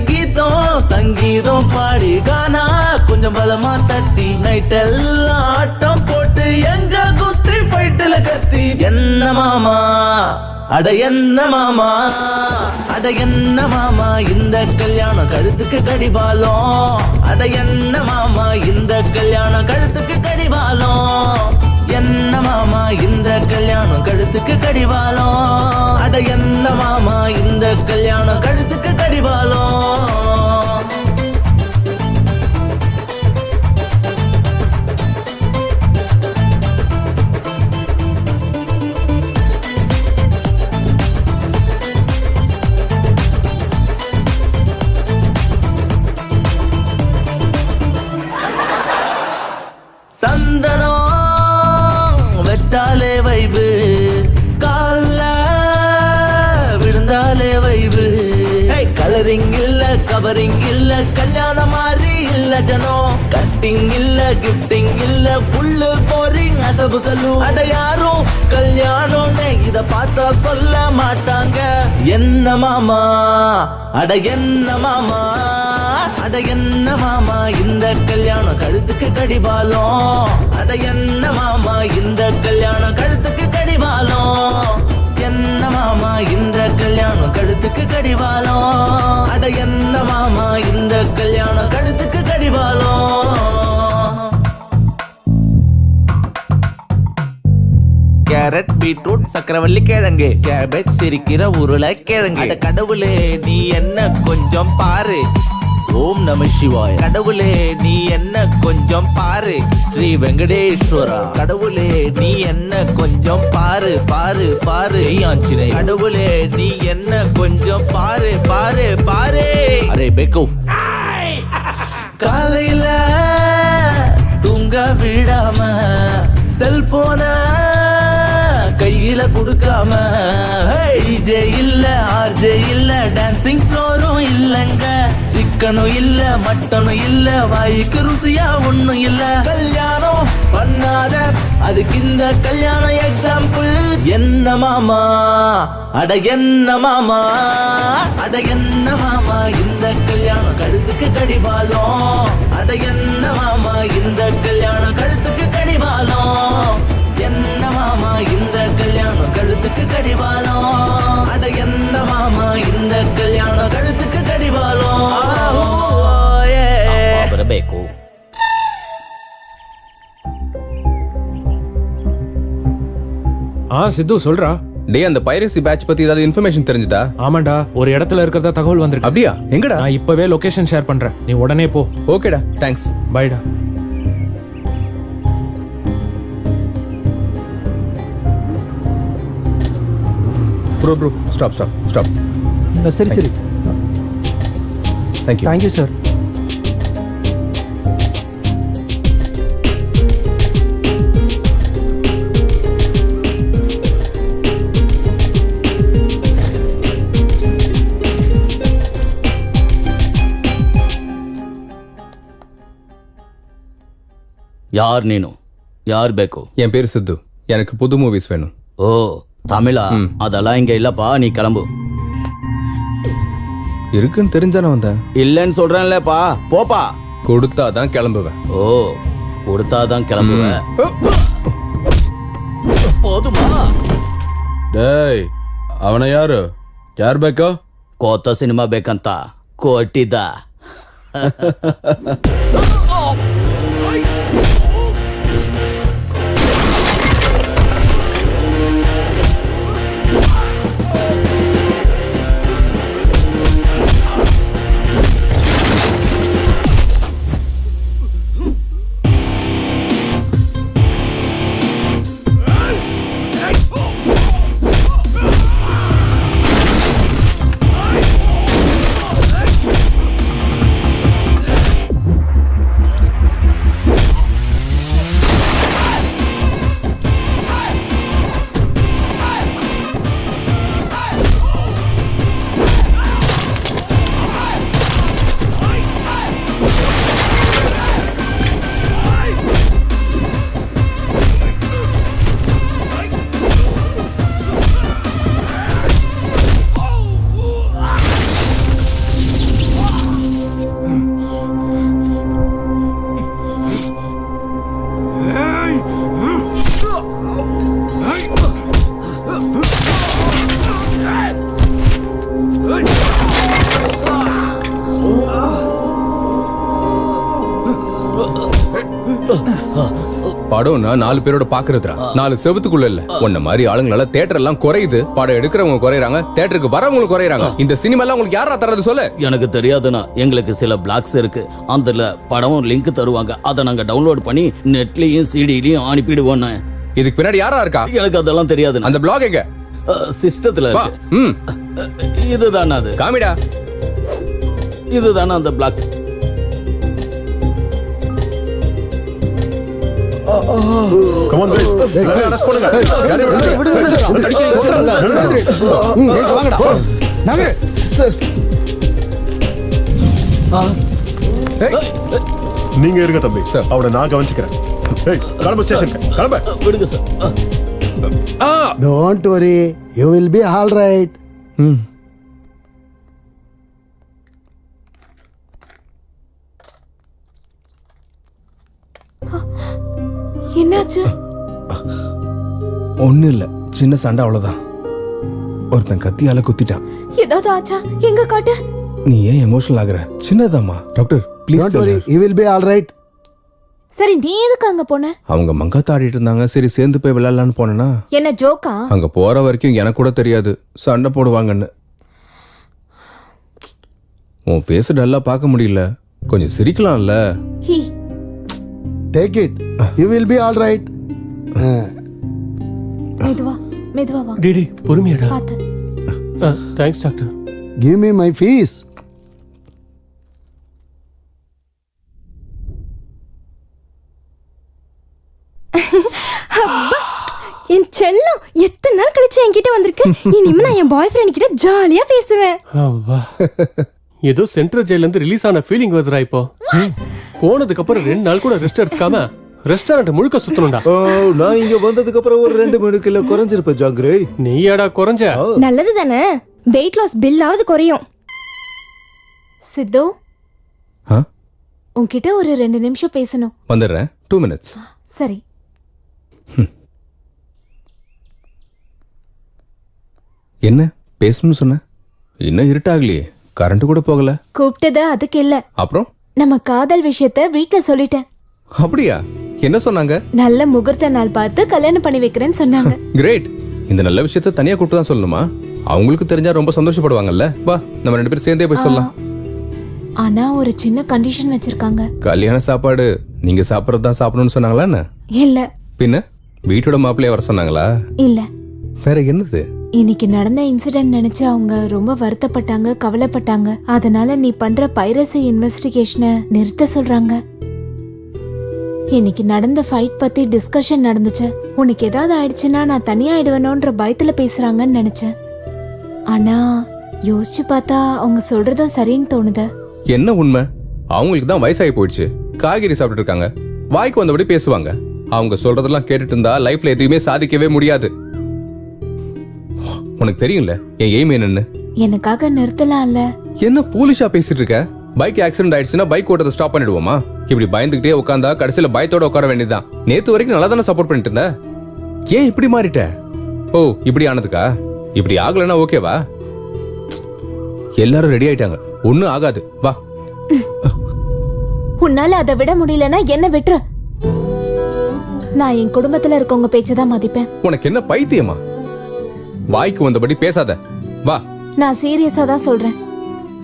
K: கீதம் சங்கீதம் பாடி கானா கொஞ்சம் பலமா தட்டி, நைட் எல்லாம் ஆட்டம் போட்டு எங்க குஸ்தி ஃபைட்டுல கத்தி. என்ன மாமா அட என்ன மாமா, அட என்ன மாமா இந்த கல்யாணம் கழுத்துக்கு கடிபாலம். அட என்ன மாமா இந்த கல்யாணம் கழுத்துக்கு கடிபாலம். என்ன மாமா இந்த கல்யாணம் கழுத்துக்கு கடிவாளம். அட என்ன மாமா இந்த கல்யாணம் கழுத்துக்கு கடிவாளம். சந்தனம் வச்சாலே வைபு, கால்ல விழுந்தாலே வைபு. கலரிங் இல்ல கவரிங் இல்ல கல்யாணம் மாதிரி இல்ல ஜனம் கட்டிங் இல்ல கிஃப்டிங் இல்ல புல்லு போரிங் அசபு சொல்லும் அட யாரும் கல்யாணம்னு இத பார்த்தா சொல்ல மாட்டாங்க என்ன மாமா அட என்ன மாமா அட என்ன மாமா இந்த கல்யாணம் கழுத்துக்கு கடிபாலம் அட என்ன மாமா இந்த கல்யாணம் கழுத்துக்கு கடிபாலம் என்ன மாமா இந்த கல்யாணம் கழுத்துக்கு கடிவாளம் அட என்ன மாமா இந்த கல்யாணம் கழுத்துக்கு கடிவாளம் கேரட் பீட்ரூட் சக்கரவள்ளி கிழங்கு கேபேஜ் சிரிக்கிற உருளைக்கிழங்கு அட கடவுளே நீ என்ன கொஞ்சம் பாரு ஓம் நம சிவாய கடவுளே நீ என்ன கொஞ்சம் பாரு ஸ்ரீ வெங்கடேஸ்வரா கடவுளே நீ என்ன கொஞ்சம் பாரு பாரு பாரு ஆஞ்சநேய கடவுளே நீ என்ன கொஞ்சம் பாரு பாரு பாரு அரே பேக்கூஃப் காலையில தூங்க விடாம செல்போன கையில கொடுக்காம டிஜே இல்ல ஆர்ஜே இல்ல டான்சிங் ஃப்ளோரும் இல்லங்க சிக்கனும் இல்ல மட்டனும் இல்ல வாய்க்கு ருசியா ஒண்ணும் இல்ல கல்யாணம் பண்ணாத அதுக்கு இந்த கல்யாணம் எக்ஸாம்பிள் என்ன மாமா அட என்ன மாமா அட என்ன மாமா இந்த கல்யாணம் கழுத்துக்கு கடிபாலம் அட என்ன மாமா இந்த கல்யாணம் கழுத்துக்கு கடிபாலம் என்ன மாமா இந்த கல்யாணம் கழுத்துக்கு கடிவாளம் அட என்ன மாமா இந்த கல்யாணம் கழுத்துக்கு கடிவாளம் ಬರಬೇಕು
C: சித்து சொல்றா.
E: டேய் அந்த பைரசி பேட்ச் பத்தி ஏதாவது இன்ஃபர்மேஷன் தெரிஞ்சுதா?
C: ஆமாண்டா, ஒரு இடத்துல இருக்கிறதா தகவல் வந்திருக்கு.
E: அப்படியா? எங்கடா?
C: நான் இப்பவே லொகேஷன் ஷேர் பண்றேன், நீ உடனே போ.
E: ஓகேடா, தேங்க்ஸ்.
C: பைடா.
E: Bro stop.
A: சரி சரி,
E: தேங்க்யூ.
A: Thank you sir.
O: யார் நீனு? யார் ಬೇಕು?
E: என் பேர் சித்து, எனக்கு புது மூவிஸ் வேணும்.
O: ஓ தமிழா? அதெல்லாம் இங்க இல்லப்பா, நீ கிளம்பு.
E: இருக்குன்னு தெரிஞ்சானே வந்தேன்.
O: இல்லன்னு சொல்றேன்லப்பா, போப்பா.
E: கொடுத்தாதான் கிளம்புவேன்.
O: ஓ கொடுத்தாதான் கிளம்புவேன். போதுமா?
J: டேய் ಅವನ ಯಾರು? ಯಾರು ಬೇಕು?
O: ಕೊತ್ತ ಸಿನಿಮಾ ಬೇಕಂತ ಕೊಟ್ಟಿದ್ದ.
E: படம்னா 4 பேரோட பாக்குறதுடா, 4 செவத்துக்குள்ள இல்ல. உன்ன மாதிரி ஆளுங்களால தியேட்டர் எல்லாம் குறையுது, படம் எடுக்கிறவங்க குறையறாங்க, தியேட்டருக்கு வரவங்க குறையறாங்க. இந்த சினிமா எல்லாம் உங்களுக்கு யாரா தரது சொல்லு?
O: எனக்கு தெரியாதுண்ணா, எங்களுக்கு சில பிளாக்ஸ் இருக்கு, அதுல படம் லிங்க் தருவாங்க, அதை நாங்க டவுன்லோட் பண்ணி நெட்லயும் சிடிலயும் அனுப்பிடுவோம்.
E: இதுக்கு பின்னாடி யாரா இருக்கா?
O: எனக்கு அதெல்லாம் தெரியாது.
E: அந்த பிளாக் எங்க?
O: சிஸ்டத்துல இதுதானா? அது
E: காமிடா.
O: இதுதானா அந்த பிளாக்ஸ்?
L: Come on guys, அரெஸ்ட் பண்ணுங்க.
A: வாங்கடா. நகரு.
L: நீங்க இருங்க தம்பி, அவனை நான் கவனிச்சுக்கிறேன். ஏய், கிளம்பு ஸ்டேஷனுக்கு, கிளம்ப.
O: விடுங்க sir.
D: Don't worry, you will be all right.
I: என்னாச்சு?
E: ஒன்றும் இல்லை, சின்ன சண்டை அவ்வளோதான். ஒருத்தன் கத்தியால குத்திட்டான்.
I: ஏதாவது ஆச்சா? எங்க காட்டு.
E: நீ ஏன் எமோஷனல் ஆகுற? சின்னதாம்மா. Doctor please.
D: Don't worry, you will be all right.
I: சரி, நீ எதுக்கு அங்க போன?
E: அவங்க மங்காத்த ஆடிட்டு இருந்தாங்க, சரி சேர்ந்து போய் விளையாடலான்னு போனேன்னா
I: என்ன ஜோக்கா?
E: அங்க போற வரைக்கும் எனக்கு கூட தெரியாது சண்டை போடுவாங்கன்னு. உன் பேச டல்லா பார்க்க முடியல, கொஞ்சம் சிரிக்கலாம்ல.
I: He,
D: take it, you will be all right.
I: மெதுவா மெதுவா வா.
B: டிடி பொறுமையாடா.
I: பாத்து.
B: Thanks doctor.
D: Give me my fees.
P: என் செல்லம் எத்தனை நாள் கழிச்சு என்கிட்ட வந்திருக்கு. இனிமே நான் என் பாய் ஃப்ரெண்ட் கிட்ட ஜாலியா பேசுவேன்.
B: ஏதோ சென்ட்ரல் ஜெயில இருந்து ரிலீஸ் ஆன ஃபீலிங் வருதுடா இப்போ. போனதுக்கு அப்புறம் 2 நாள் கூட ரெஸ்ட் எடுத்துக்காம ரெஸ்டாரண்ட் முழுக்க சுத்தணும்டா.
J: நான் இங்க வந்ததுக்கு அப்புறம் ஒரு 2 கிலோ குறைஞ்சிருப்பேன் ஜாங்கிரி.
B: நீயாடா குறைஞ்ச?
P: நல்லது தானே, வெயிட் லாஸ் பில்லாவது குறையும்.
I: சித்து,
E: ஆ?
I: உன்கிட்ட ஒரு 2 நிமிஷம் பேசணும்.
E: வந்துடுறேன், 2 minutes.
I: சரி.
E: என்ன பேசணும்னு சொன்ன? இன்னும் இருட்டாகலையே, கரண்ட் கூட போகல.
I: கூப்பிட்டது அதுக்கு இல்ல,
E: அப்புறம்
I: நம்ம காதல் விஷயத்த வீட்ல சொல்லிட்டேன்.
E: அப்படியா? என்ன சொன்னாங்க?
I: நல்ல முகூர்த்த நாள் பார்த்து கல்யாணம் பண்ணி வைக்கிறேன்னு சொன்னாங்க.
E: கிரேட். இந்த நல்ல விஷயத்த தனியா கூப்பிட்டு தான் சொல்லணுமா? அவங்களுக்கு தெரிஞ்சா ரொம்ப சந்தோஷப்படுவாங்கல்ல. வா, நம்ம 2 பேரும் சேர்ந்தே போய் சொல்லலாம்.
I: ஆனா ஒரு சின்ன கண்டிஷன் வச்சிருக்காங்க.
E: கல்யாண சாப்பாடு நீங்க சாப்பிட்றது தான் சாப்பிடணும்னு சொன்னாங்களா என்ன?
I: இல்ல.
E: பின்ன வீட்டோட மாப்பிள்ளைய வர சொன்னாங்களா?
I: இல்ல.
E: வேற என்னது?
I: இன்னைக்கு நடந்த இன்சிடென்ட் நினைச்சு அவங்க ரொம்ப வருத்தப்பட்டாங்க, கவலைப்பட்டாங்க. அதனால நீ பண்ற பைரசி இன்வெஸ்டிகேஷனை நிறுத்த சொல்றாங்க. இன்னைக்கு நடந்த ஃபைட் பத்தி டிஸ்கஷன் நடந்துச்சு. உனக்கு ஏதாவது ஆயிடுச்சுன்னா நான் தனியா ஆயிடுவேனோன்ற பயத்துல பேசுறாங்கன்னு நினைச்சேன். ஆனா யோசிச்சு பார்த்தா அவங்க சொல்றதும் சரின்னு தோணுது.
E: என்ன உண்மை? அவங்களுக்கு தான் வயசாகி போயிடுச்சு, காய்கறி சாப்பிட்டு இருக்காங்க, வாய்க்கு வந்தபடி பேசுவாங்க. அவங்க சொல்றதெல்லாம் கேட்டுட்டு இருந்தா லைஃப்ல எதுவுமே சாதிக்கவே முடியாது. உனக்கு தெரியும்ல என் எய்ம் என்னன்னு.
I: எனக்காக நிறுத்தலாம்ல.
E: என்ன ஃபூலிஷா பேசிட்டு இருக்க? பைக் ஆக்சிடென்ட் ஆயிடுச்சுன்னா பைக் ஓட்டத்தை ஸ்டாப் பண்ணிடுவோமா? இப்படி பயந்துகிட்டே உட்காந்தா கடைசியில பயத்தோட உட்கார வேண்டியதுதான். நேத்து வரைக்கும் நல்லா தானே சப்போர்ட் பண்ணிட்டு இருந்த, ஏன் இப்படி மாறிட்ட? ஓ, இப்படி ஆனதுக்கா? இப்படி ஆகலன்னா ஓகேவா? எல்லாரும் ரெடி ஆயிட்டாங்க, ஒண்ணும் ஆகாது, வா.
I: உன்னால அதை விட முடியலன்னா என்ன விட்டுரு. நான் என் குடும்பத்துல இருக்கவங்க பேச்சதான் மதிப்பேன்.
E: உனக்கு என்ன பைத்தியமா? வாய்க்கு வந்தபடி பேசாத, வா.
I: நான் சீரியஸா தான் சொல்றேன்.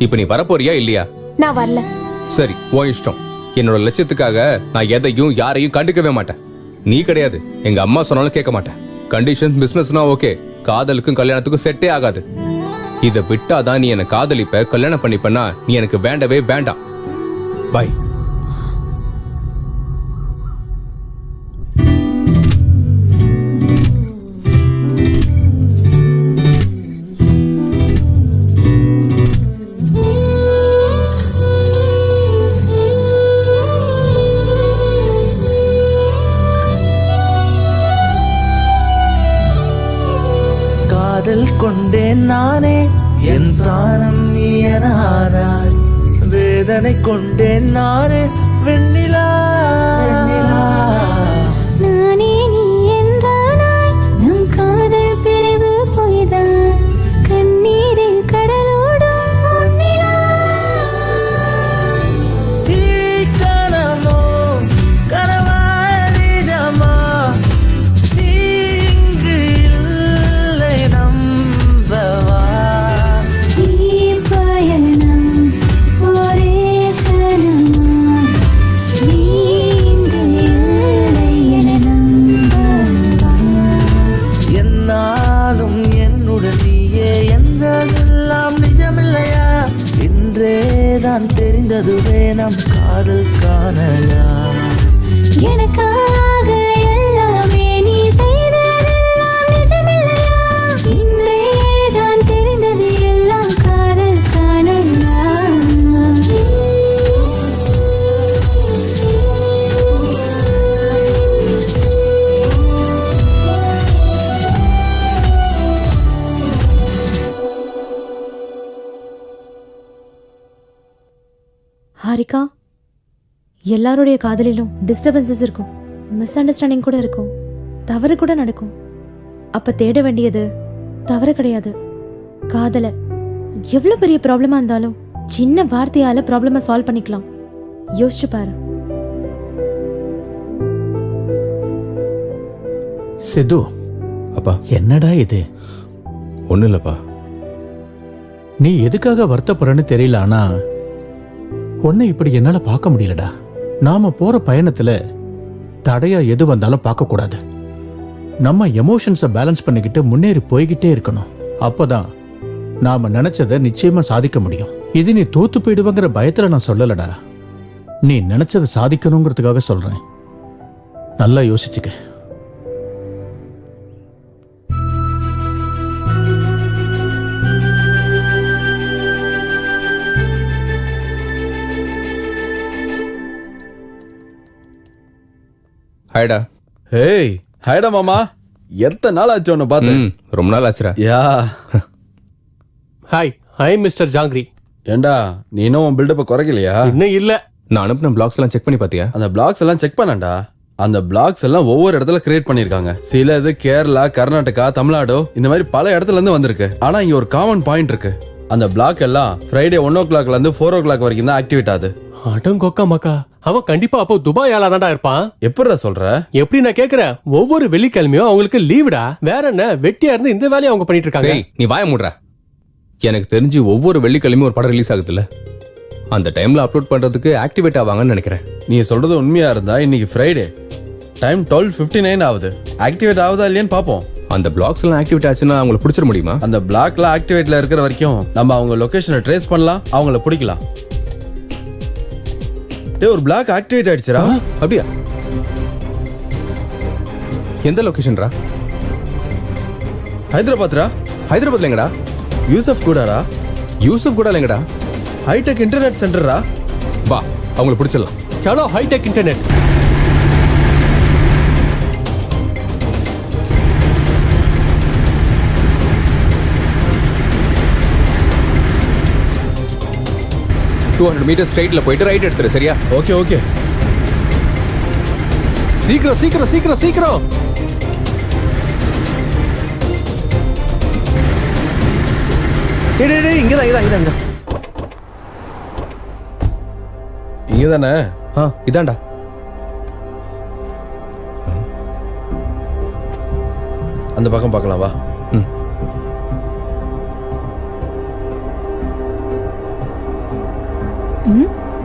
E: இப்ப நீ வரப்போறியா இல்லையா?
I: நான் வரல.
E: சரி, உன் இஷ்டம். என்னோட லட்சியத்துக்காக நான் எதையும் யாரையும் கண்டுக்கவே மாட்டேன். நீ கிடையாது, எங்க அம்மா சொன்னாலும் கேட்க மாட்டேன். கண்டிஷன் பிசினஸ்னா ஓகே, காதலுக்கும் கல்யாணத்துக்கும் செட்டே ஆகாது. இதை விட்டாதான் நீ என்ன காதலிப்ப, கல்யாணம் பண்ணிப்பனா நீ எனக்கு வேண்டவே வேண்டாம். பாய்.
K: காதல் கொண்டேன் நானே, என் பிராணம் நீ என ஆனாய். வேதனை கொண்டேன் நானே, வெண்ணிலா வெண்ணிலா.
P: நானே நீ என்றானாய், நம் காதல் பிரிவு பொய்தான். கண்ணீரில் கடலோடும் பொன்னிலா.
K: தீ கனமோ கனவாய் நிஜமா, நீ இங்கு இல்லை நம்பவா.
P: நீ பயணம் ஒரே க்ஷணமா, நீ இங்கு இல்லை என நம்பவா.
K: என்னாலும் என்னுடன் நீயே என்றதெல்லாம் நிஜமில்லையா? இன்றேதான் தெரிந்ததுவே நம் காதல் காணலா.
P: எனக்காக எல்லாமே நீ செய்ததெல்லாம் நிஜமில்லையா? இன்றேதான் தெரிந்தது எல்லாம் காதல் காணலா.
Q: ஹாரிகா, எல்லாருடைய காதலிலும் டிஸ்டர்பன்சஸ் இருக்கும், மிஸ் அண்டர்ஸ்டாண்டிங் கூட இருக்கும், தவறு கூட நடக்கும். அப்ப தேட வேண்டியது தவறு கிடையாது, காதல. எவ்வளவு பெரிய ப்ராப்ளமா இருந்தாலும் சின்ன வார்த்தையால ப்ராப்ளம சால்வ் பண்ணிக்கலாம். யோசிச்சு பாரு.
G: சித்து,
E: அப்பா
G: என்னடா இது?
E: ஒன்றும் இல்லைப்பா.
G: நீ எதுக்காக வருத்தப்படுறன்னு தெரியல, ஆனா உன்னை இப்படி என்னால பார்க்க முடியலடா. நாம போற பயணத்துல தடையா எது வந்தாலும் பார்க்க கூடாது. நம்ம எமோஷன்ஸை பேலன்ஸ் பண்ணிக்கிட்டு முன்னேறி போய்கிட்டே இருக்கணும். அப்பதான் நாம நினைச்சதை நிச்சயமா சாதிக்க முடியும். இது நீ தோத்து போயிடுவங்கிற பயத்துல நான் சொல்லலடா, நீ நினைச்சதை சாதிக்கணுங்கிறதுக்காக சொல்றேன். நல்லா யோசிச்சுக்க.
E: ஹாய்டா.
H: ஹேய் ஹாய்டா மாமா, எத்தனை நாள் ஆச்சு உன்னை பார்த்து?
E: ரொம்ப நாள் ஆச்சுடா.
H: யா
B: ஹாய், ஐ மிஸ்டர் ஜாங்கிரி.
H: ஏண்டா நீ இன்னும் உன் பில்டப்பை குறைக்கலையா?
B: இன்னும் இல்ல.
E: நான் அனுப்பின பிளாக்ஸ் எல்லாம் செக் பண்ணி பார்த்தியா?
H: அந்த பிளாக்ஸ் எல்லாம் செக் பண்ணாண்டா. அந்த பிளாக்ஸ் எல்லாம் ஒவ்வொரு இடத்துல கிரியேட் பண்ணிருக்காங்க. சில இது கேரளா, கர்நாடகா, தமிழ்நாடு இந்த மாதிரி பல இடத்துல இருந்து வந்திருக்கு. ஆனா இங்க ஒரு காமன் பாயிண்ட் இருக்கு. அந்த பிளாக் எல்லாம் ஃப்ரைடே 1 o'clockல இருந்து 4 o'clock வரைக்கும் தான் ஆக்டிவேட் ஆகுது.
B: அடங்கொக்கா மக்கா, அவன் கண்டிப்பா அப்போ துபாய் ஆளா தான்டா இருப்பான்.
H: எப்படிடா சொல்ற?
B: எப்படி நான் கேக்குறேன், ஒவ்வொரு வெள்ளிக்கிழமையும் அவங்களுக்கு லீவுடா. வேற என்ன, வெட்டியா இருந்து இந்த வேலையை அவங்க பண்ணிட்டு இருக்காங்க.
E: நீ வாய மூடுற. எனக்கு தெரிஞ்சு ஒவ்வொரு வெள்ளிக்கிழமையும் ஒரு படம் ரிலீஸ் ஆகுதுல்ல, அந்த டைம்ல அப்லோட் பண்றதுக்கு ஆக்டிவேட் ஆவாங்கன்னு நினைக்கிறேன்.
H: நீ சொல்றது உண்மையா இருந்தா இன்னைக்கு ஃப்ரைடே டைம் 12:59 ஆகுது. ஆக்டிவேட் ஆகுதா இல்லையான்னு பாப்போம்.
E: அந்த பிளாக்ஸ் எல்லாம் ஆக்டிவேட் ஆச்சுன்னா அவங்கள பிடிச்சிட முடியுமா?
H: அந்த பிளாக்ல ஆக்டிவேட்ல இருக்கிற வரைக்கும் நம்ம அவங்க லொகேஷனை ட்ரேஸ் பண்ணலாம், அவங்கள பிடிக்கலாம். டேய், ஒரு பிளாக் ஆக்டிவேட் ஆயிடுச்சுடா.
E: அப்படியா? எந்த லொகேஷன்ரா?
H: ஹைதராபாத்ரா.
E: ஹைதராபாத்ல எங்கடா?
H: யூசப் கூடடா.
E: யூசப் கூட இல்லைங்கடா,
H: ஹைடெக் இன்டர்நெட் சென்டரா.
E: வா அவங்கள பிடிச்சிடலாம்.
B: சலோ ஹைடெக் இன்டர்நெட்.
E: மீட்டர் ஸ்ட்ரைட்ல போயிட்டு ரைட் எடுத்துரு, சரியா?
H: Okay okay.
B: சீக்கிரம் சீக்கிரம் சீக்கிரம் சீக்கிரம்.
H: டேய் இங்கதான். இங்கதானே?
E: இதான்டா.
H: அந்த பக்கம் பார்க்கலாம் வா.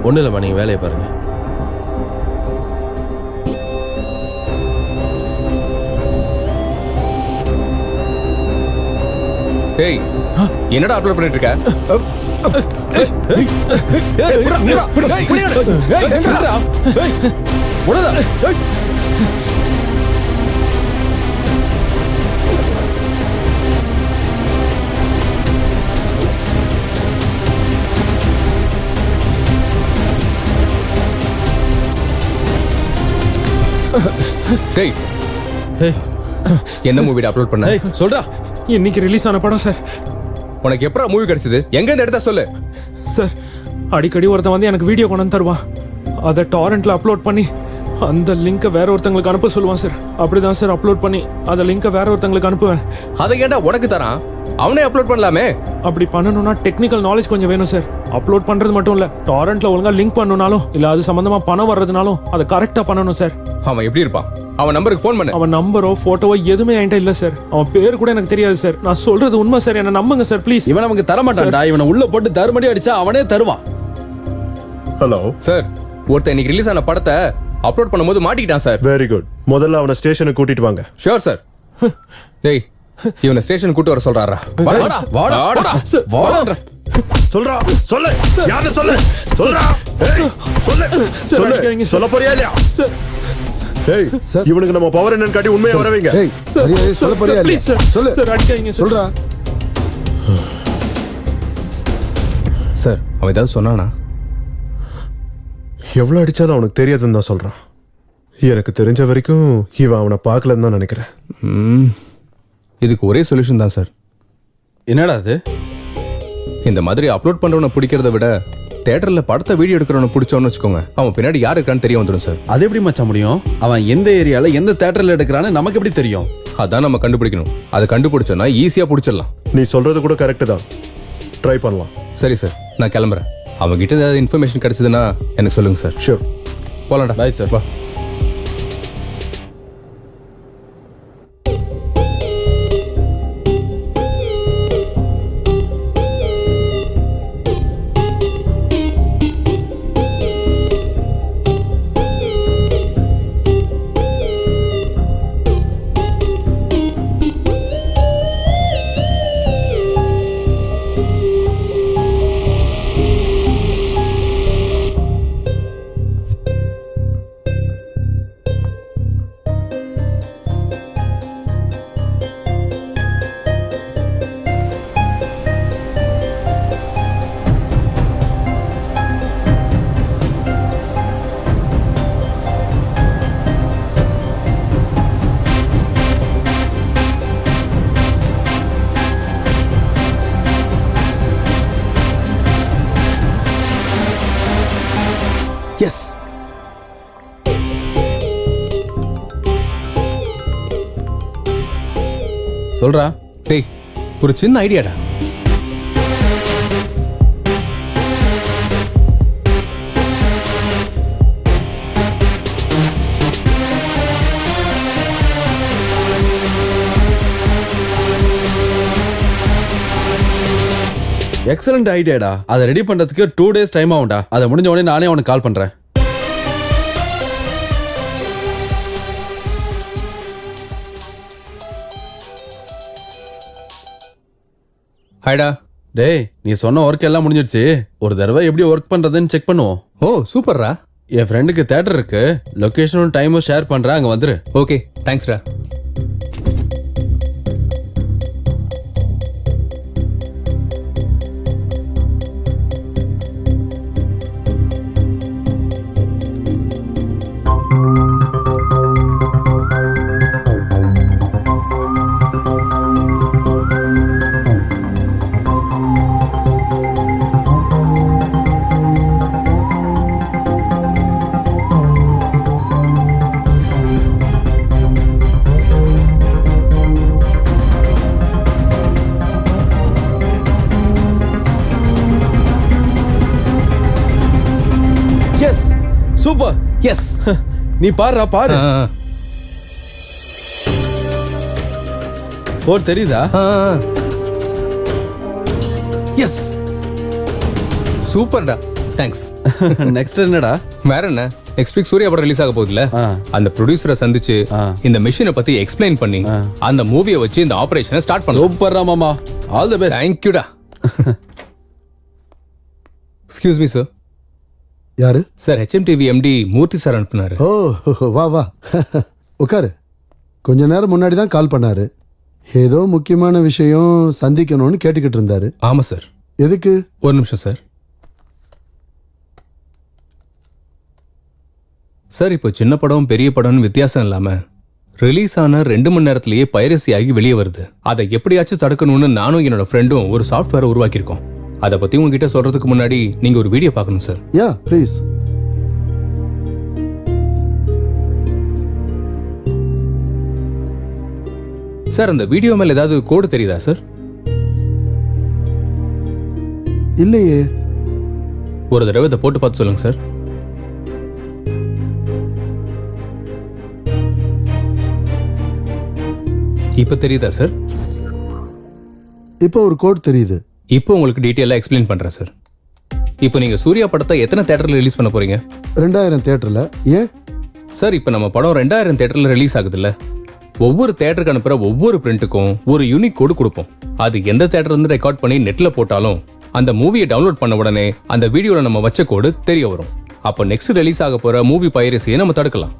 H: ஒண்ணு இல்லம்மா, நீங்க வேலையை பாருங்க.
E: ஏய், என்னடா அப்லோட் பண்ணிட்டு இருக்க? டேய், என்ன மூவிட அப்லோட் பண்ண?
H: சொல்றா.
C: இன்னைக்கு ரிலீஸ் ஆன படம் சார்.
E: உனக்கு எப்படா மூவி கிடைச்சது? எங்க இருந்து எடுத்தா சொல்லு
C: சார். அடிக்கடி ஒருத்தன் வந்து எனக்கு வீடியோ கொண்டு வந்து தருவான், அதை டாரண்ட்ல அப்லோட் பண்ணி அந்த லிங்கை வேற ஒருத்தங்களுக்கு அனுப்ப சொல்லுவான் சார். அப்படிதான் சார் அப்லோட் பண்ணி அந்த லிங்கை வேற ஒருத்தங்களுக்கு அனுப்புவேன்.
E: அதை ஏன்டா உனக்கு தரான்? அவனே அப்லோட் பண்ணலாமே.
C: அப்படி பண்ணணும்னா டெக்னிக்கல் நாலேஜ் கொஞ்சம் வேணும் சார். அப்லோட் பண்றது மட்டும் இல்ல, டாரண்ட்ல ஒழுங்கா லிங்க் பண்ணணும்னாலும் இல்ல அது சம்பந்தமா பணம் வர்றதுனாலும் அதை கரெக்டா பண்ணணும் சார்.
E: அவன் எப்படி இருப்பான்? அவன் நம்பருக்கு ஃபோன் பண்ணு.
C: அவன் நம்பரோ போட்டோவோ எதுவுமே என்கிட்ட இல்ல சார். அவன் பேர் கூட எனக்கு தெரியாது சார். நான் சொல்றது உண்மை சார், என்ன நம்புங்க சார் ப்ளீஸ்.
H: இவன் நமக்கு தர மாட்டான்டா. இவனை உள்ள போட்டு தருமடி அடிச்சா அவனே தருவான்.
L: ஹலோ
E: சார், ஒருத்தன் இன்னைக்கு ரிலீஸ் ஆன படத்தை அப்லோட் பண்ணும்போது மாட்டிக்கிட்டான் சார்.
L: Very good. முதல்ல அவனை ஸ்டேஷனுக்கு கூட்டிட்டு வாங்க.
E: Sure sir. டேய், இவனை ஸ்டேஷன் கூட்டி வர சொல்றாரா?
H: வாடா வாடா வாடா.
L: சொல்றா, சொல்லு. யாரு சொல்லு? சொல்றா. ஏய், சொல்லு. சொல்லு. சொல்ல போறியா இல்லையா? ஏய், இவனுக்கு நம்ம பவர் என்னன்னு காட்டி உண்மையை வர வைங்க.
D: ஏய், சரியா சொல்ல போறியா இல்லையா? சொல்லு.
C: சார் அடிக்காதீங்க சார்.
D: சொல்றா.
E: சார், அவன் ஏதாவது சொன்னானா?
L: எவ்வளவு அடிச்சாலும் அவனுக்கு தெரியாதுன்னு தான் சொல்றான். எனக்கு தெரிஞ்ச வரைக்கும் இவன் அவனை பார்க்கலன்னு தான் நினைக்கிறேன்.
E: இதுக்கு ஒரே சொல்யூஷன் தான் சார்.
H: என்னடா அது?
E: இந்த மாதிரி அப்லோட் பண்றவனை பிடிக்கிறத விட தியேட்டர்ல படத்தை வீடியோ எடுக்கிறவன பிடிச்சோன்னு வச்சுக்கோங்க, அவன் பின்னாடி யார் இருக்கான்னு தெரிய வந்துடும் சார்.
H: அது எப்படி மச்சான் முடியும்? அவன் எந்த ஏரியால எந்த தியேட்டர்ல எடுக்கிறான்னு நமக்கு எப்படி தெரியும்?
E: அதான் நம்ம கண்டுபிடிக்கணும். அதை கண்டுபிடிச்சோன்னா ஈஸியா பிடிச்சிடலாம்.
L: நீ சொல்றது கூட கரெக்ட் தான், ட்ரை பண்ணலாம்.
E: சரி சார், நான் கிளம்புறேன். அவங்ககிட்ட ஏதாவது இன்ஃபர்மேஷன் கிடைச்சதுன்னா எனக்கு சொல்லுங்க சார்.
L: ஷூர்.
E: போலாம்டா.
H: Bye sir.
E: வா.
H: எஸ். சொல்றா.
E: டேய், ஒரு சின்ன ஐடியாடா.
H: எக்ஸலண்ட் ஐடியாடா. அதை ரெடி பண்றதுக்கு 2 days டைம் ஆகும்டா. அதை முடிஞ்ச உடனே நானே அவனுக்கு கால் பண்றேன்.
E: ஹாய்டா.
H: டேய், நீ சொன்ன ஒர்க் எல்லாம் முடிஞ்சிடுச்சு. ஒரு தடவை எப்படி ஒர்க் பண்றதுன்னு செக் பண்ணுவோம்.
E: ஓ சூப்பர்ரா.
H: என் ஃப்ரெண்டுக்கு தியேட்டர் இருக்கு, லொகேஷனும் டைமும் ஷேர் பண்றேன், அங்க வந்துரு.
E: ஓகே, தேங்க்ஸ்டா.
H: சூப்பர்.
E: எஸ்.
H: நீ பாருடா, பாரு. ஓ தெரியுதா?
E: எஸ். சூப்பர்டா. தேங்க்ஸ்.
H: நெக்ஸ்ட் என்னடா?
E: வேற என்ன, நெக்ஸ்ட் வீக் சூர்யா படம் ரிலீஸ் ஆக போகுதுல, அந்த ப்ரொடியூசரை சந்திச்சு இந்த மெஷினை பத்தி எக்ஸ்பிளைன் பண்ணி அந்த மூவியை வச்சு இந்த ஆபரேஷனை ஸ்டார்ட் பண்ணலாம்.
H: சூப்பர்ரா மாமா. All the best.
E: தேங்க் யூடா. Excuse me sir.
D: யாரு
E: sir? HMTV MD Murthy sir அனுப்புனாரு.
D: ஓ வா வா உட்காரு. கொஞ்ச நேரம் முன்னாடி தான் கால் பண்ணாரு. ஏதோ முக்கியமான விஷயம் சந்திக்கணும்னு கேட்டுக்கிட்டு இருந்தாரு.
E: ஆமா சார்.
D: எதுக்கு?
E: ஒரு நிமிஷம் சார். சார், இப்போ சின்ன படம் பெரிய படம்னு வித்தியாசம் இல்லாம ரிலீஸ் ஆன 2 மணி நேரத்திலேயே பைரசி ஆகி வெளியே வருது. அதை எப்படியாச்சும் தடுக்கணும்னு நானும் என்னோட ஃப்ரெண்டும் ஒரு சாஃப்ட்வேரை உருவாக்கியிருக்கோம். அதை பத்தி உங்ககிட்ட சொல்றதுக்கு முன்னாடி நீங்க ஒரு வீடியோ பார்க்கணும் சார்.
D: Yeah please.
E: சார், அந்த வீடியோ மேல ஏதாவது கோடு தெரியுதா சார்?
D: இல்லையே.
E: ஒரு தடவை இதை போட்டு பார்த்து சொல்லுங்க சார். இப்ப தெரியுதா சார்?
D: இப்போ ஒரு கோட் தெரியுது.
E: இப்போ உங்களுக்கு டீட்டெயிலாக எக்ஸ்பிளைன் பண்றேன் சார். இப்போ நீங்க சூர்யா படத்தை எத்தனை தியேட்டர்ல ரிலீஸ் பண்ண போறீங்க?
D: 2000 தியேட்டர்ல. ஏன்
E: சார், இப்போ நம்ம படம் 2000 தியேட்டர்ல ரிலீஸ் ஆகுதுல்ல, ஒவ்வொரு தியேட்டருக்கு அனுப்புற ஒவ்வொரு பிரிண்ட்டுக்கும் ஒரு யூனிக் கோடு கொடுப்போம். அது எந்த தியேட்டர் இருந்து ரெக்கார்ட் பண்ணி நெட்ல போட்டாலும் அந்த மூவியை டவுன்லோட் பண்ண உடனே அந்த வீடியோல நம்ம வச்ச கோடு தெரிய வரும். அப்போ நெக்ஸ்ட் ரிலீஸ் ஆக போற மூவி பைரசியை நம்ம தடுக்கலாம்.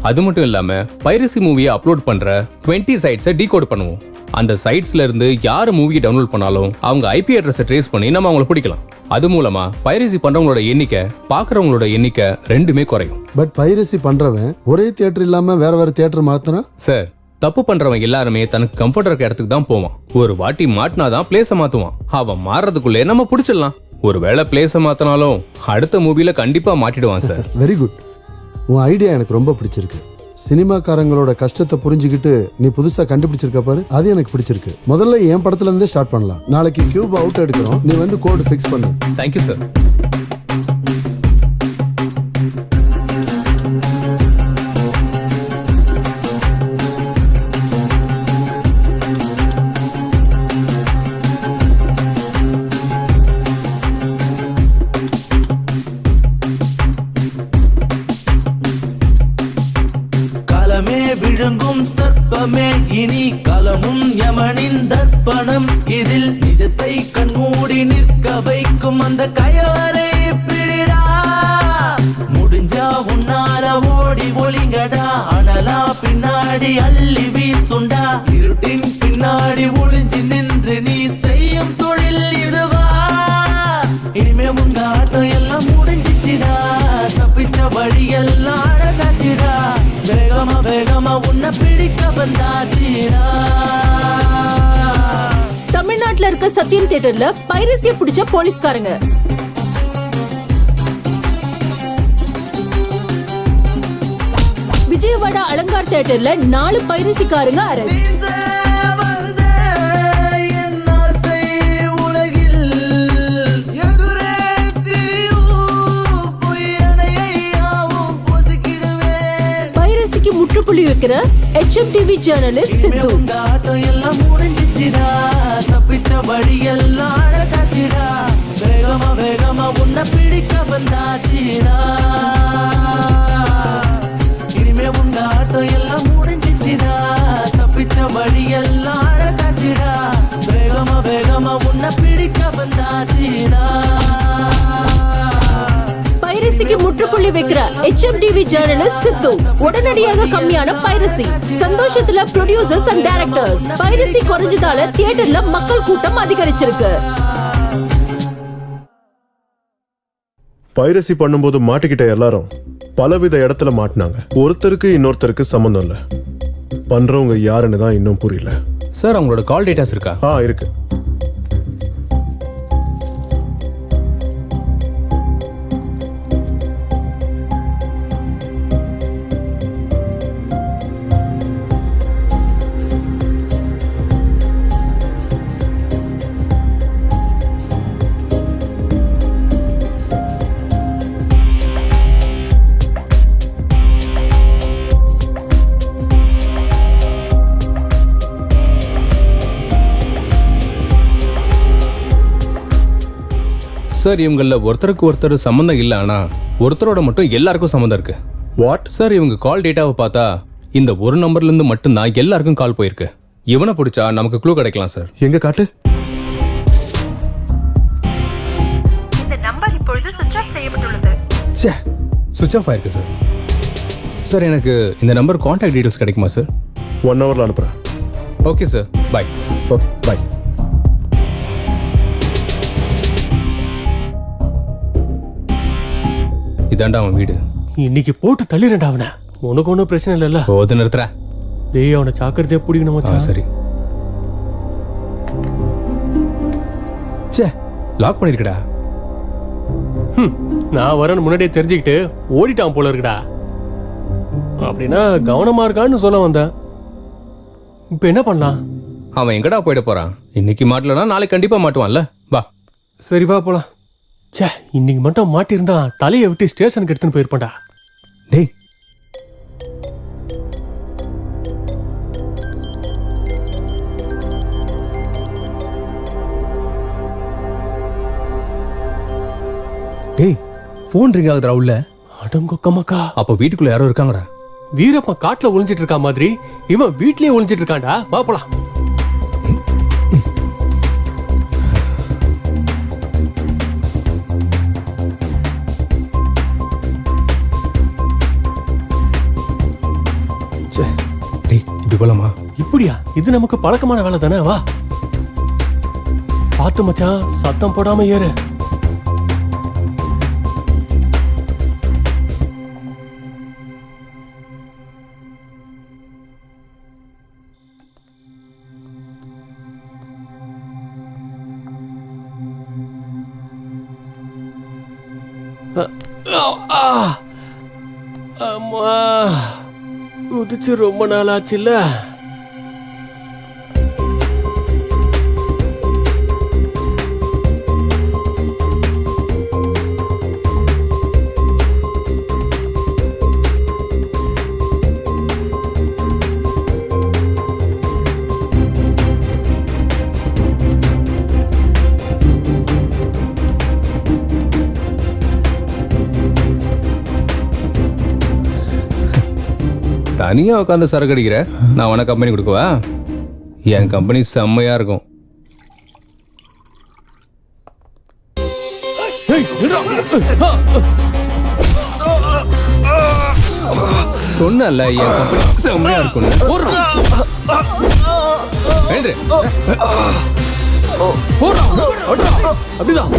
E: அது மட்டும் இல்லாம பைரசி மூவியை அப்லோட் பண்ற 20 சைட்ஸை டீகோட் பண்ணுவோம். அந்த சைட்ஸ்ல இருந்து யார் மூவியை டவுன்லோட் பண்ணாலும் அவங்க IP அட்ரஸை ட்ரேஸ் பண்ணி நம்ம அவங்கள பிடிக்கலாம். அது மூலமா பைரசி பண்றவங்களோட எண்ணிக்கை, பாக்குறவங்களோட எண்ணிக்கை ரெண்டுமே குறையும்.
D: பட் பைரசி பண்றவன் ஒரே தியேட்டர் இல்லாம வேற வேற தியேட்டர் மாத்துறான்.
E: சார், தப்பு பண்றவன் எல்லாருமே தனக்கு கம்ஃபர்ட் இருக்க இடத்துக்கு தான் போவான். ஒரு வாட்டி மாட்டினாதான் பிளேஸை மாத்துவான். அவன் மாறுறதுக்குள்ளே நம்ம பிடிச்சிடலாம். ஒருவேளை பிளேஸை மாத்தினாலும் அடுத்த மூவில கண்டிப்பா மாட்டிடுவான் சார்.
D: Very good. உன் ஐடியா எனக்கு ரொம்ப பிடிச்சிருக்கு. சினிமாக்காரங்களோட கஷ்டத்தை புரிஞ்சுக்கிட்டு நீ புதுசா கண்டுபிடிச்சிருக்க பாரு, அது எனக்கு பிடிச்சிருக்கு. முதல்ல என் படத்துல இருந்தே ஸ்டார்ட் பண்ணலாம். நாளைக்கு கியூப் அவுட் எடுக்கிறோம், நீ வந்து கோடு ஃபிக்ஸ் பண்ணு.
E: Thank you sir.
K: கலமே விழுங்கும் சர்ப்பமே இனி கலமும் யமனின் தர்ப்பணம். இதில் நிஜத்தை கண்மூடி நிற்க வைக்கும் அந்த கயவரை பிடிடா. முடிஞ்சா உன்னால ஓடி ஒளிங்கடா, அனலா பின்னாடி அள்ளி வீசுண்டா. இருட்டின் பின்னாடி ஒளிஞ்சு நின்று நீ செய்யும் தொழில் இதுவா? இனிமே உங்க ஆட்டம் எல்லாம் முடிஞ்சிச்சுடா, தப்பிச்ச வழி எல்லாம் அழகாச்சுடா. வேகமா வேகமா உன்னை பிடிக்க வந்தாச்சுடா.
F: தமிழ்நாட்டுல இருக்க சத்யம் தியேட்டர்ல பைரசிய பிடிச்ச போலீஸ்காரங்க. விஜயவாடா அலங்கார் தியேட்டர்ல 4 பைரசிக்காரங்க அரெஸ்ட். பைரசிக்கு முற்றுப்புள்ளி வைக்கிற HMTV ஜர்னலிஸ்ட் சித்து.
K: எல்லாம் முடிஞ்சிச்சுடா, தப்பிச்ச வழி எல்லாம் அழகாச்சுடா. வேகமா வேகமா உன்னை பிடிக்க வந்தாச்சுடா. இனிமே உங்க ஆட்டம் எல்லாம் முடிஞ்சிச்சுடா, தப்பிச்ச வழி எல்லாம் அழகாச்சுடா. வேகமா வேகமா உன்னை பிடிக்க வந்தாச்சுடா.
F: பைரசிக்கு முற்றுப்புள்ளி வைக்கிற HMTV ஜர்னலிஸ்ட் சித்து. உடனடியாக கம்மியான பைரசி. சந்தோஷத்துல ப்ரொடியூசர்ஸ் அண்ட் டைரக்டர்ஸ். பைரசி குறைஞ்சதால தியேட்டர்ல மக்கள் கூட்டம் அதிகரிச்சிருக்கு.
L: பைரசி பண்ணும்போது மாட்டிக்கிட்ட எல்லாரும் பலவித இடத்துல மாட்டினாங்க. ஒருத்தருக்கு இன்னொருத்தருக்கு சம்மந்தம் இல்ல. பண்றவங்க யாருன்னு தான் இன்னும் புரியல.
E: சார் அவங்களோட கால் டேட்டாஸ் இருக்கா?
L: இருக்கு.
E: சார் இவங்கள ஒருத்தருக்கு ஒருத்தர் சம்மந்தம் இல்ல, ஆனா ஒருத்தரோட மட்டும் எல்லாருக்கும் சம்மந்தம் இருக்கு.
L: வாட்?
E: சார் இவங்க கால் டேட்டாவை பார்த்தா இந்த ஒரு நம்பர்ல இருந்து மட்டும்தான் எல்லாருக்கும் கால் போயிருக்கு. இவனை பிடிச்சா நமக்கு க்ளூ கிடைக்கலாம் சார்.
L: எங்க காட்டு.
M: இந்த நம்பர் இப்பொழுது சுவிட்ச் ஆஃப் செய்யப்பட்டுள்ளது.
E: ச்சே, சுவிட்ச் ஆஃப் ஆயிருக்கு சார். சார் எனக்கு இந்த நம்பர் கான்டாக்ட் டீடைல்ஸ் கிடைக்குமா சார்?
L: 1 hourல அனுப்புறேன்.
E: Okay sir, bye.
L: Okay, bye.
E: இதாண்டா அவன் வீடு.
B: இன்னைக்கு போட்டு தள்ளிரண்டா அவனை. உனக்கு ஒன்றும் பிரச்சனை இல்லைல்ல?
E: போது நிறுத்துற.
B: டேய் அவனை சாக்கிரதையா பிடிக்கணும் மச்சான்.
E: சரி. ச்சே, லாக் பண்ணிருக்கடா.
B: நான் வரேன்னு முன்னாடியே தெரிஞ்சுக்கிட்டு ஓடிட்டான் போல இருக்குடா. அப்படின்னா கவனமா இருக்கான்னு சொல்ல வந்தேன். இப்ப என்ன பண்ணலாம்?
E: அவன் எங்கடா போயிட போறான்? இன்னைக்கு மாட்டலனா நாளைக்கு கண்டிப்பா மாட்டுவான்ல. வா.
B: சரி வா போலாம். ச்சே, இன்னைக்கு மட்டும் மாட்டிருந்தா தலையை விட்டு ஸ்டேஷனுக்கு எடுத்துன்னு போயிருப்பான்டா.
E: டேய்,
R: டேய் ஃபோன் ரிங் ஆகுதுடா உள்ள.
B: அடங்கொக்கமாக்கா.
E: அப்ப வீட்டுக்குள்ள யாரோ இருக்காங்கடா.
B: வீரப்ப காட்டுல ஒளிஞ்சிட்டு இருக்கா மாதிரி இவன் வீட்லயே ஒளிஞ்சிட்டு இருக்கான்டா. வா போலாம்.
E: டேய், இப்படி போலாமா?
B: இப்படியா? இது நமக்கு பழக்கமான வேலை தானே. வா. பாத்து மச்சான், சத்தம் போடாம ஏறு. அம்மா குதிச்சு ரொம்ப நாள் ஆச்சுல்ல.
E: தனியா உட்காந்து சரக்கு அடிக்கிற, நான் உனக்கு கம்பெனி கொடுக்கவா? என் கம்பெனி செம்மையா இருக்கும். சொன்னல என் கம்பெனி செம்மையா இருக்கும்.
B: அப்படிதான்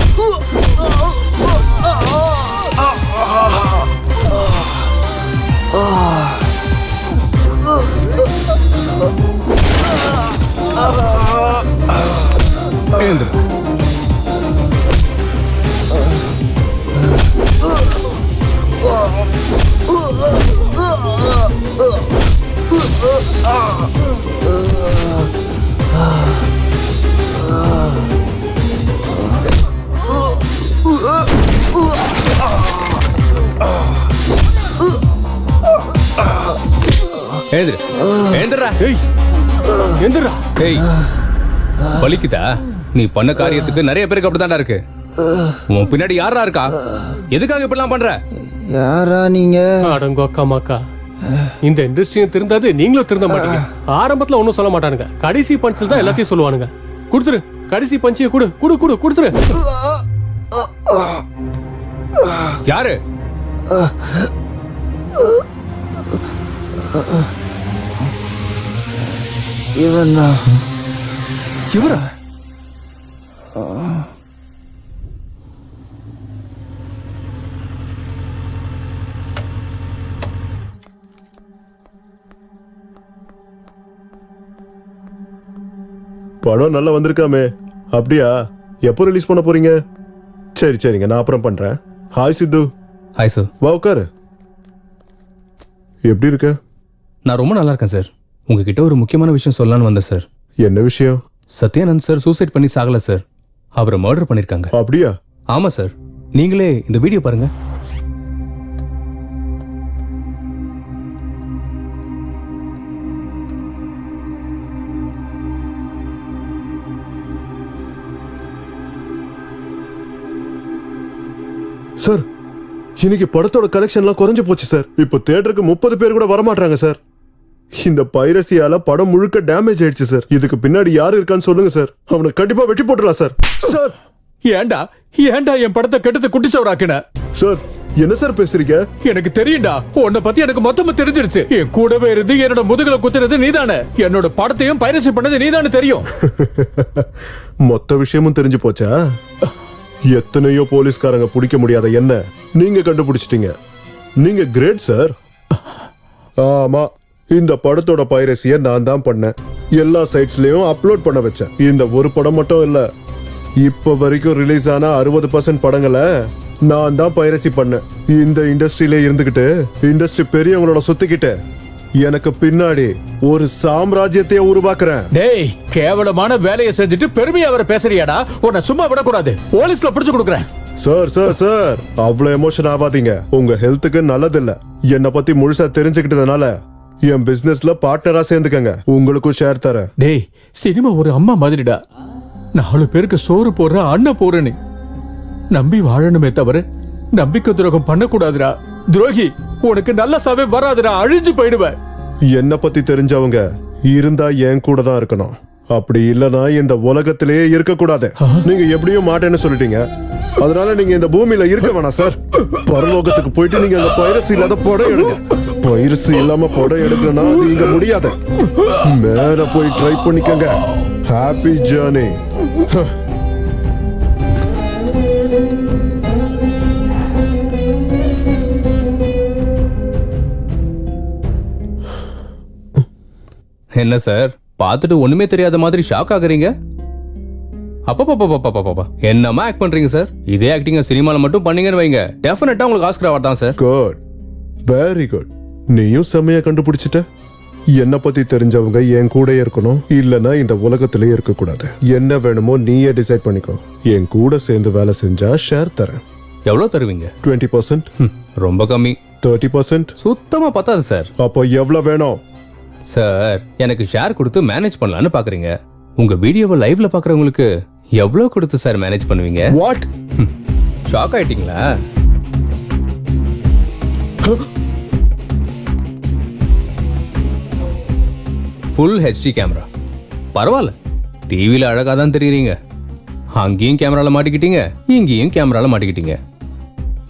E: வலிக்குதா? நீ பண்ண காரியத்துக்கு நிறைய பேருக்கு அப்படித்தான்டா இருக்கு. உன் பின்னாடி யாரா இருக்கா? எதுக்காக இப்படிலாம் பண்ற?
J: யாரா நீங்க?
B: அடங்கோ அக்கா மாக்கா, இந்த இண்டஸ்ட்ரியும் திருந்தாது, நீங்களும் திருந்த மாட்டீங்க. ஆரம்பத்துல ஒன்னும் சொல்ல மாட்டானுங்க, கடைசி பஞ்சில் தான் எல்லாத்தையும் சொல்லுவானுங்க. கொடுத்துரு, கடைசி பஞ்சியை குடு குடு குடு கொடுத்துரு.
E: யாரு?
J: இவன் தான்.
R: இவரா?
L: படம் நல்லா வந்திருக்காமே. அப்படியா? எப்போ ரிலீஸ் பண்ண போறீங்க? சரி சரிங்க, நான் அப்புறம் பண்றேன். ஹாய் சித்து.
E: Hi sir.
L: வா உட்காரு. எப்படி இருக்க?
E: நான் ரொம்ப நல்லா இருக்கேன் சார். உங்ககிட்ட ஒரு முக்கியமான விஷயம் சொல்லலான்னு வந்தேன் சார்.
L: என்ன விஷயம்?
E: சத்யானந்த் சார் சூசைட் பண்ணி சாகல சார், அவரை மர்டர் பண்ணிருக்காங்க.
L: அப்படியா?
E: ஆமா சார். நீங்களே இந்த வீடியோ பாருங்க.
L: சார், இன்னைக்கு படத்தோட கலெக்ஷன்லாம் குறைஞ்சு போச்சு சார். இப்போ தியேட்டருக்கு 30 பேர் கூட வரமாட்டாங்க சார். இந்த பைரசியால படம் முழுக்க டேமேஜ் ஆயிடுச்சு சார். இதுக்கு பின்னாடி யாரு இருக்கான்னு சொல்லுங்க சார். அவனை கண்டிப்பா வெட்டி போட்டுடலாம் சார்.
G: சார் ஏண்டா ஏண்டா என் படத்தை கெடுத்து குட்டிச்சவராக்கின?
L: சார் என்ன சார் பேசுறீங்க?
G: எனக்கு தெரியும்டா, உன்னை பத்தி எனக்கு மொத்தமா தெரிஞ்சிருச்சு. என் கூடவே இருந்து என்னோட முதுகுல குத்துறது நீதானே, என்னோட படத்தையும் பைரசி பண்ணது நீதானே தெரியும்.
L: மொத்த விஷயமும் தெரிஞ்சு போச்சா? எத்தனையோ போலீஸ்காரங்க பிடிக்க முடியாத என்ன நீங்க கண்டுபிடிச்சிட்டீங்க. நீங்க கிரேட் சார். ஆமா, இந்த படத்தோட பைரசியை நான் தான் பண்ணேன். எல்லா சைட்ஸ்லயும் அப்லோட் பண்ண வச்சேன். இந்த ஒரு படம் மட்டும் இல்ல, இப்ப வரைக்கும் ரிலீஸ் ஆன 60% படங்களை நான் தான் பைரசி பண்ணேன். இந்த இண்டஸ்ட்ரியில இருந்துகிட்டு இண்டஸ்ட்ரி பெரியவங்களோட சுத்திக்கிட்டு எனக்கு பின்னாடி ஒரு சாம்ராஜ்யத்தையே உருவாக்குறேன்.
G: டேய், கேவலமான வேலையை செஞ்சுட்டு பெருமையா அவரை பேசுறியாடா? உன்னை சும்மா விடக்கூடாது, போலீஸ்ல பிடிச்சு கொடுக்குறேன்.
L: சார் சார் சார், அவ்வளவு எமோஷன் ஆகாதீங்க. உங்க ஹெல்த்துக்கு நல்லதில்ல. என்னை பத்தி முழுசா தெரிஞ்சுக்கிட்டதுனால என் பிசினஸ்ல பார்ட்னரா சேர்ந்துக்கங்க. உங்களுக்கும் ஷேர் தரேன்.
G: டேய், சினிமா ஒரு அம்மா மாதிரிடா. 4 பேருக்கு சோறு போடுற அண்ணன் போறேன்னு நம்பி வாழணுமே தவிர நம்பிக்கை துரோகம் பண்ணக்கூடாதுடா. துரோகி, உனக்கு நல்ல சாவே வராதுடா, அழிஞ்சு போயிடுவேன்.
L: என்ன பத்தி தெரிஞ்சவங்க இருந்தா என் கூட தான் இருக்கணும். அப்படி இல்லனா இந்த உலகத்திலேயே இருக்க கூடாது. நீங்க எப்படியும் மாட்டேன்னு சொல்லிட்டீங்க, அதனால நீங்க இந்த பூமியில இருக்க வேணாம் சார். பரலோகத்துக்கு போயிட்டு நீங்க அந்த பைரசி இல்லாத படம் எடுங்க. பைரசி இல்லாம படம் எடுக்கணும்னா நீங்க முடியாது. மேல போய் ட்ரை பண்ணிக்கங்க. Happy journey.
E: என்ன சார், பார்த்துட்டு ஒண்ணுமே தெரியாத மாதிரி ஷாக் ஆகுறீங்க? அப்பப்பா என்னமா ஆக்ட் பண்றீங்க சார்? இதே ஆக்டிங்க சினிமால மட்டும் பண்ணீங்கன்னு வைங்க, டெஃபினட்டா உங்களுக்கு ஆஸ்கர் அவார்ட் தான் சார்.
L: Good, very good. நீயும் செம்மையா கண்டுபிடிச்சிட்ட. என்ன பத்தி தெரிஞ்சவங்க என் கூட இருக்கணும், இல்லனா இந்த உலகத்திலேயே இருக்க கூடாது. என்ன வேணுமோ நீயே டிசைட் பண்ணிக்கோ. என் கூட சேர்ந்து வேலை செஞ்சா ஷேர் தரேன்.
E: எவ்வளவு தருவீங்க?
L: 20%.
E: ரொம்ப கம்மி.
L: 30%.
E: சுத்தமா பத்தாது சார்.
L: அப்போ எவ்வளவு வேணும்?
E: சார், எனக்கு ஷேர் கொடுத்து மேனேஜ் பண்ணலாம்னு பாக்குறீங்க. உங்க வீடியோவை லைவ்ல பாக்குறவங்களுக்கு எவ்வளவு கொடுத்து சார் மேனேஜ் பண்ணுவீங்க?
L: வாட்?
E: ஷாக் ஆயிட்டீங்களா? Full HD camera. பரவாயில்ல, டிவில அழகா தான் தெரியுறீங்க. அங்கேயும் கேமரால மாட்டிக்கிட்டீங்க, இங்கேயும் கேமரால மாட்டிக்கிட்டீங்க.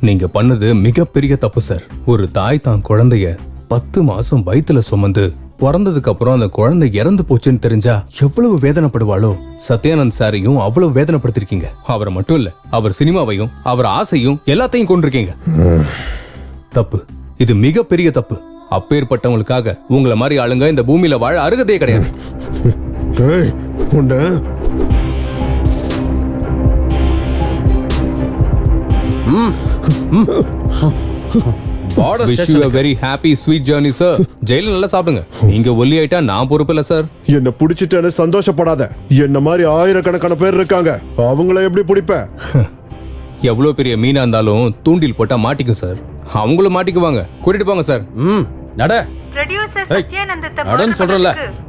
E: நீங்க பண்ணது மிகப்பெரிய தப்பு சார். ஒரு தாய் தான் குழந்தைய 10 மாசம் வயித்துல சுமந்து பிறந்ததுக்கு அப்புறம் அந்த குழந்தை இறந்து போச்சுன்னு தெரிஞ்சா எவ்வளவு வேதனைப்படுவாளோ. சத்யானந்த் சாரையும் அவ்வளவு வேதனைப்படுத்திருக்கீங்க. அவரை மட்டும் இல்ல, அவர் சினிமாவையும் அவர் ஆசையும் எல்லாத்தையும் கொண்டிருக்கீங்க. தப்பு, இது மிகப்பெரிய தப்பு. அப்பேற்பட்டவங்களுக்காக உங்களை மாதிரி ஆளுங்க இந்த பூமியில வாழ அருகதே கிடையாது. Wish you a very happy sweet journey sir. ஜெயில நல்லா சாப்பிடுங்க. நீங்க ஒல்லி ஆயிட்டா நான் பொறுப்பு இல்ல சார்.
L: என்ன பிடிச்சிட்டேன்னு சந்தோஷப்படாத. என்ன மாதிரி ஆயிரக்கணக்கான பேர் இருக்காங்க, அவங்கள எப்படி பிடிப்ப?
E: எவ்வளவு பெரிய மீனா இருந்தாலும் தூண்டில் போட்டா மாட்டிக்கும் சார். அவங்களும் மாட்டிக்குவாங்க. கூட்டிட்டு போங்க சார்.
R: நட.
M: ப்ரொடியூசர் சத்யானந்தத்தை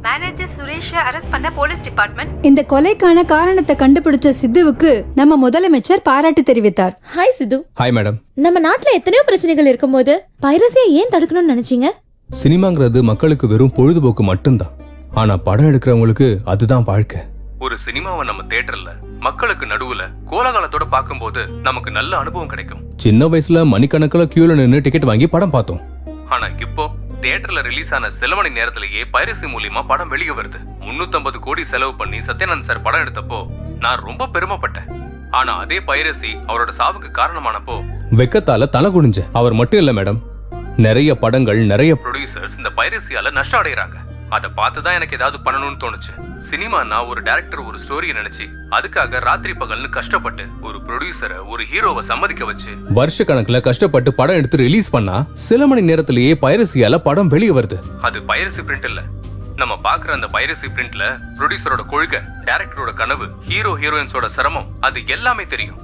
M: மேனேஜர் சுரேஷை அரெஸ்ட் பண்ண போலீஸ் டிபார்ட்மெண்ட்.
P: இந்த கொலைக்கான காரணத்தை கண்டுபிடிச்ச சித்துவுக்கு நம்ம முதலமைச்சர் பாராட்டு தெரிவித்தார்.
Q: ஹாய் சித்து.
E: Hi madam.
Q: நம்ம நாட்டுல எத்தனையோ பிரச்சனைகள் இருக்கும்போது பைரசியை ஏன் தடுக்கணும்னு நினைச்சீங்க?
E: சினிமாங்கிறது மக்களுக்கு வெறும் பொழுதுபோக்கு மட்டும்தான். ஆனா படம் எடுக்கிறவங்களுக்கு அதுதான் வாழ்க்கை. ஒரு சினிமாவை நம்ம தியேட்டர்ல மக்களுக்கு நடுவுல கோலாகலத்தோட பார்க்கும்போது நமக்கு நல்ல அனுபவம் கிடைக்கும். சின்ன வயசுல மணிக்கணக்கில் கியூல நின்று டிக்கெட் வாங்கி படம் பார்த்தோம். ஆனா இப்போ தியேட்டர்ல ரிலீஸ் ஆன சில மணி நேரத்திலேயே பைரசி மூலியமா படம் வெளியே வருது. 350 கோடி செலவு பண்ணி சத்யானந்த் சார் படம் எடுத்தப்போ நான் ரொம்ப பெருமைப்பட்டேன். ஆனா அதே பைரசி அவரோட சாவுக்கு காரணமானப்போ வெக்கத்தால தலை குனிஞ்ச. அவர் மட்டும் இல்ல மேடம், நிறைய படங்கள் நிறைய ப்ரொடியூசர்ஸ் இந்த பைரசியால நஷ்டம் அடைகிறாங்க. அதை பார்த்துதான் எனக்கு ஏதாவது பண்ணணும்னு தோணுச்சு. சினிமானா ஒரு டைரக்டர் ஒரு ஸ்டோரியை நினைச்சு அதுக்காக ராத்திரி பகல்னு கஷ்டப்பட்டு ஒரு ப்ரொடியூசரை ஒரு ஹீரோவை சம்மதிக்க வச்சு வருஷ கணக்குல கஷ்டப்பட்டு படம் எடுத்து ரிலீஸ் பண்ணா சில மணி நேரத்திலேயே பைரசியால படம் வெளியே வருது. அது பைரசி பிரிண்ட் இல்ல. நம்ம பாக்குற அந்த பைரசி பிரிண்ட்ல ப்ரொடியூசரோட கொள்கை, டைரக்டரோட கனவு, ஹீரோ ஹீரோயின்ஸோட சிரமம், அது எல்லாமே தெரியும்.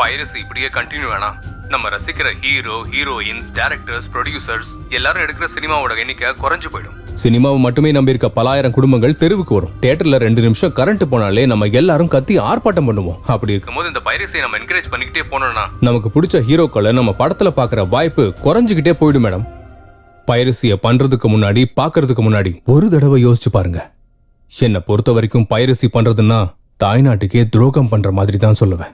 E: பைரசி இப்படியே கண்டினியூ வேணா நம்ம ரசிக்கிற ஹீரோ ஹீரோயின்ஸ் டைரக்டர்ஸ் ப்ரொடியூசர்ஸ் எல்லாரும் எடுக்கிற சினிமாவோட எண்ணிக்கை குறைஞ்சு போயிடும். சினிமாவை மட்டுமே நம்பி இருக்க பலாயிரம் குடும்பங்கள் தெருவுக்கு வரும். தியேட்டர்ல 2 நிமிஷம் கரண்ட் போனாலே நம்ம எல்லாரும் கத்தி ஆர்ப்பாட்டம் பண்ணுவோம். அப்படி இருக்கும்போது இந்த பைரசியை நம்ம என்கரேஜ் பண்ணிக்கிட்டே போனோம்னா நமக்கு பிடிச்ச ஹீரோக்களை நம்ம படத்துல பாக்குற வாய்ப்பு குறைஞ்சுக்கிட்டே போயிடும் மேடம். பைரசியை பண்றதுக்கு முன்னாடி பாக்குறதுக்கு முன்னாடி ஒரு தடவை யோசிச்சு பாருங்க. என்னை பொறுத்த வரைக்கும் பைரசி பண்றதுன்னா தாய்நாட்டுக்கே துரோகம் பண்ற மாதிரி தான் சொல்லுவேன்.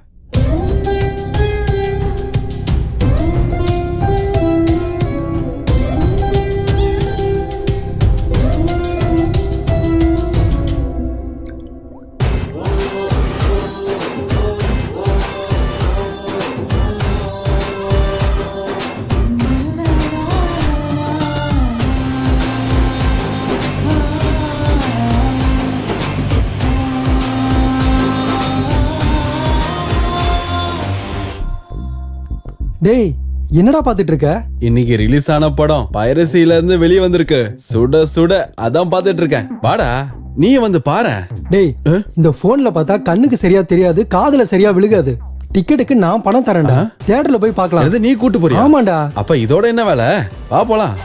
A: டேய், என்னடா பாத்துட்டு இருக்க?
R: இன்னைக்கு ரிலீஸ் ஆன படம் பைரசில இருந்து வெளியே வந்திருக்கு. சுட சுட அதான் பாத்துட்டு இருக்கேன். வாடா நீ வந்து பாரு.
A: டேய், இந்த போன்ல பார்த்தா கண்ணுக்கு சரியா தெரியாது, காதுல சரியா விழுகாது. டிக்கெட்டுக்கு நான் பணம் தரேன்டா. தியேட்டர்ல போய் பார்க்கலாம்.
R: நீ கூட்டு போறியா?
A: ஆமாண்டா.
R: அப்ப இதோட என்ன வேலை? வா போலாம்.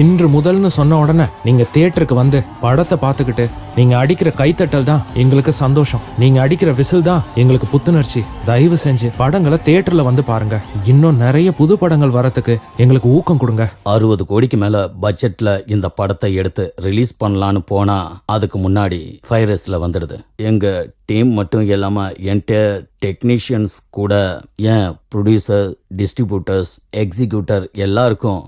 C: இன்று முதல்னு சொன்ன உடனே நீங்க தியேட்டருக்கு வந்து படத்தை பார்த்துக்கிட்டு நீங்க அடிக்கிற கைத்தட்டல் தான் எங்களுக்கு சந்தோஷம். நீங்க அடிக்கிற விசில் தான் எங்களுக்கு புத்துணர்ச்சி. தயவு செஞ்சு படங்களை தியேட்டர்ல வந்து பாருங்க. இன்னும் நிறைய புது படங்கள் வரத்துக்கு எங்களுக்கு ஊக்கம் கொடுங்க.
O: 60 கோடிக்கு மேல பட்ஜெட்ல இந்த படத்தை எடுத்து ரிலீஸ் பண்ணலான்னு போனா அதுக்கு முன்னாடி பைரஸ்ல வந்துடுது. எங்க டீம் மட்டும் இல்லாம என்டையர் டெக்னீஷியன்ஸ் கூட, ஏன் ப்ரொடியூசர், டிஸ்ட்ரிபியூட்டர்ஸ், எக்ஸிக்யூட்டர் எல்லாருக்கும்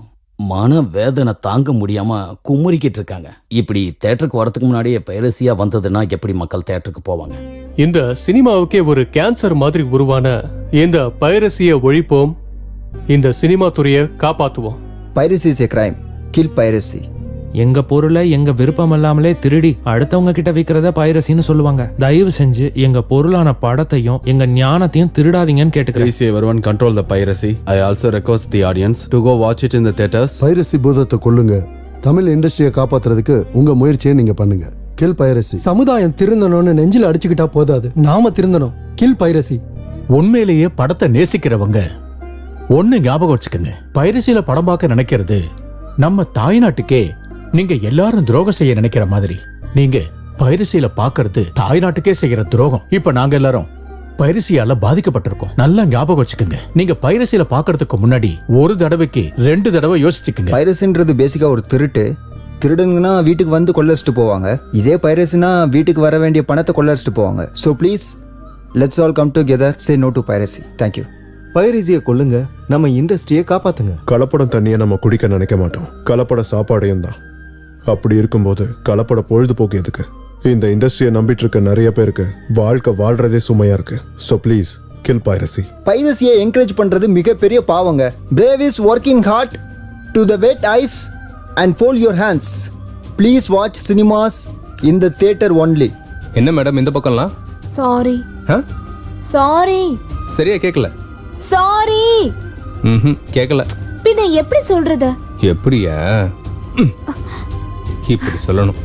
O: மன வேதனை தாங்க முடியாம குமுறிக்கிட்டு இருக்காங்க. இப்படி தியேட்டருக்கு வரதுக்கு முன்னாடியே பைரசியா வந்ததுன்னா எப்படி மக்கள் தியேட்டருக்கு போவாங்க?
B: இந்த சினிமாவுக்கே ஒரு கேன்சர் மாதிரி உருவான இந்த பைரசியை ஒழிப்போம். இந்த சினிமா துறையை காப்பாத்துவோம்.
S: Piracy is a crime. Kill piracy.
C: எங்க பொருளை எங்க விருப்பம் இல்லாமலே திருடி அடுத்தவங்க கிட்ட விக்கிறத பைரசின்னு சொல்லுவாங்க. தயவு செஞ்சு எங்க பொருளான படத்தையும் எங்க ஞானத்தையும் திருடாதீங்கன்னு கேட்டுக்கிறேன்.
R: Please everyone control the piracy. I also request the audience to go watch it in the theaters.
D: Piracy பூதத்தை கொல்லுங்க. தமிழ் இண்டஸ்ட்ரியை காப்பாத்துறதுக்கு உங்க முயற்சியை நீங்க பண்ணுங்க. Kill piracy.
A: சமுதாயம் திருந்தணும்னு நெஞ்சில அடிச்சுக்கிட்டா போதாது, நாம திருந்தணும். Kill piracy.
G: உண்மையிலேயே படத்தை நேசிக்கிறவங்க ஒண்ணு ஞாபகம் வச்சுக்கங்க. பைரசியில படம் பார்க்க நினைக்கிறது நம்ம தாய்நாட்டுக்கே நீங்க எல்லாரும் துரோகம் செய்ய நினைக்கிற மாதிரி. நீங்க பைரசியில பாக்குறது தாய்நாட்டுக்கே செய்யற துரோகம். இப்ப நாங்க எல்லாரும் பைரசியால பாதிக்கப்பட்டிருக்கோம். நல்லா ஞாபகம் வச்சுக்கோங்க. நீங்க பைரசியில பாக்குறதுக்கு முன்னாடி ஒரு தடவைக்கு 2 தடவை யோசிச்சுக்கோங்க.
S: பைரசின்றது பேசிக்கா ஒரு திருடுங்கன்னா வீட்டுக்கு வந்து கொள்ளடிச்சிட்டு போவாங்க. இதே பைரசினா வீட்டுக்கு வர வேண்டிய பணத்தை கொள்ளடிச்சிட்டு போவாங்க. So please let's all come together, say no to piracy. Thank you.
J: பைரசியை கொல்லுங்க, நம்ம இண்டஸ்ட்ரியை காப்பாத்துங்க.
L: கலப்படம் தண்ணியை நம்ம குடிக்க நினைக்க மாட்டோம், கலப்பட சாப்பாடையும் தான். அப்படி இருக்கும்போது கலப்பட பொழுதுபோக்கு எதுக்கு? இந்த இண்டஸ்ட்ரியை நம்பிட்டு இருக்க நிறைய பேருக்கு வாழ்க்கை வாழ்றதே சுமையா இருக்கு. So please kill piracy.
S: பைரசியை என்கரேஜ் பண்றது மிகப்பெரிய பாவங்க. Brave is working hard to the wet eyes and fold your hands. Please watch cinemas in the theatre only.
E: என்ன மேடம் இந்த பக்கம்லாம்?
I: சாரி
E: ஆ?
I: சாரி
E: சரியா கேட்கல.
I: சாரி.
E: கேட்கல.
I: பின்ன எப்படி சொல்றது?
E: எப்படியா? இப்படி சொல்லணும்.